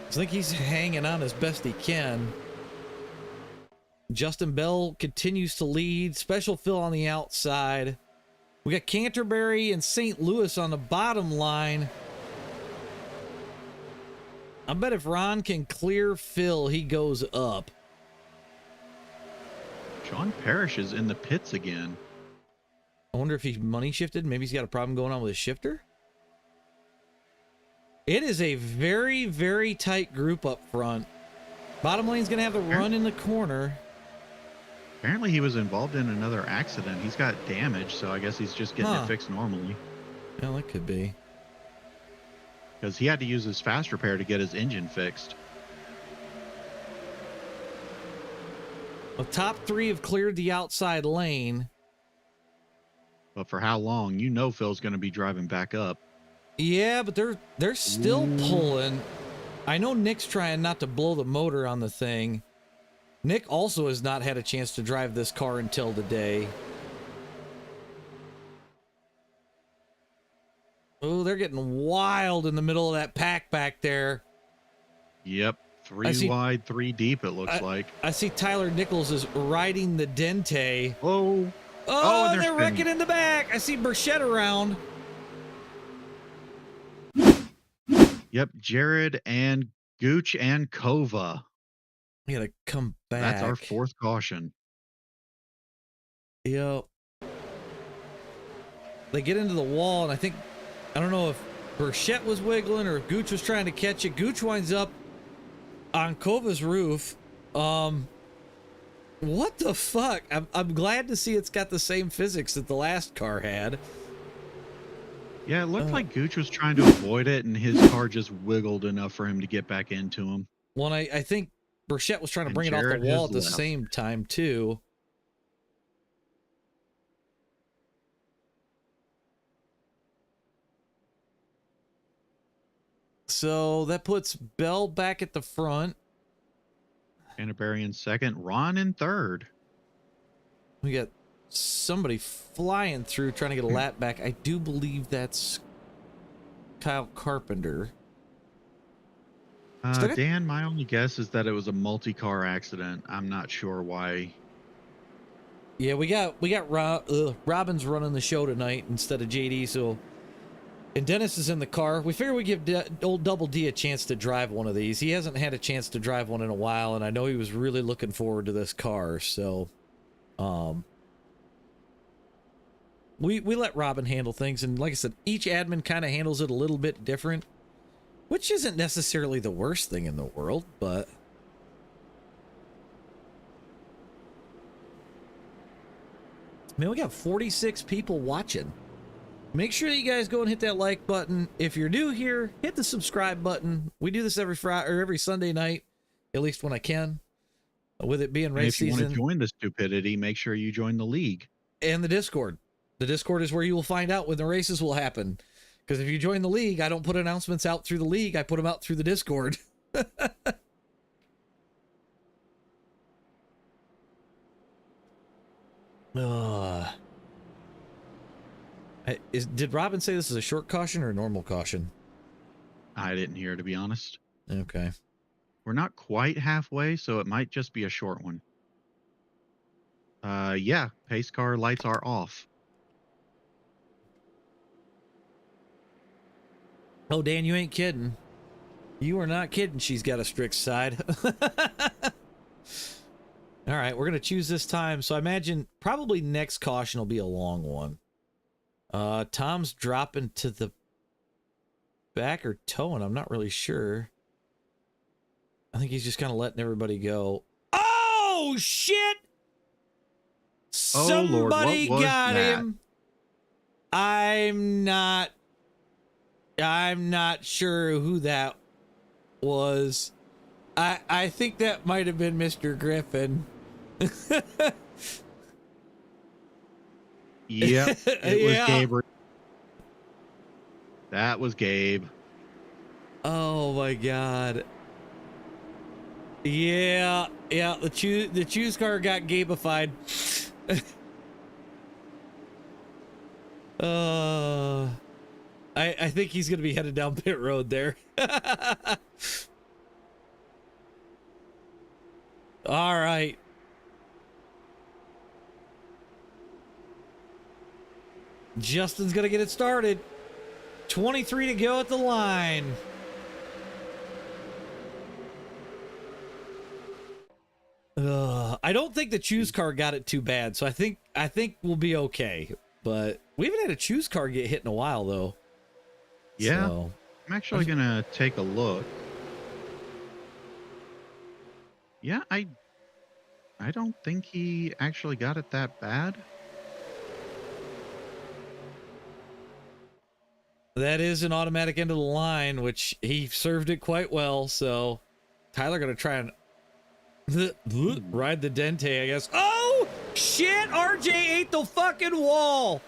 Speaker 2: I think he's hanging on as best he can. Justin Bell continues to lead. Special Phil on the outside. We got Canterbury and St. Louis on the bottom line. I bet if Ron can clear Phil, he goes up.
Speaker 5: Sean Parrish is in the pits again.
Speaker 2: I wonder if he's money shifted. Maybe he's got a problem going on with his shifter. It is a very, very tight group up front. Bottom lane's going to have the run in the corner.
Speaker 5: Apparently he was involved in another accident. He's got damage, so I guess he's just getting it fixed normally.
Speaker 2: Well, that could be.
Speaker 5: Because he had to use his fast repair to get his engine fixed.
Speaker 2: The top 3 have cleared the outside lane.
Speaker 5: But for how long? You know Phil's going to be driving back up.
Speaker 2: Yeah, but they're still pulling. I know Nick's trying not to blow the motor on the thing. Nick also has not had a chance to drive this car until today. Oh, they're getting wild in the middle of that pack back there.
Speaker 5: Yep. 3 wide, 3 deep, it looks like.
Speaker 2: I see Tyler Nichols is riding the Dente.
Speaker 5: Oh.
Speaker 2: Oh,
Speaker 5: and
Speaker 2: they're
Speaker 5: spinning.
Speaker 2: wrecking in the back. I see Burchett around.
Speaker 5: Yep, Jared and Gooch and Kova.
Speaker 2: We gotta come back.
Speaker 5: That's our 4th caution.
Speaker 2: Yep. They get into the wall, and I don't know if Burchett was wiggling or if Gooch was trying to catch it. Gooch winds up on Kova's roof. What the fuck? I'm glad to see it's got the same physics that the last car had.
Speaker 5: Yeah, it looked like Gooch was trying to avoid it, and his car just wiggled enough for him to get back into him.
Speaker 2: Well, I think Burchett was trying to
Speaker 5: And
Speaker 2: bring
Speaker 5: Jared
Speaker 2: it off the wall
Speaker 5: has
Speaker 2: at the
Speaker 5: left.
Speaker 2: same time, too. So that puts Bell back at the front.
Speaker 5: Canterbury in 2nd, Ron in 3rd.
Speaker 2: We got somebody flying through trying to get a lap back. I do believe that's Kyle Carpenter.
Speaker 5: Dan, my only guess is that it was a multi-car accident. I'm not sure why.
Speaker 2: Yeah, we got Robin's running the show tonight instead of JD, so and Dennis is in the car. We figure we give old Double D a chance to drive one of these. He hasn't had a chance to drive one in a while, and I know he was really looking forward to this car, so we let Robin handle things, and like I said, each admin kind of handles it a little bit different, which isn't necessarily the worst thing in the world, but man, we got 46 people watching. Make sure that you guys go and hit that like button. If you're new here, hit the subscribe button. We do this every Friday or every Sunday night, at least when I can. With it being race season.
Speaker 5: If you want to join the stupidity, make sure you join the league.
Speaker 2: And the Discord. The Discord is where you will find out when the races will happen. Because if you join the league, I don't put announcements out through the league. I put them out through the Discord. Did Robin say this is a short caution or a normal caution?
Speaker 5: I didn't hear, to be honest.
Speaker 2: Okay.
Speaker 5: We're not quite halfway, so it might just be a short one. Yeah, pace car lights are off.
Speaker 2: Oh, Dan, you ain't kidding. You are not kidding. She's got a strict side. All right, we're going to choose this time. So I imagine probably next caution will be a long one. Tom's dropping to the back or towing. I'm not really sure. I think he's just kind of letting everybody go. Oh, shit! Somebody got him. I'm not sure who that was. I think that might have been Mr. Griffin.
Speaker 5: Yep, it was
Speaker 2: Yeah.
Speaker 5: Gabe. That was Gabe.
Speaker 2: Oh my God. Yeah, yeah. The choose car got Gabified. I think he's gonna be headed down pit road there. All right. Justin's gonna get it started. 23 to go at the line. I don't think the choose car got it too bad, so I think we'll be okay. But we haven't had a choose car get hit in a while, though.
Speaker 5: Yeah,
Speaker 2: So,
Speaker 5: I'm actually gonna take a look. Yeah, I don't think he actually got it that bad.
Speaker 2: that is an automatic end of the line, which he served it quite well. So Tyler gonna try and ride the dente, I guess. Oh shit! RJ ate the fucking wall.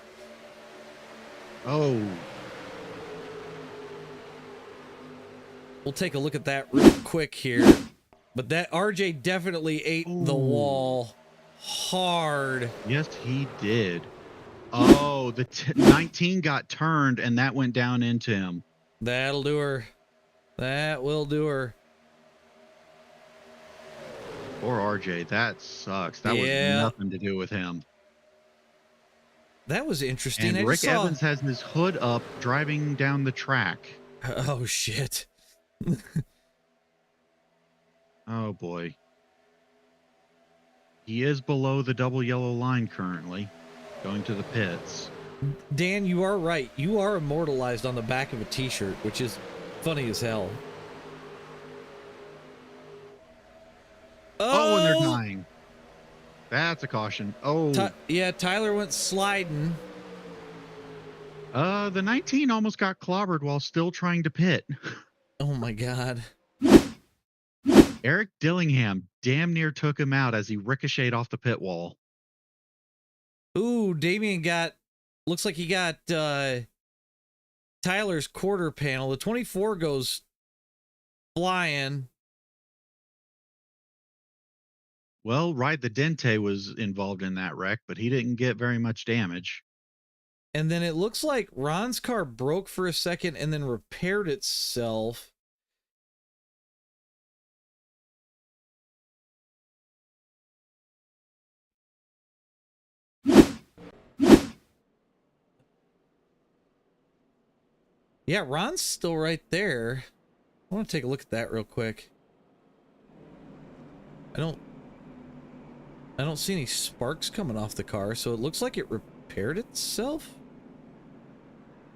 Speaker 5: Oh.
Speaker 2: We'll take a look at that real quick here. But that RJ definitely ate the wall hard.
Speaker 5: Yes, he did. Oh, the 19 got turned and that went down into him.
Speaker 2: That'll do her. That will do her.
Speaker 5: Poor RJ, that sucks. That was nothing to do with him.
Speaker 2: That was interesting.
Speaker 5: And Rick Evans has his hood up driving down the track.
Speaker 2: Oh, shit.
Speaker 5: Oh, boy. He is below the double yellow line currently, going to the pits.
Speaker 2: Dan, you are right. You are immortalized on the back of a t-shirt, which is funny as hell.
Speaker 5: Oh, and they're dying. That's a caution. Oh.
Speaker 2: Yeah, Tyler went sliding.
Speaker 5: The 19 almost got clobbered while still trying to pit.
Speaker 2: Oh, my God.
Speaker 5: Eric Dillingham damn near took him out as he ricocheted off the pit wall.
Speaker 2: Ooh, Damien looks like he got Tyler's quarter panel. The 24 goes flying.
Speaker 5: Well, Ride the Dente was involved in that wreck, but he didn't get very much damage.
Speaker 2: And then it looks like Ron's car broke for a second and then repaired itself. Yeah, Ron's still right there. I want to take a look at that real quick. I don't see any sparks coming off the car, so it looks like it repaired itself,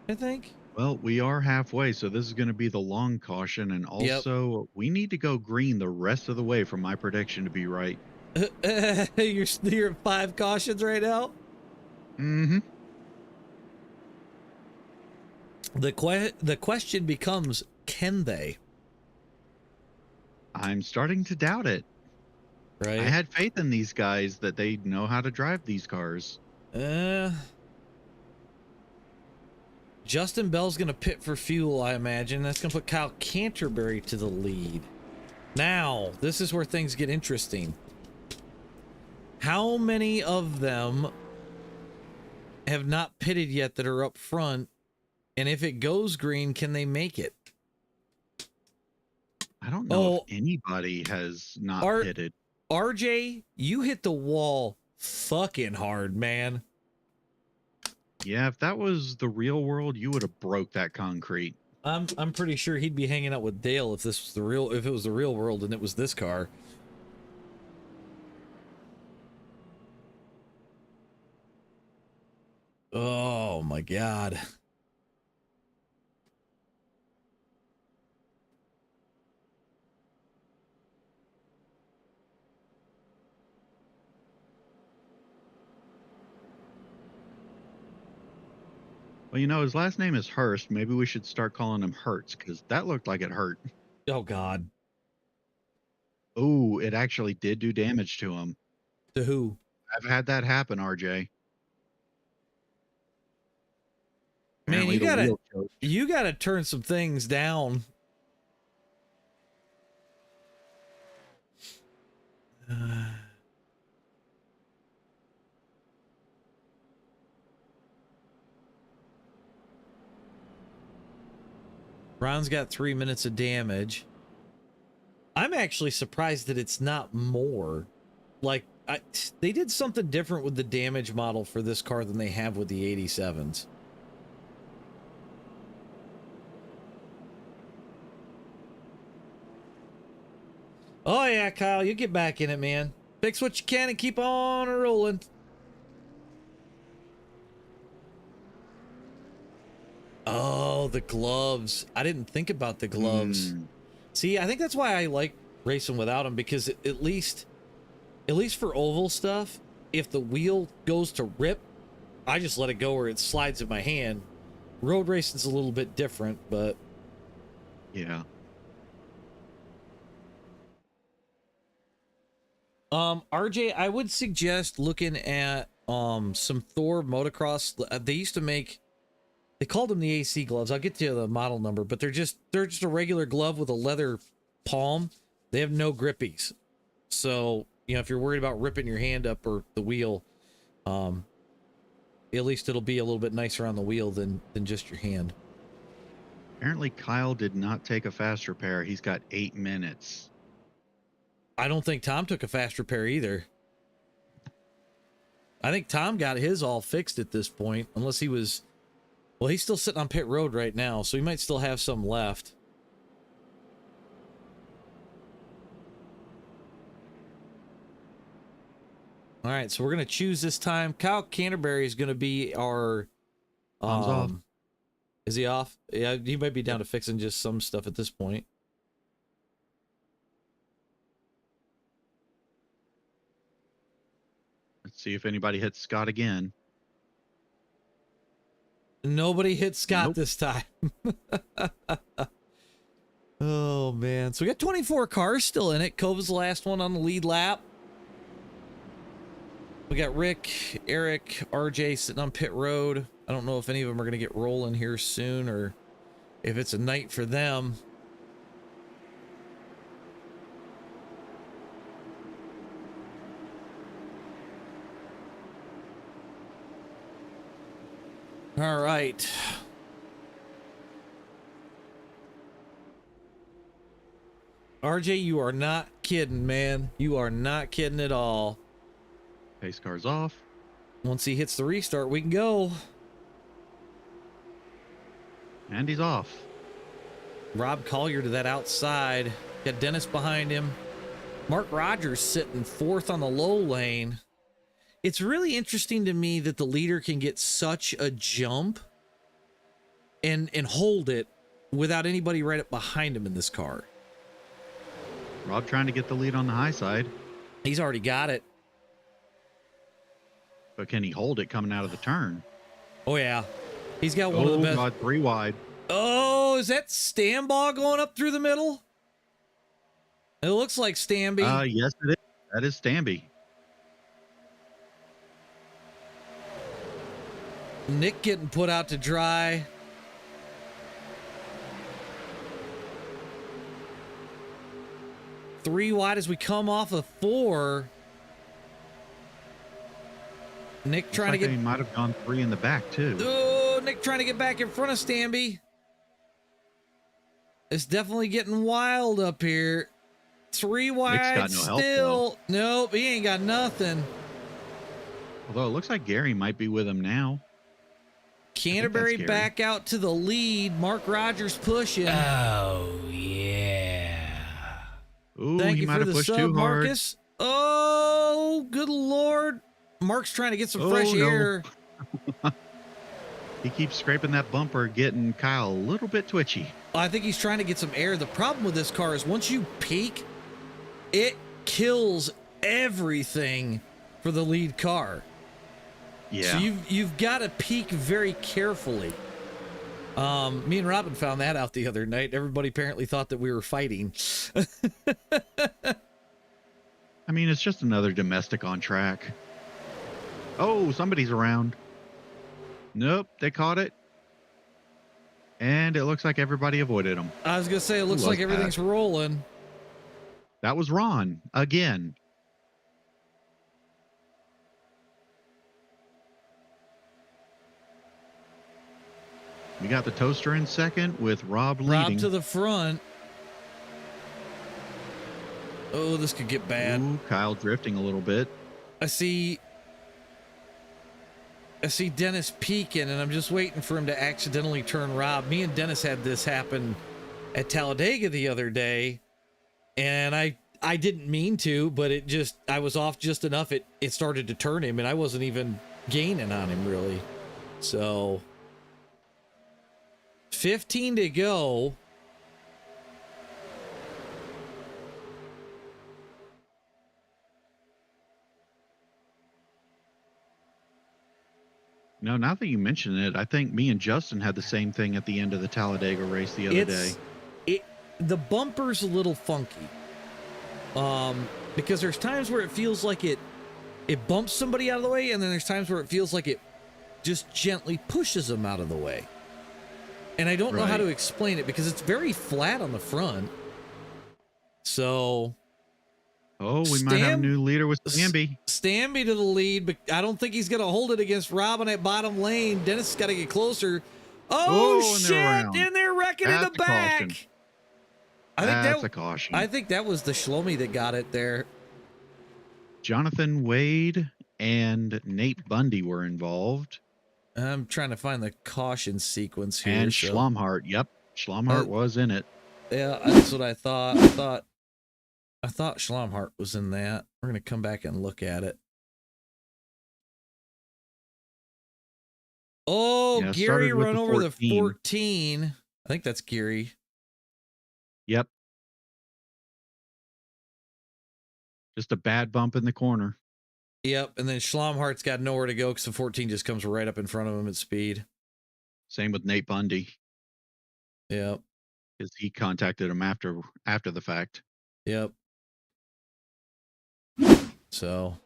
Speaker 2: I think.
Speaker 5: Well, we are halfway, so this is going to be the long caution, and also we need to go green the rest of the way for my prediction to be right.
Speaker 2: You're at 5 cautions right now?
Speaker 5: Mm-hmm.
Speaker 2: The question becomes, can they?
Speaker 5: I'm starting to doubt it.
Speaker 2: Right.
Speaker 5: I had faith in these guys that they know how to drive these cars.
Speaker 2: Justin Bell's going to pit for fuel, I imagine. That's going to put Kyle Canterbury to the lead. Now, this is where things get interesting. How many of them have not pitted yet that are up front? And if it goes green, can they make it?
Speaker 5: I don't know if anybody has not pitted.
Speaker 2: RJ, you hit the wall fucking hard, man.
Speaker 5: Yeah, if that was the real world, you would have broke that concrete.
Speaker 2: I'm pretty sure he'd be hanging out with Dale if this was if it was the real world and it was this car. Oh my God.
Speaker 5: Well, you know, his last name is Hurst. Maybe we should start calling him Hertz, because that looked like it hurt.
Speaker 2: Oh, God.
Speaker 5: Oh, it actually did do damage to him.
Speaker 2: To who?
Speaker 5: I've had that happen, RJ.
Speaker 2: Man,
Speaker 5: Apparently
Speaker 2: you
Speaker 5: the
Speaker 2: gotta
Speaker 5: wheel choked.
Speaker 2: you gotta turn some things down. Ron's got 3 minutes of damage. I'm actually surprised that it's not more. Like, they did something different with the damage model for this car than they have with the 87s. Oh yeah, Kyle, you get back in it, man. Fix what you can and keep on rolling. Oh, the gloves. I didn't think about the gloves. See, I think that's why I like racing without them, because at least for oval stuff, if the wheel goes to rip, I just let it go or it slides in my hand. Road racing's a little bit different, but
Speaker 5: yeah.
Speaker 2: RJ, I would suggest looking at some Thor motocross. They used to make, they called them the AC gloves. I'll get to the model number, but they're just a regular glove with a leather palm. They have no grippies. So, you know, if you're worried about ripping your hand up or the wheel, at least it'll be a little bit nicer on the wheel than just your hand.
Speaker 5: Apparently Kyle did not take a fast repair. He's got 8 minutes.
Speaker 2: I don't think Tom took a fast repair either. I think Tom got his all fixed at this point, unless he was, well, he's still sitting on pit road right now, so he might still have some left. All right, so we're going to choose this time. Kyle Canterbury is going to be our...
Speaker 5: Tom's off.
Speaker 2: Is he off? Yeah, he might be down to fixing just some stuff at this point.
Speaker 5: Let's see if anybody hits Scott again.
Speaker 2: Nobody hit Scott this time. Oh, man. So we got 24 cars still in it. Cova's the last one on the lead lap. We got Rick, Eric, RJ sitting on pit road. I don't know if any of them are going to get rolling here soon or if it's a night for them. All right. RJ, you are not kidding, man. You are not kidding at all.
Speaker 5: Pace car's off.
Speaker 2: Once he hits the restart, we can go.
Speaker 5: And he's off.
Speaker 2: Rob Collier to that outside. Got Dennis behind him. Mark Rogers sitting fourth on the low lane. It's really interesting to me that the leader can get such a jump and hold it without anybody right up behind him in this car.
Speaker 5: Rob trying to get the lead on the high side.
Speaker 2: He's already got it.
Speaker 5: But can he hold it coming out of the turn?
Speaker 2: Oh, yeah. He's got one of the best.
Speaker 5: God, 3 wide.
Speaker 2: Oh, is that Stambaugh going up through the middle? It looks like Stamby.
Speaker 5: Yes, it is. That is Stamby.
Speaker 2: Nick getting put out to dry. Three wide as we come off of 4. Nick
Speaker 5: Looks
Speaker 2: trying
Speaker 5: like
Speaker 2: to get...
Speaker 5: He might have gone 3 in the back, too.
Speaker 2: Oh, Nick trying to get back in front of Stamby. It's definitely getting wild up here. 3 wide
Speaker 5: got no help,
Speaker 2: still. Nope, he ain't got nothing.
Speaker 5: Although it looks like Gary might be with him now.
Speaker 2: Canterbury back out to the lead. Mark Rogers pushing.
Speaker 13: Oh, yeah.
Speaker 5: Ooh,
Speaker 2: Thank
Speaker 5: he
Speaker 2: you
Speaker 5: might
Speaker 2: for
Speaker 5: have
Speaker 2: the
Speaker 5: pushed
Speaker 2: sub,
Speaker 5: too hard.
Speaker 2: Marcus. Oh, good Lord. Mark's trying to get some fresh
Speaker 5: no.
Speaker 2: air.
Speaker 5: He keeps scraping that bumper, getting Kyle a little bit twitchy.
Speaker 2: I think he's trying to get some air. The problem with this car is once you peak, it kills everything for the lead car.
Speaker 5: Yeah.
Speaker 2: So you've got to peak very carefully. Me and Robin found that out the other night. Everybody apparently thought that we were fighting.
Speaker 5: I mean, it's just another domestic on track. Oh, somebody's around. Nope, they caught it. And it looks like everybody avoided him.
Speaker 2: I was going to say, it looks
Speaker 5: was
Speaker 2: like everything's
Speaker 5: that?
Speaker 2: rolling.
Speaker 5: That was Ron again. We got the toaster in second with Rob leading.
Speaker 2: Rob to the front. Oh, this could get bad.
Speaker 5: Ooh, Kyle drifting a little bit.
Speaker 2: I see Dennis peeking, and I'm just waiting for him to accidentally turn Rob. Me and Dennis had this happen at Talladega the other day, and I didn't mean to, but I was off just enough. It started to turn him, and I wasn't even gaining on him really. So 15 to go.
Speaker 5: No, now that you mention it, I think me and Justin had the same thing at the end of the Talladega race the other day.
Speaker 2: The bumper's a little funky. Because there's times where it feels like it bumps somebody out of the way, and then there's times where it feels like it just gently pushes them out of the way. And I don't know how to explain it because it's very flat on the front. So...
Speaker 5: Oh, we might have a new leader with Stamby.
Speaker 2: Stamby to the lead, but I don't think he's going to hold it against Rob in that bottom lane. Dennis has got to get closer. Oh, shit! And they're wrecking in the back.
Speaker 5: That's a caution.
Speaker 2: I think that was the Shlomi that got it there.
Speaker 5: Jonathan Wade and Nate Bundy were involved.
Speaker 2: I'm trying to find the caution sequence here.
Speaker 5: And Schlomhart. Yep, Schlomhart was in it.
Speaker 2: Yeah, that's what I thought. I thought Schlomhart was in that. We're going to come back and look at it. Oh, yeah, Gary run over the 14. I think that's Gary.
Speaker 5: Yep. Just a bad bump in the corner.
Speaker 2: Yep, and then Schlomhart's got nowhere to go because the 14 just comes right up in front of him at speed.
Speaker 5: Same with Nate Bundy.
Speaker 2: Yep.
Speaker 5: Because he contacted him after the fact.
Speaker 2: Yep. So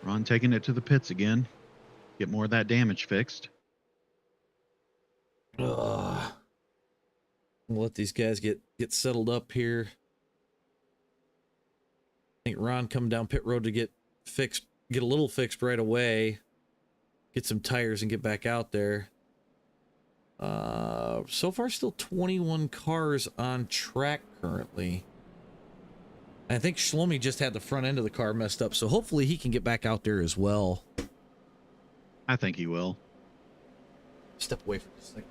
Speaker 5: Ron taking it to the pits again. Get more of that damage fixed.
Speaker 2: We'll let these guys get settled up here. I think Ron coming down pit road to get a little fixed right away. Get some tires and get back out there. So far still 21 cars on track currently. I think Shlomi just had the front end of the car messed up, so hopefully he can get back out there as well.
Speaker 5: I think he will.
Speaker 2: Step away from this thing.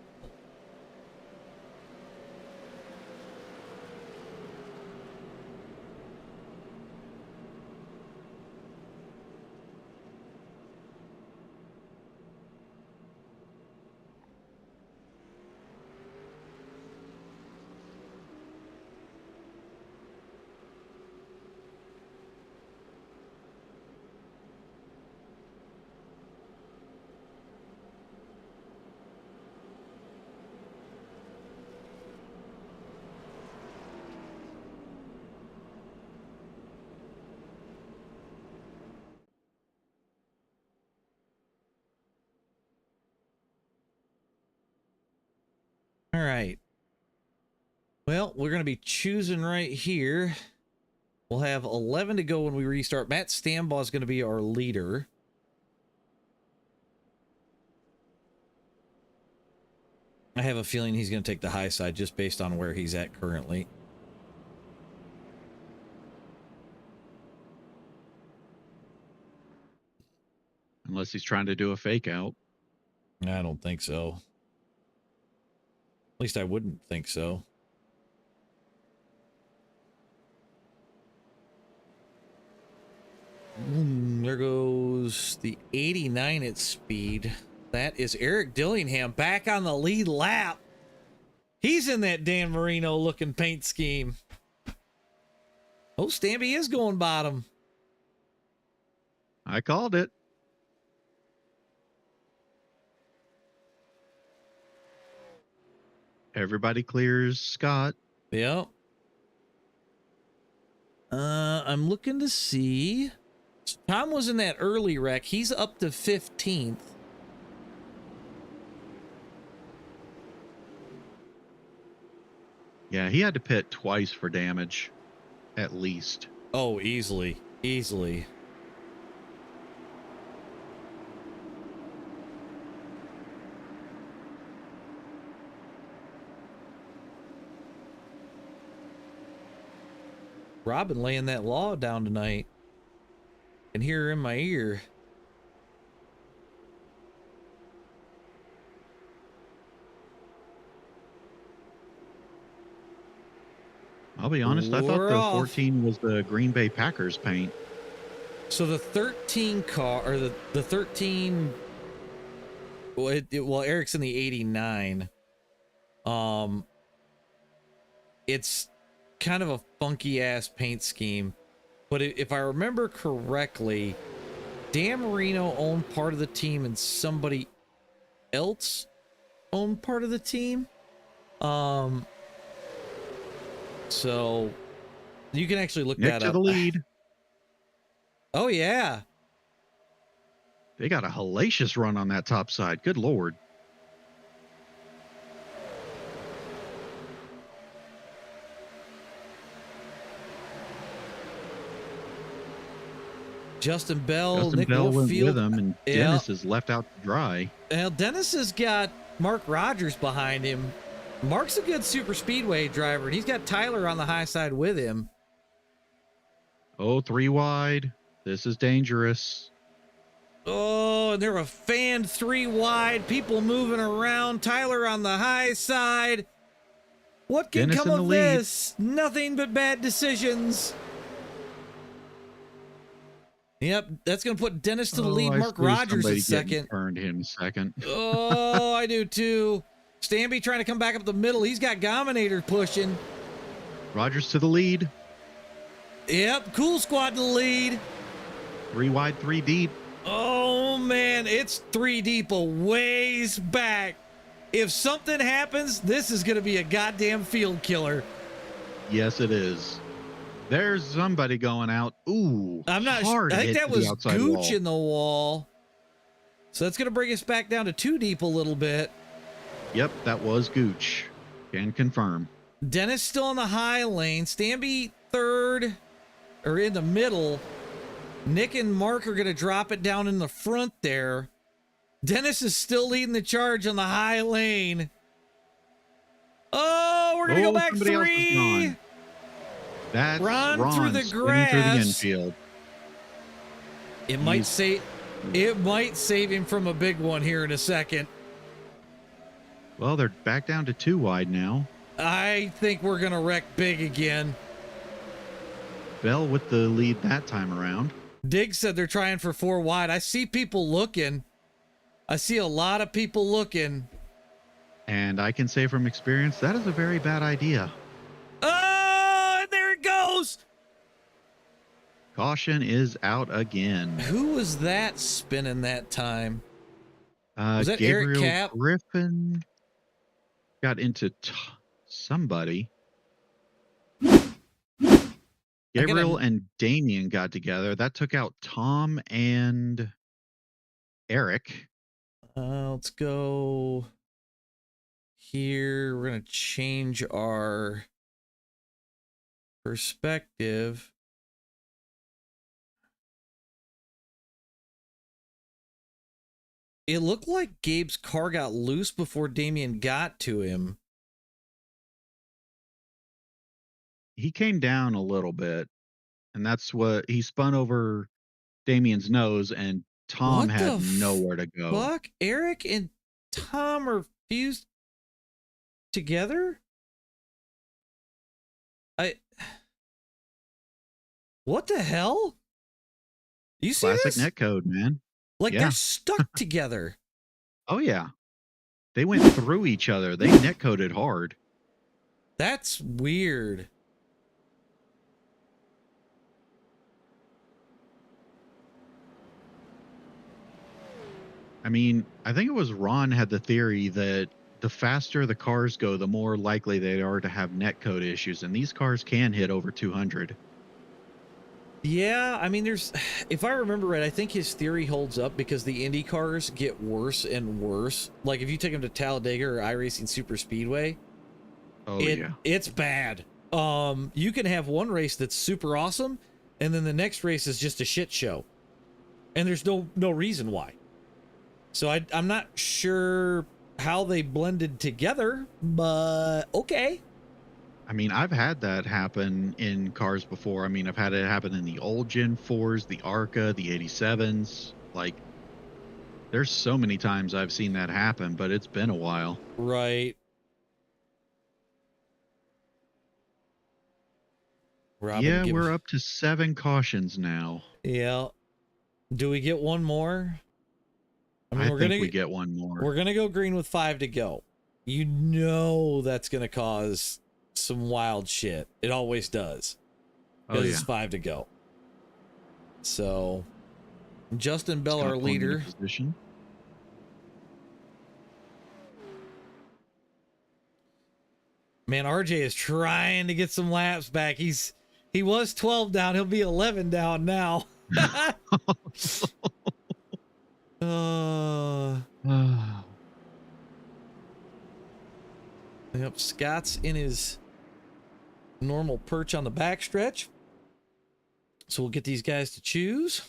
Speaker 2: All right. Well, we're going to be choosing right here. We'll have 11 to go when we restart. Matt Stambaugh is going to be our leader. I have a feeling he's going to take the high side just based on where he's at currently.
Speaker 5: Unless he's trying to do a fake out.
Speaker 2: I don't think so. At least I wouldn't think so. There goes the 89 at speed. That is Eric Dillingham back on the lead lap. He's in that Dan Marino looking paint scheme. Oh, Stamby is going bottom.
Speaker 5: I called it. Everybody clears Scott.
Speaker 2: Yep. I'm looking to see. Tom was in that early wreck. He's up to 15th.
Speaker 5: Yeah, he had to pit twice for damage, at least.
Speaker 2: Oh, easily. Easily. Robin laying that law down tonight. Can hear her in my ear.
Speaker 5: I'll be honest, I thought
Speaker 2: We're
Speaker 5: the
Speaker 2: off.
Speaker 5: 14 was the Green Bay Packers paint.
Speaker 2: So the 13 car, or the 13, well, Eric's in the 89. It's kind of a funky ass paint scheme, but if I remember correctly, Dan Marino owned part of the team and somebody else owned part of the team. So you can actually look
Speaker 5: Nick
Speaker 2: that
Speaker 5: to
Speaker 2: up.
Speaker 5: the lead.
Speaker 2: Oh yeah.
Speaker 5: They got a hellacious run on that top side. Good Lord.
Speaker 2: Justin Bell,
Speaker 5: Justin
Speaker 2: Nick
Speaker 5: Bell went
Speaker 2: Warfield.
Speaker 5: with him, and
Speaker 2: Yeah.
Speaker 5: Dennis is left out to dry.
Speaker 2: Well, Dennis has got Mark Rogers behind him. Mark's a good super speedway driver, and he's got Tyler on the high side with him.
Speaker 5: Oh, 3 wide. This is dangerous.
Speaker 2: Oh, and they're a fan 3 wide. People moving around. Tyler on the high side. What can
Speaker 5: Dennis
Speaker 2: come
Speaker 5: in the
Speaker 2: of
Speaker 5: lead.
Speaker 2: this? Nothing but bad decisions. Yep, that's going to put Dennis to the lead.
Speaker 5: I
Speaker 2: Mark
Speaker 5: see
Speaker 2: Rogers
Speaker 5: somebody
Speaker 2: at
Speaker 5: getting
Speaker 2: second.
Speaker 5: Turned him second.
Speaker 2: Oh, I do too. Stanby trying to come back up the middle. He's got Gominator pushing.
Speaker 5: Rogers to the lead.
Speaker 2: Yep, Cool Squad to the lead.
Speaker 5: 3 wide, 3 deep.
Speaker 2: Oh, man, it's 3 deep a ways back. If something happens, this is going to be a goddamn field killer.
Speaker 5: Yes, it is. There's somebody going out. Ooh,
Speaker 2: I'm not
Speaker 5: hard
Speaker 2: sure. I think
Speaker 5: hit
Speaker 2: that
Speaker 5: to the
Speaker 2: was
Speaker 5: outside
Speaker 2: Gooch
Speaker 5: wall.
Speaker 2: in the wall. So that's going to bring us back down to 2 deep a little bit.
Speaker 5: Yep, that was Gooch. Can confirm.
Speaker 2: Dennis still in the high lane. Stanby third, or in the middle. Nick and Mark are going to drop it down in the front there. Dennis is still leading the charge on the high lane. Oh, we're going to go back
Speaker 5: somebody else is
Speaker 2: 3.
Speaker 5: gone. That's
Speaker 2: Run
Speaker 5: Ron
Speaker 2: through the
Speaker 5: spinning through the
Speaker 2: grass.
Speaker 5: infield.
Speaker 2: It might save him from a big one here in a second.
Speaker 5: Well, they're back down to 2 wide now.
Speaker 2: I think we're going to wreck big again.
Speaker 5: Bell with the lead that time around.
Speaker 2: Diggs said they're trying for 4 wide. I see people looking. I see a lot of people looking.
Speaker 5: And I can say from experience, that is a very bad idea.
Speaker 2: Oh, and there it goes.
Speaker 5: Caution is out again.
Speaker 2: Who was that spinning that time? Was that
Speaker 5: Gabriel
Speaker 2: Eric Cap?
Speaker 5: Griffin got into somebody. Gabriel and Damien got together. That took out Tom and Eric.
Speaker 2: Let's go here. We're going to change our perspective. It looked like Gabe's car got loose before Damien got to him.
Speaker 5: He came down a little bit, and that's what he spun over Damien's nose, and Tom
Speaker 2: What
Speaker 5: had
Speaker 2: the
Speaker 5: nowhere to go.
Speaker 2: Fuck, Eric and Tom are fused together? What the hell? You see
Speaker 5: Classic
Speaker 2: this?
Speaker 5: netcode, man.
Speaker 2: Like
Speaker 5: Yeah.
Speaker 2: they're stuck together.
Speaker 5: Oh yeah, they went through each other. They netcoded hard.
Speaker 2: That's weird.
Speaker 5: I mean, I think it was Ron had the theory that the faster the cars go, the more likely they are to have netcode issues, and these cars can hit over 200.
Speaker 2: Yeah, I mean, if I remember right, I think his theory holds up because the Indy cars get worse and worse. Like if you take them to Talladega or iRacing Super Speedway,
Speaker 5: Oh yeah.
Speaker 2: It's bad. You can have one race that's super awesome, and then the next race is just a shit show, and there's no reason why. So I'm not sure how they blended together, but okay.
Speaker 5: I mean, I've had that happen in cars before. I mean, I've had it happen in the old Gen 4s, the Arca, the 87s. Like, there's so many times I've seen that happen, but it's been a while.
Speaker 2: Right. Robin,
Speaker 5: yeah, we're up to 7 cautions now.
Speaker 2: Yeah. Do we get one more?
Speaker 5: I think we get one more.
Speaker 2: We're going to go green with 5 to go. You know that's going to cause some wild shit. It always does. Because it's 5 to go. So, Justin Bell, our leader. Man, RJ is trying to get some laps back. He was 12 down. He'll be 11 down now. Yep, Scott's in his normal perch on the backstretch. So we'll get these guys to choose.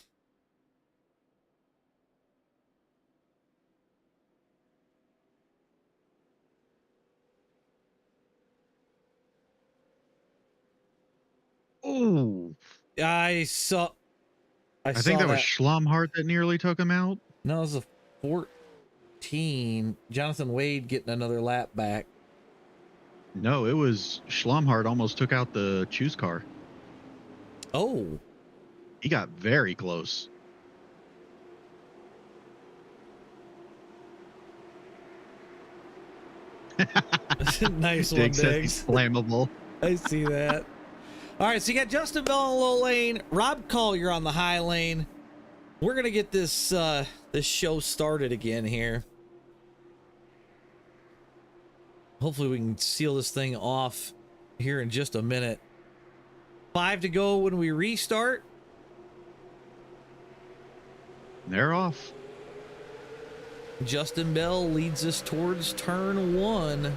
Speaker 5: Oh,
Speaker 2: I think
Speaker 5: that was Schlumhart that nearly took him out.
Speaker 2: No, it was a 14. Jonathan Wade getting another lap back.
Speaker 5: No, it was Schlumhart almost took out the choose car.
Speaker 2: Oh.
Speaker 5: He got very close.
Speaker 2: Nice one,
Speaker 5: Diggs.
Speaker 2: Diggs.
Speaker 5: Flammable.
Speaker 2: I see that. All right, so you got Justin Bell on the low lane, Rob Collier on the high lane. We're gonna get this this show started again here. Hopefully we can seal this thing off here in just a minute. 5 to go when we restart.
Speaker 5: They're off.
Speaker 2: Justin Bell leads us towards turn 1.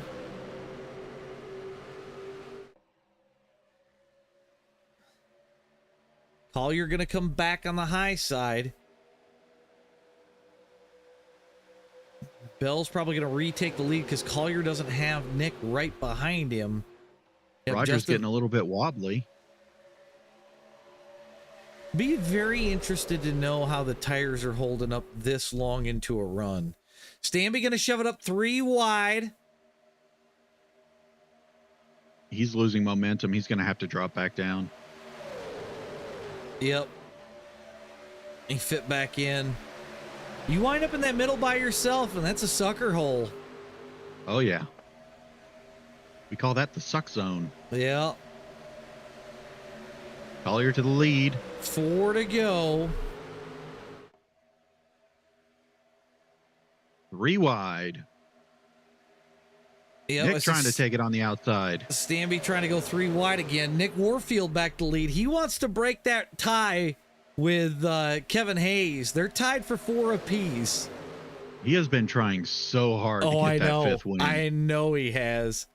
Speaker 2: Collier going to come back on the high side. Bell's probably going to retake the lead because Collier doesn't have Nick right behind him.
Speaker 5: Roger's getting a little bit wobbly.
Speaker 2: Be very interested to know how the tires are holding up this long into a run. Stanby going to shove it up 3 wide.
Speaker 5: He's losing momentum. He's going to have to drop back down.
Speaker 2: Yep. He fit back in. You wind up in that middle by yourself, and that's a sucker hole.
Speaker 5: Oh, yeah. We call that the suck zone.
Speaker 2: Yeah.
Speaker 5: Collier to the lead.
Speaker 2: 4 to go.
Speaker 5: 3 wide.
Speaker 2: Yep,
Speaker 5: Nick trying to take it on the outside.
Speaker 2: Stanby trying to go 3 wide again. Nick Warfield back to lead. He wants to break that tie with Kevin Hayes. They're tied for 4 apiece.
Speaker 5: He has been trying so hard to get that 5th win.
Speaker 2: I know he has.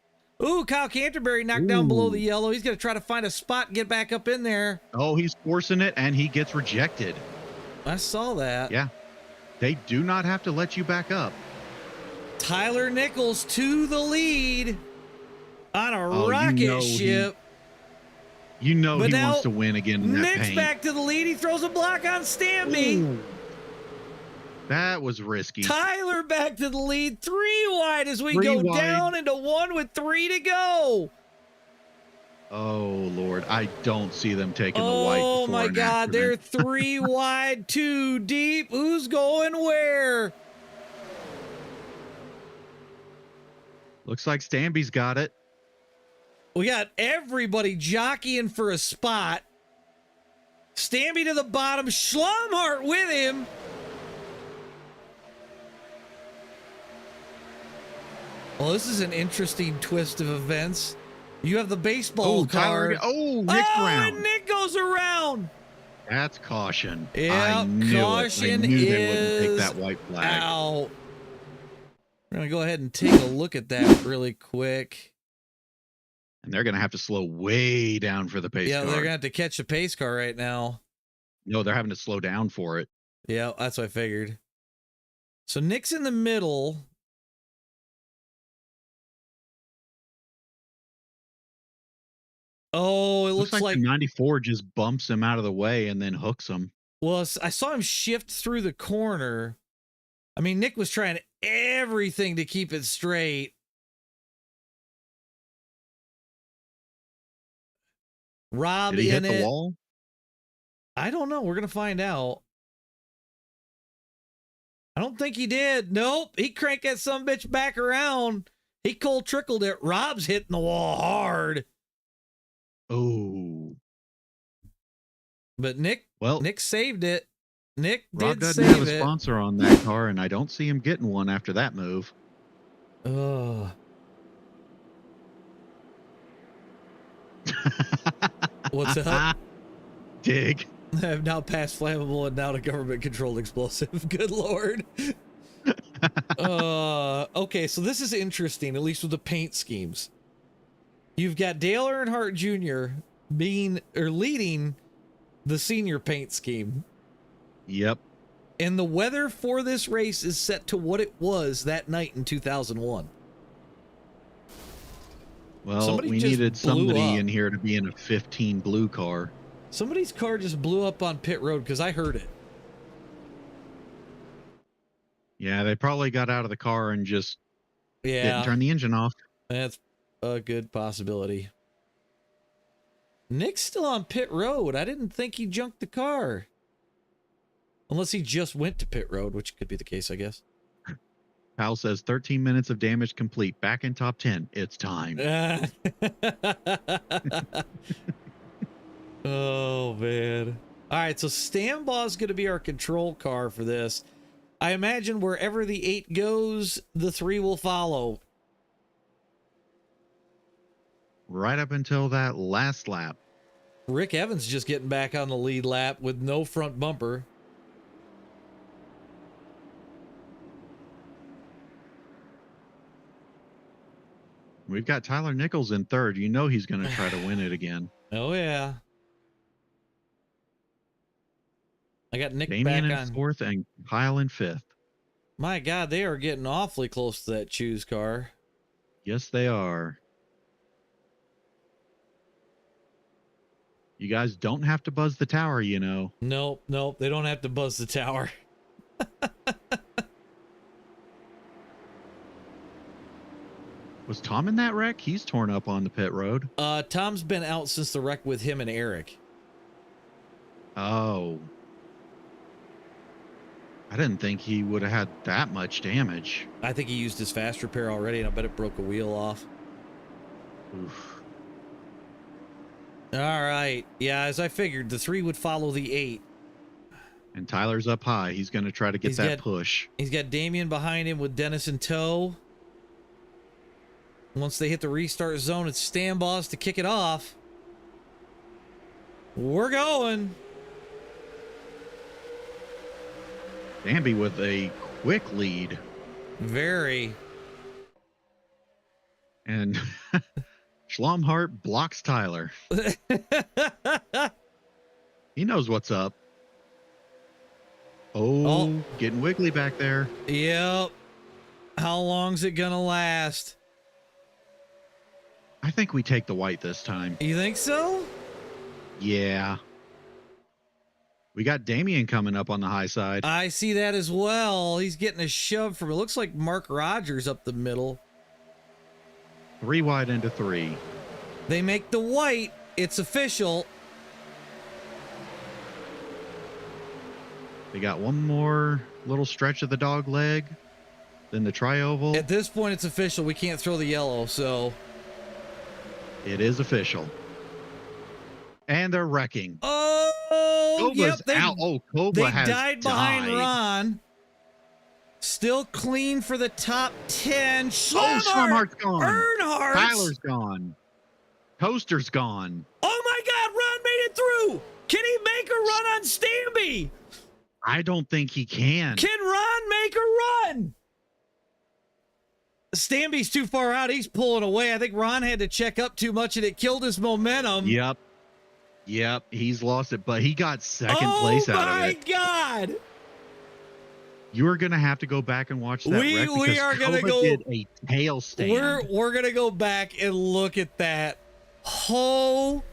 Speaker 2: Ooh, Kyle Canterbury knocked down below the yellow. He's going to try to find a spot and get back up in there.
Speaker 5: Oh, he's forcing it, and he gets rejected.
Speaker 2: I saw that.
Speaker 5: Yeah. They do not have to let you back up.
Speaker 2: Tyler Nichols to the lead on a rocket ship.
Speaker 5: He wants to win again in that
Speaker 2: Nick's
Speaker 5: paint.
Speaker 2: back to the lead. He throws a block on Stanby.
Speaker 5: Ooh. That was risky.
Speaker 2: Tyler back to the lead. 3 wide as we go down into 1 with 3 to go.
Speaker 5: Oh, Lord. I don't see them taking the white.
Speaker 2: Oh, my God. They're 3 wide, 2 deep. Who's going where?
Speaker 5: Looks like Stanby's got it.
Speaker 2: We got everybody jockeying for a spot. Stanby to the bottom. Schlumhart with him. Well, this is an interesting twist of events. You have the baseball card.
Speaker 5: Nick's around.
Speaker 2: And Nick goes around.
Speaker 5: That's caution.
Speaker 2: Yeah,
Speaker 5: I knew
Speaker 2: caution
Speaker 5: it. I knew they wouldn't take
Speaker 2: is
Speaker 5: that white flag.
Speaker 2: out. We're going to go ahead and take a look at that really quick.
Speaker 5: And they're going to have to slow way down for the pace
Speaker 2: Yeah,
Speaker 5: car.
Speaker 2: they're going to have to catch the pace car right now.
Speaker 5: No, they're having to slow down for it.
Speaker 2: Yeah, that's what I figured. So Nick's in the middle. Oh, it looks like
Speaker 5: the 94 just bumps him out of the way and then hooks him.
Speaker 2: Well, I saw him shift through the corner. I mean, Nick was trying everything to keep it straight. Rob
Speaker 5: Did he
Speaker 2: in
Speaker 5: hit the
Speaker 2: it.
Speaker 5: wall?
Speaker 2: I don't know. We're going to find out. I don't think he did. Nope. He cranked that sumbitch back around. He cold trickled it. Rob's hitting the wall hard.
Speaker 5: Oh.
Speaker 2: But Nick saved it. Nick
Speaker 5: Rob
Speaker 2: did
Speaker 5: doesn't
Speaker 2: save
Speaker 5: have a
Speaker 2: it.
Speaker 5: sponsor on that car, and I don't see him getting one after that move.
Speaker 2: Oh. What's up?
Speaker 5: Dig.
Speaker 2: I've now passed flammable and now to government-controlled explosive. Good Lord. Okay, so this is interesting, at least with the paint schemes. You've got Dale Earnhardt Jr. leading the senior paint scheme.
Speaker 5: Yep.
Speaker 2: And the weather for this race is set to what it was that night in 2001.
Speaker 5: Well, we needed somebody in here to be in a 15 blue car.
Speaker 2: Somebody's car just blew up on pit road because I heard it.
Speaker 5: Yeah, they probably got out of the car and just didn't turn the engine off.
Speaker 2: That's a good possibility. Nick's still on pit road. I didn't think he junked the car. Unless he just went to pit road, which could be the case, I guess.
Speaker 5: Powell says 13 minutes of damage complete. Back in top 10. It's time.
Speaker 2: Oh, man. All right, so Stambaugh is going to be our control car for this. I imagine wherever the 8 goes, the 3 will follow.
Speaker 5: Right up until that last lap.
Speaker 2: Rick Evans just getting back on the lead lap with no front bumper.
Speaker 5: We've got Tyler Nichols in third. You know he's going to try to win it again.
Speaker 2: Oh, yeah. I got Nick
Speaker 5: Damian
Speaker 2: back
Speaker 5: in
Speaker 2: on
Speaker 5: fourth and Kyle in fifth.
Speaker 2: My God, they are getting awfully close to that choose car.
Speaker 5: Yes, they are. You guys don't have to buzz the tower, you know.
Speaker 2: Nope, they don't have to buzz the tower.
Speaker 5: Was Tom in that wreck? He's torn up on the pit road.
Speaker 2: Tom's been out since the wreck with him and Eric.
Speaker 5: Oh. I didn't think he would have had that much damage.
Speaker 2: I think he used his fast repair already, and I bet it broke a wheel off.
Speaker 5: Oof.
Speaker 2: All right. Yeah, as I figured, the 3 would follow the 8.
Speaker 5: And Tyler's up high. He's going to try to get that push.
Speaker 2: He's got Damian behind him with Dennis in tow. Once they hit the restart zone, it's Stambaugh's to kick it off. We're going.
Speaker 5: Danby with a quick lead.
Speaker 2: Very.
Speaker 5: And Schlomhart blocks Tyler. He knows what's up. Oh, getting wiggly back there.
Speaker 2: Yep. How long's it gonna last?
Speaker 5: I think we take the white this time.
Speaker 2: You think so?
Speaker 5: Yeah. We got Damian coming up on the high side.
Speaker 2: I see that as well. He's getting a shove from, it looks like Mark Rogers up the middle.
Speaker 5: 3 wide into 3.
Speaker 2: They make the white. It's official.
Speaker 5: They got one more little stretch of the dog leg. Then the tri-oval.
Speaker 2: At this point, it's official. We can't throw the yellow, so.
Speaker 5: It is official. And they're wrecking.
Speaker 2: Oh,
Speaker 5: Kobla's
Speaker 2: yep,
Speaker 5: out. Oh, Kobla
Speaker 2: they
Speaker 5: has
Speaker 2: died behind Ron. Still clean for the top 10.
Speaker 5: Schlomhart's gone.
Speaker 2: Earnhardt.
Speaker 5: Tyler's gone. Toaster's gone.
Speaker 2: Oh my God, Ron made it through. Can he make a run on Stamby?
Speaker 5: I don't think he can.
Speaker 2: Can Ron make a run? Stamby's too far out. He's pulling away. I think Ron had to check up too much and it killed his momentum.
Speaker 5: Yep. He's lost it, but he got second place out of it.
Speaker 2: Oh my God.
Speaker 5: You are going to have to go back and watch that wreck
Speaker 2: We are going to
Speaker 5: Kova
Speaker 2: go.
Speaker 5: did a tail stand.
Speaker 2: We're going to go back and look at that. Holy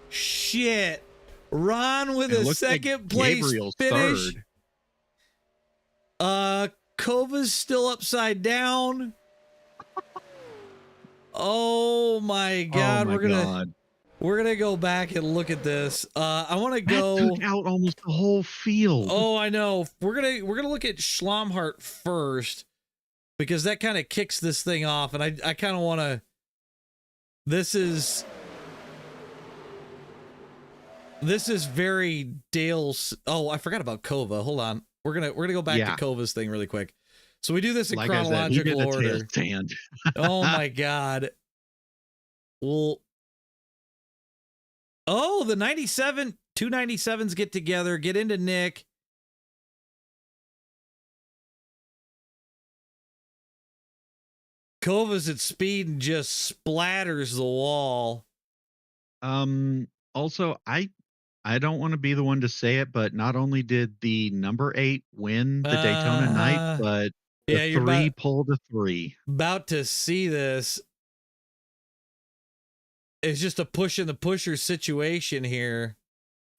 Speaker 2: shit. Ron with a second place
Speaker 5: Gabriel's
Speaker 2: finish.
Speaker 5: third.
Speaker 2: Kova's still upside down. Oh my God. We're gonna go back and look at this. I want to go.
Speaker 5: That took out almost the whole field.
Speaker 2: Oh, I know. We're gonna look at Schlomhart first because that kind of kicks this thing off, and I kind of want to. This is very Dale's. Oh, I forgot about Kova. Hold on. We're gonna go back to Kova's thing really quick. So we do this in chronological order. Oh my God. Well. Oh, the 97, 297s get together, get into Nick. Kova's at speed and just splatters the wall.
Speaker 5: Also, I don't want to be the one to say it, but not only did the number 8 win the Daytona night, but the 3 pulled a 3.
Speaker 2: About to see this. It's just a push in the pusher situation here.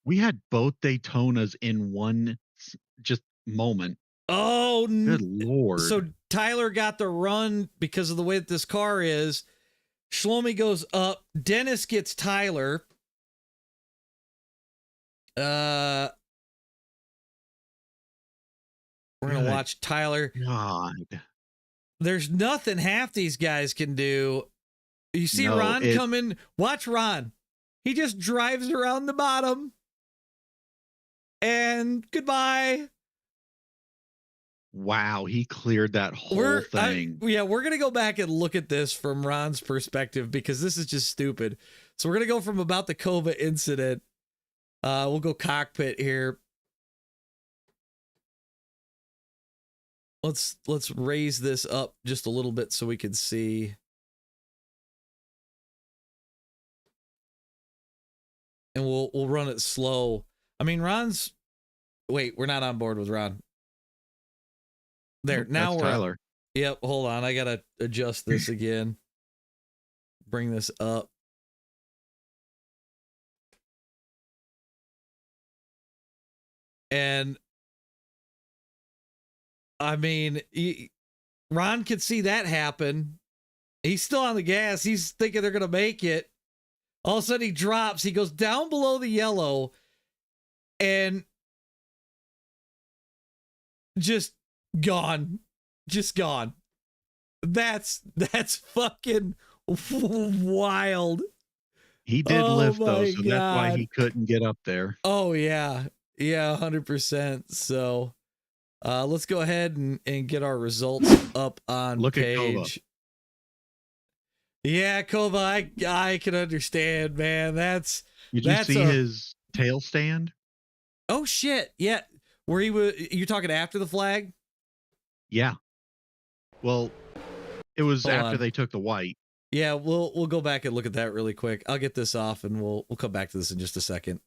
Speaker 5: We had both Daytonas in one just moment.
Speaker 2: Oh,
Speaker 5: good Lord.
Speaker 2: So Tyler got the run because of the way that this car is. Shlomi goes up. Dennis gets Tyler. We're going to watch Tyler.
Speaker 5: God.
Speaker 2: There's nothing half these guys can do. You see Ron come in. Watch Ron. He just drives around the bottom. And goodbye.
Speaker 5: Wow, he cleared that whole thing.
Speaker 2: We're going to go back and look at this from Ron's perspective because this is just stupid. So we're going to go from about the Kova incident. We'll go cockpit here. Let's raise this up just a little bit so we can see. And we'll run it slow. I mean, wait, we're not on board with Ron. There,
Speaker 5: nope,
Speaker 2: now we're
Speaker 5: Tyler.
Speaker 2: Yep, hold on. I gotta adjust this again. Bring this up. And I mean, Ron could see that happen. He's still on the gas. He's thinking they're gonna make it. All of a sudden he drops. He goes down below the yellow and just gone. Just gone. That's fucking wild.
Speaker 5: He did lift though, so that's why he couldn't get up there.
Speaker 2: Oh yeah. Yeah, 100%. So let's go ahead and get our results up on
Speaker 5: Look
Speaker 2: page.
Speaker 5: at Kova.
Speaker 2: Yeah, Kova, I can understand, man. Did
Speaker 5: you see his tail stand?
Speaker 2: Oh shit. Yeah. Where he was, you talking after the flag?
Speaker 5: Yeah. Well, it was after they took the white.
Speaker 2: Yeah, we'll go back and look at that really quick. I'll get this off and we'll come back to this in just a second.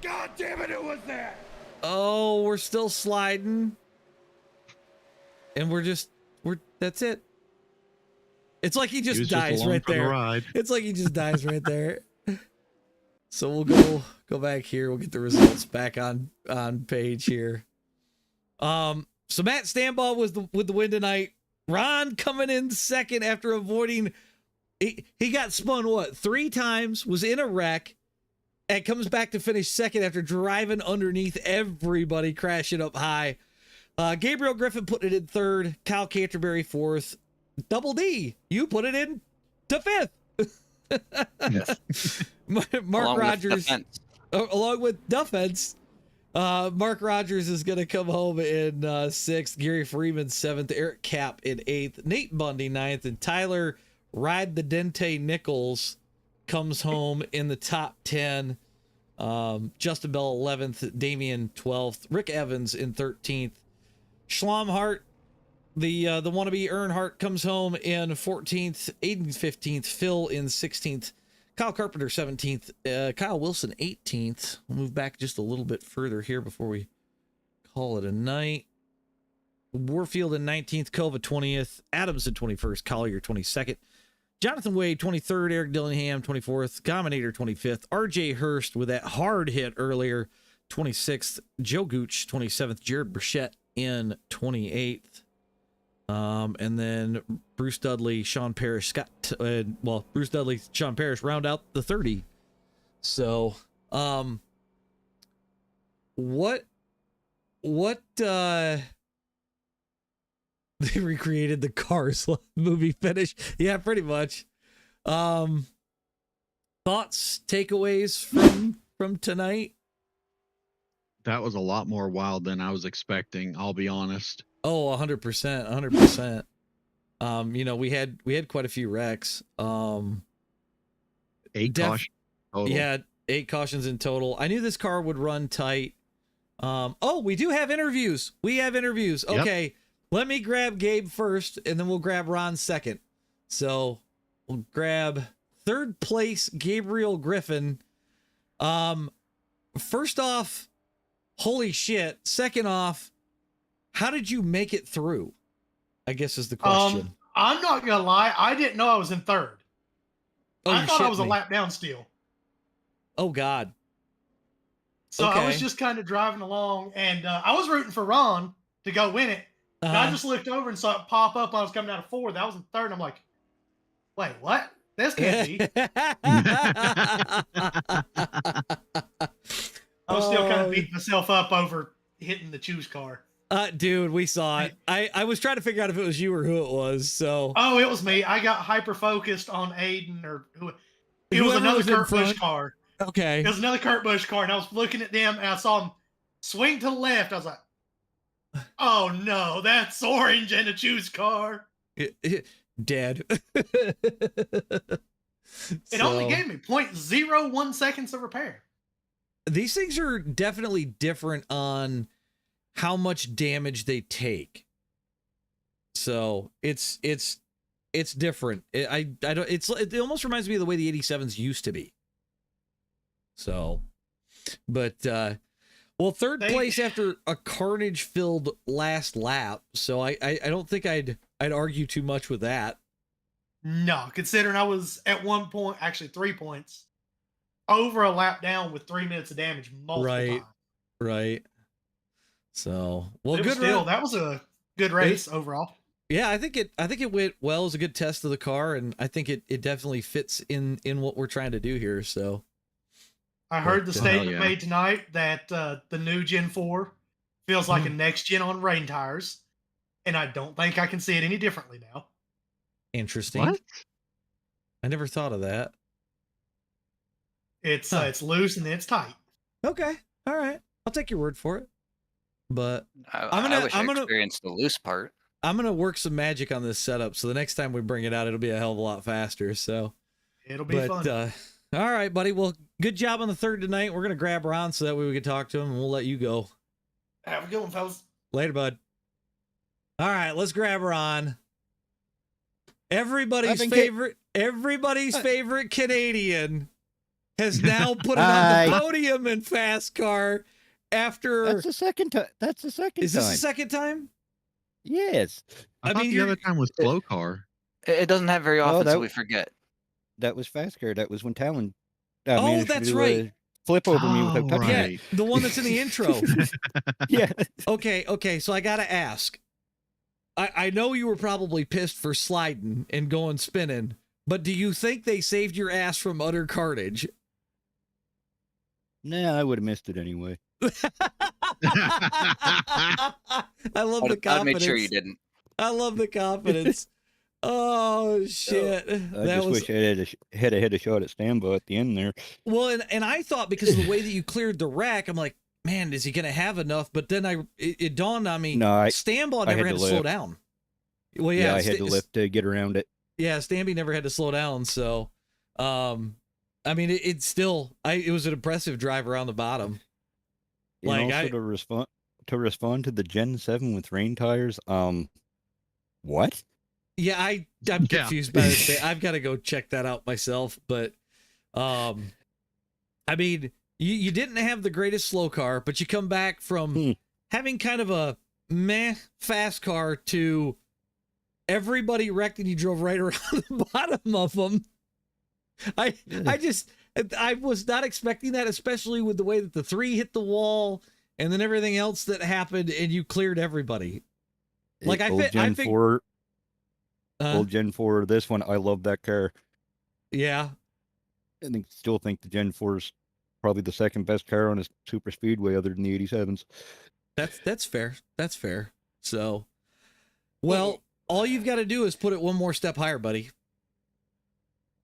Speaker 10: God damn it, who was that?
Speaker 2: Oh, we're still sliding. And that's it. It's like he just dies right there. It's like he just dies right there. So we'll go back here. We'll get the results back on page here. So Matt Stanball was with the win tonight. Ron coming in second after avoiding. He got spun 3 times, was in a wreck, and comes back to finish second after driving underneath everybody, crashing up high. Gabriel Griffin put it in third. Kyle Canterbury fourth. Double D, you put it in to fifth. Mark Rogers, along with Duffence. Mark Rogers is going to come home in sixth. Gary Freeman seventh. Eric Kapp in eighth. Nate Bundy ninth. And Tyler Ride the Dente Nichols comes home in the top 10. Justin Bell 11th, Damian 12th, Rick Evans in 13th. Schlomhart, the wannabe Earnhardt, comes home in 14th, Aiden 15th, Phil in 16th, Kyle Carpenter 17th, Kyle Wilson 18th. We'll move back just a little bit further here before we call it a night. Warfield in 19th, Kova 20th, Adams in 21st, Collier 22nd, Jonathan Wade 23rd, Eric Dillingham 24th, Gominator 25th, RJ Hurst with that hard hit earlier 26th, Joe Gooch 27th, Jared Burchett in 28th. And then Bruce Dudley, Sean Parrish, Bruce Dudley, Sean Parrish round out the 30. So, what, they recreated the Cars movie finish. Yeah, pretty much. Thoughts, takeaways from tonight?
Speaker 5: That was a lot more wild than I was expecting, I'll be honest.
Speaker 2: Oh, 100%. You know, we had quite a few wrecks.
Speaker 5: 8 cautions total.
Speaker 2: Yeah, 8 cautions in total. I knew this car would run tight. Oh, we do have interviews. We have interviews. Okay. Yep. Let me grab Gabe first, and then we'll grab Ron second. So we'll grab third place Gabriel Griffin. First off, holy shit. Second off, how did you make it through? I guess is the question.
Speaker 14: I'm not gonna lie, I didn't know I was in third.
Speaker 2: Oh,
Speaker 14: I thought I was a lap down still.
Speaker 2: Oh God.
Speaker 14: So I was just kind of driving along, and I was rooting for Ron to go win it. And I just looked over and saw it pop up. I was coming out of fourth. I was in third. And I'm like, wait, what? This can't be. I was still kind of beating myself up over hitting the choose car.
Speaker 2: Dude, we saw it. I was trying to figure out if it was you or who it was. So.
Speaker 14: Oh, it was me. I got hyper focused on Aiden or who. It was another Kurt Busch car.
Speaker 2: Okay.
Speaker 14: It was another Kurt Busch car, and I was looking at them, and I saw him swing to the left. I was like, oh no, that's orange and a choose car.
Speaker 2: Dead.
Speaker 14: It only gave me 0.01 seconds of repair.
Speaker 2: These things are definitely different on how much damage they take. So it's different. It almost reminds me of the way the 87s used to be. So, but well, third place after a carnage-filled last lap. So I don't think I'd argue too much with that.
Speaker 14: No, considering I was at 1 point, actually 3 points, over a lap down with 3 minutes of damage multiple times.
Speaker 2: Right. So, well,
Speaker 14: good. That was a good race overall.
Speaker 2: Yeah, I think it went well. It was a good test of the car, and I think it definitely fits in what we're trying to do here. So.
Speaker 14: I heard the statement made tonight that the new Gen 4 feels like a next gen on rain tires, and I don't think I can see it any differently now.
Speaker 2: Interesting. What? I never thought of that.
Speaker 14: It's loose and it's tight.
Speaker 2: Okay, all right. I'll take your word for it. But
Speaker 11: I wish I experienced the loose part.
Speaker 2: I'm gonna work some magic on this setup, so the next time we bring it out, it'll be a hell of a lot faster. So
Speaker 14: it'll be fun.
Speaker 2: All right, buddy. Well, good job on the third tonight. We're going to grab Ron so that way we can talk to him, and we'll let you go.
Speaker 14: Have a good one, fellas.
Speaker 2: Later, bud. All right, let's grab Ron. Everybody's favorite Canadian has now put it on the podium in FASCAR after...
Speaker 15: That's the second time.
Speaker 2: Is this the second time?
Speaker 15: Yes.
Speaker 5: I mean, the other time was SLOCAR.
Speaker 11: It doesn't happen very often, so we forget.
Speaker 15: That was FASCAR. That was when Talon.
Speaker 2: That's right.
Speaker 15: Flip over me without touching
Speaker 2: it. Yeah, the one that's in the intro.
Speaker 15: Yeah.
Speaker 2: Okay. So I gotta ask. I know you were probably pissed for sliding and going spinning, but do you think they saved your ass from utter carnage?
Speaker 15: Nah, I would have missed it anyway.
Speaker 2: I love the confidence.
Speaker 11: I'd make sure you didn't.
Speaker 2: I love the confidence. Oh shit!
Speaker 15: I wish I had a shot at Stambo at the end there.
Speaker 2: Well, and I thought because of the way that you cleared the rack, I'm like, man, is he gonna have enough? But then it dawned on me, Stambo never had to slow down. Well, yeah,
Speaker 15: I had to lift to get around it.
Speaker 2: Yeah, Stamby never had to slow down, so I mean, it's still, it was an impressive drive around the bottom.
Speaker 15: And also to respond to the Gen 7 with rain tires, what?
Speaker 2: Yeah, I'm confused by this thing. I've got to go check that out myself. But, I mean, you didn't have the greatest slow car, but you come back from having kind of a meh fast car to everybody wrecked and you drove right around the bottom of them. I was not expecting that, especially with the way that the 3 hit the wall and then everything else that happened, and you cleared everybody. Like
Speaker 15: old Gen 4, this one, I love that car.
Speaker 2: Yeah.
Speaker 15: And I still think the Gen 4 is probably the second best car on a super speedway other than the 87s.
Speaker 2: That's fair. That's fair. So, well, all you've got to do is put it one more step higher, buddy.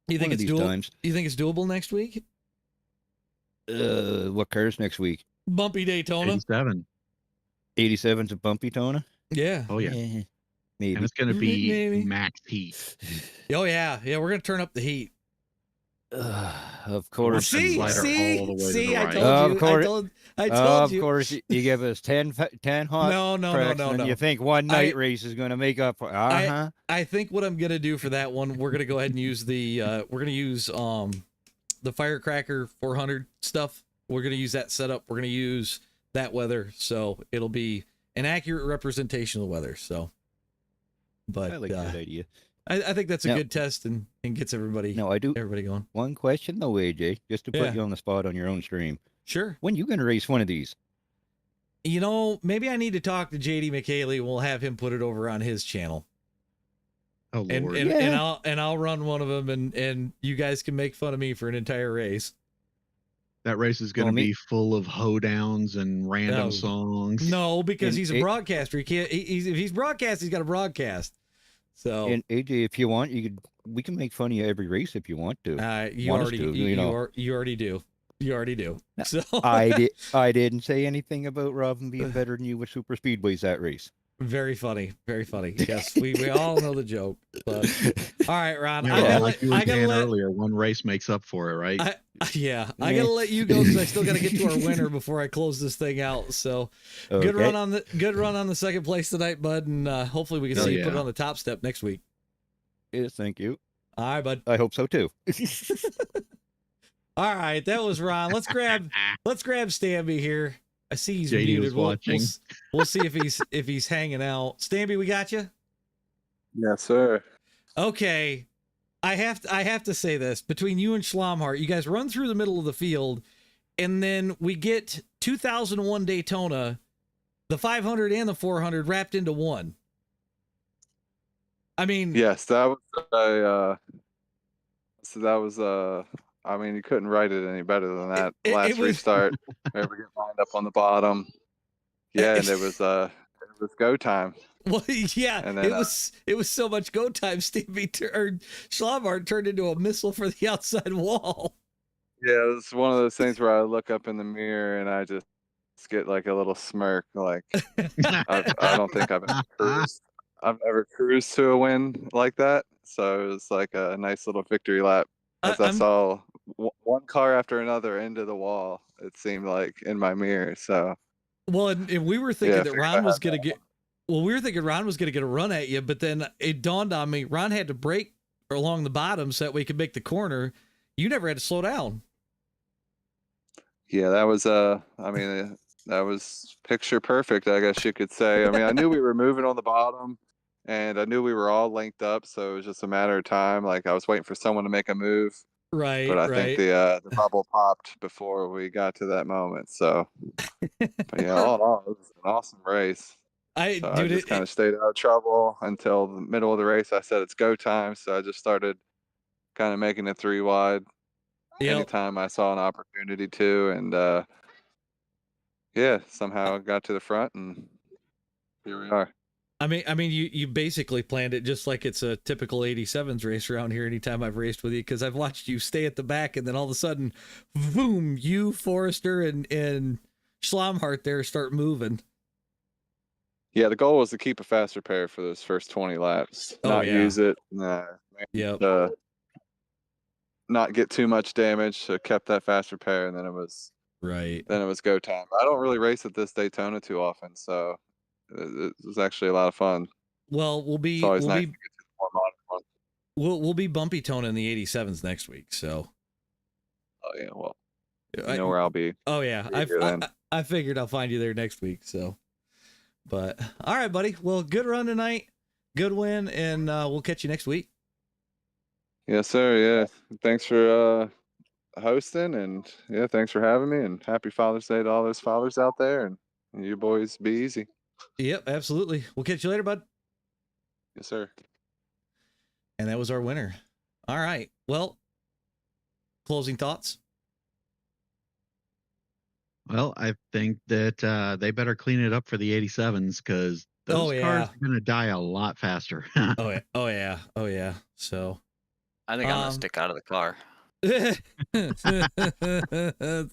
Speaker 2: You think it's doable? You think it's doable next week?
Speaker 15: What cars next week?
Speaker 2: Bumpy Daytona.
Speaker 15: 87's a bumpy Daytona?
Speaker 2: Yeah.
Speaker 5: Oh yeah.
Speaker 15: Maybe.
Speaker 5: And it's going to be max heat.
Speaker 2: Oh yeah. Yeah, we're going to turn up the heat.
Speaker 15: Of course.
Speaker 2: See, I told you.
Speaker 15: Of course.
Speaker 2: I told you.
Speaker 15: Of course, you give us 10 hot
Speaker 2: No.
Speaker 15: and you think one night race is going to make up for
Speaker 2: I think what I'm going to do for that one, we're going to go ahead and use the Firecracker 400 stuff. We're going to use that setup. We're going to use that weather, so it'll be an accurate representation of the weather. So, but
Speaker 15: I like that idea.
Speaker 2: I think that's a good test and gets everybody.
Speaker 15: No, I do.
Speaker 2: Everybody going.
Speaker 15: One question though, AJ, just to put you on the spot on your own stream.
Speaker 2: Sure.
Speaker 15: When you going to race one of these?
Speaker 2: You know, maybe I need to talk to JD McHaley. We'll have him put it over on his channel.
Speaker 5: Oh Lord.
Speaker 2: And I'll run one of them, and you guys can make fun of me for an entire race.
Speaker 5: That race is going to be full of hoedowns and random songs.
Speaker 2: No, because he's a broadcaster. He can't. If he's broadcast, he's got to broadcast. So,
Speaker 15: and AJ, if you want, we can make fun of you every race if you want to.
Speaker 2: You already do. So
Speaker 15: I didn't say anything about Robin being better than you with super speedways that race.
Speaker 2: Very funny. Yes, we all know the joke. But all right, Ron.
Speaker 5: Like you were saying earlier, one race makes up for it, right?
Speaker 2: I gotta let you go because I still gotta get to our winner before I close this thing out. So good run on the second place tonight, bud, and hopefully we can see you put it on the top step next week.
Speaker 15: Yes, thank you.
Speaker 2: All right, bud.
Speaker 15: I hope so too.
Speaker 2: All right, that was Ron. Let's grab Stamby here. I see he's muted. We'll see if he's hanging out. Stamby, we got you.
Speaker 16: Yes, sir.
Speaker 2: Okay, I have to say this. Between you and Schlomhart, you guys run through the middle of the field, and then we get 2001 Daytona, the 500 and the 400 wrapped into one. I mean,
Speaker 16: yes, that was I mean, you couldn't write it any better than that. Restart, we get lined up on the bottom. Yeah, and it was go time.
Speaker 2: Well, yeah, and then, it was so much go time. Schlomhart turned into a missile for the outside wall.
Speaker 16: Yeah, it's one of those things where I look up in the mirror and I just get like a little smirk. Like I don't think I've ever cruised to a win like that. So it was like a nice little victory lap. As I saw one car after another into the wall, it seemed like in my mirror. So,
Speaker 2: well, and we were thinking that Ron was going to get. Well, we were thinking Ron was going to get a run at you, but then it dawned on me Ron had to brake along the bottom so that we could make the corner. You never had to slow down.
Speaker 16: Yeah, that was I mean, that was picture perfect, I guess you could say. I mean, I knew we were moving on the bottom. And I knew we were all linked up, so it was just a matter of time. Like I was waiting for someone to make a move,
Speaker 2: right?
Speaker 16: But I think the bubble popped before we got to that moment. So, but yeah, all in all, it was an awesome race. I just kind of stayed out of trouble until the middle of the race. I said it's go time, so I just started kind of making it 3 wide anytime I saw an opportunity to, and yeah, somehow I got to the front, and here we are.
Speaker 2: I mean, you basically planned it just like it's a typical 87s race around here anytime I've raced with you, because I've watched you stay at the back and then all of a sudden, boom, you, Forrester, and Schlomhart there start moving.
Speaker 16: Yeah, the goal was to keep a faster pair for those first 20 laps, not use it. not get too much damage, so kept that fast repair, and then it was go time. I don't really race at this Daytona too often, so it was actually a lot of fun.
Speaker 2: Well,
Speaker 16: it's always nice to get to the more modern one.
Speaker 2: We'll be bumpy tone in the 87s next week, so.
Speaker 16: Oh yeah, well, you know where I'll be.
Speaker 2: Oh yeah, I figured I'll find you there next week. So, but all right, buddy. Well, good run tonight, good win, and we'll catch you next week.
Speaker 16: Yes, sir. Yeah, thanks for hosting, and yeah, thanks for having me. And happy Father's Day to all those fathers out there, and you boys be easy.
Speaker 2: Yep, absolutely. We'll catch you later, bud.
Speaker 16: Yes, sir.
Speaker 2: And that was our winner. All right. Well, closing thoughts.
Speaker 5: Well, I think that they better clean it up for the 87s because those cars are going to die a lot faster.
Speaker 2: Oh yeah. So
Speaker 11: I think I'm going to stick out of the car.
Speaker 2: That's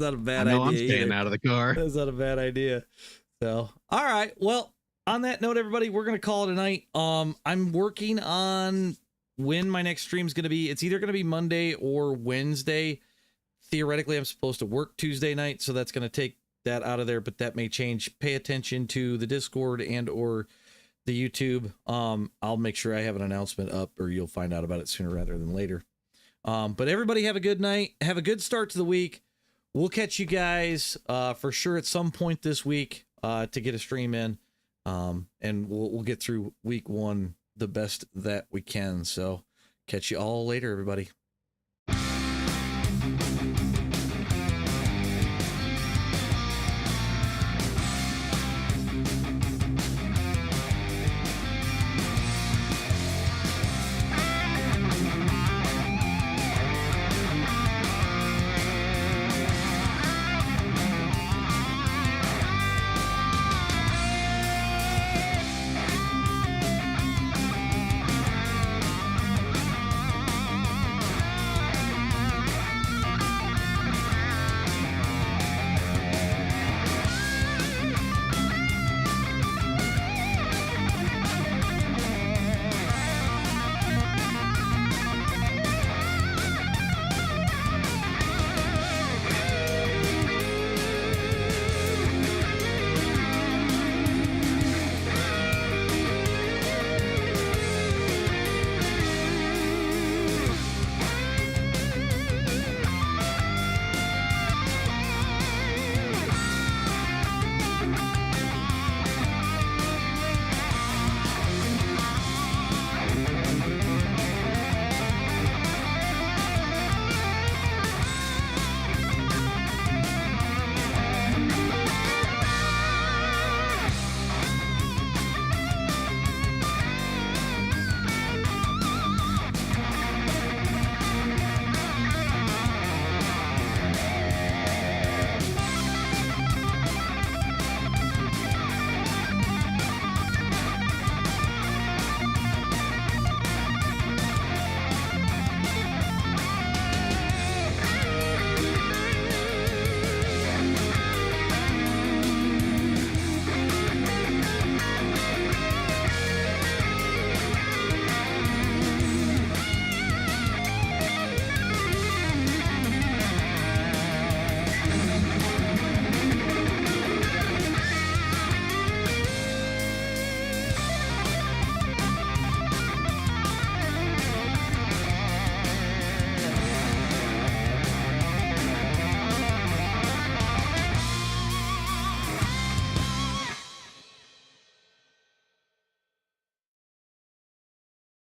Speaker 2: not a bad idea.
Speaker 5: I'm staying out of the car.
Speaker 2: That's not a bad idea. So, all right. Well, on that note, everybody, we're going to call it a night. I'm working on when my next stream is going to be. It's either going to be Monday or Wednesday. Theoretically, I'm supposed to work Tuesday night, so that's going to take that out of there, but that may change. Pay attention to the Discord and or the YouTube. I'll make sure I have an announcement up, or you'll find out about it sooner rather than later. But everybody have a good night. Have a good start to the week. We'll catch you guys for sure at some point this week to get a stream in. And we'll get through week 1 the best that we can. So catch you all later, everybody.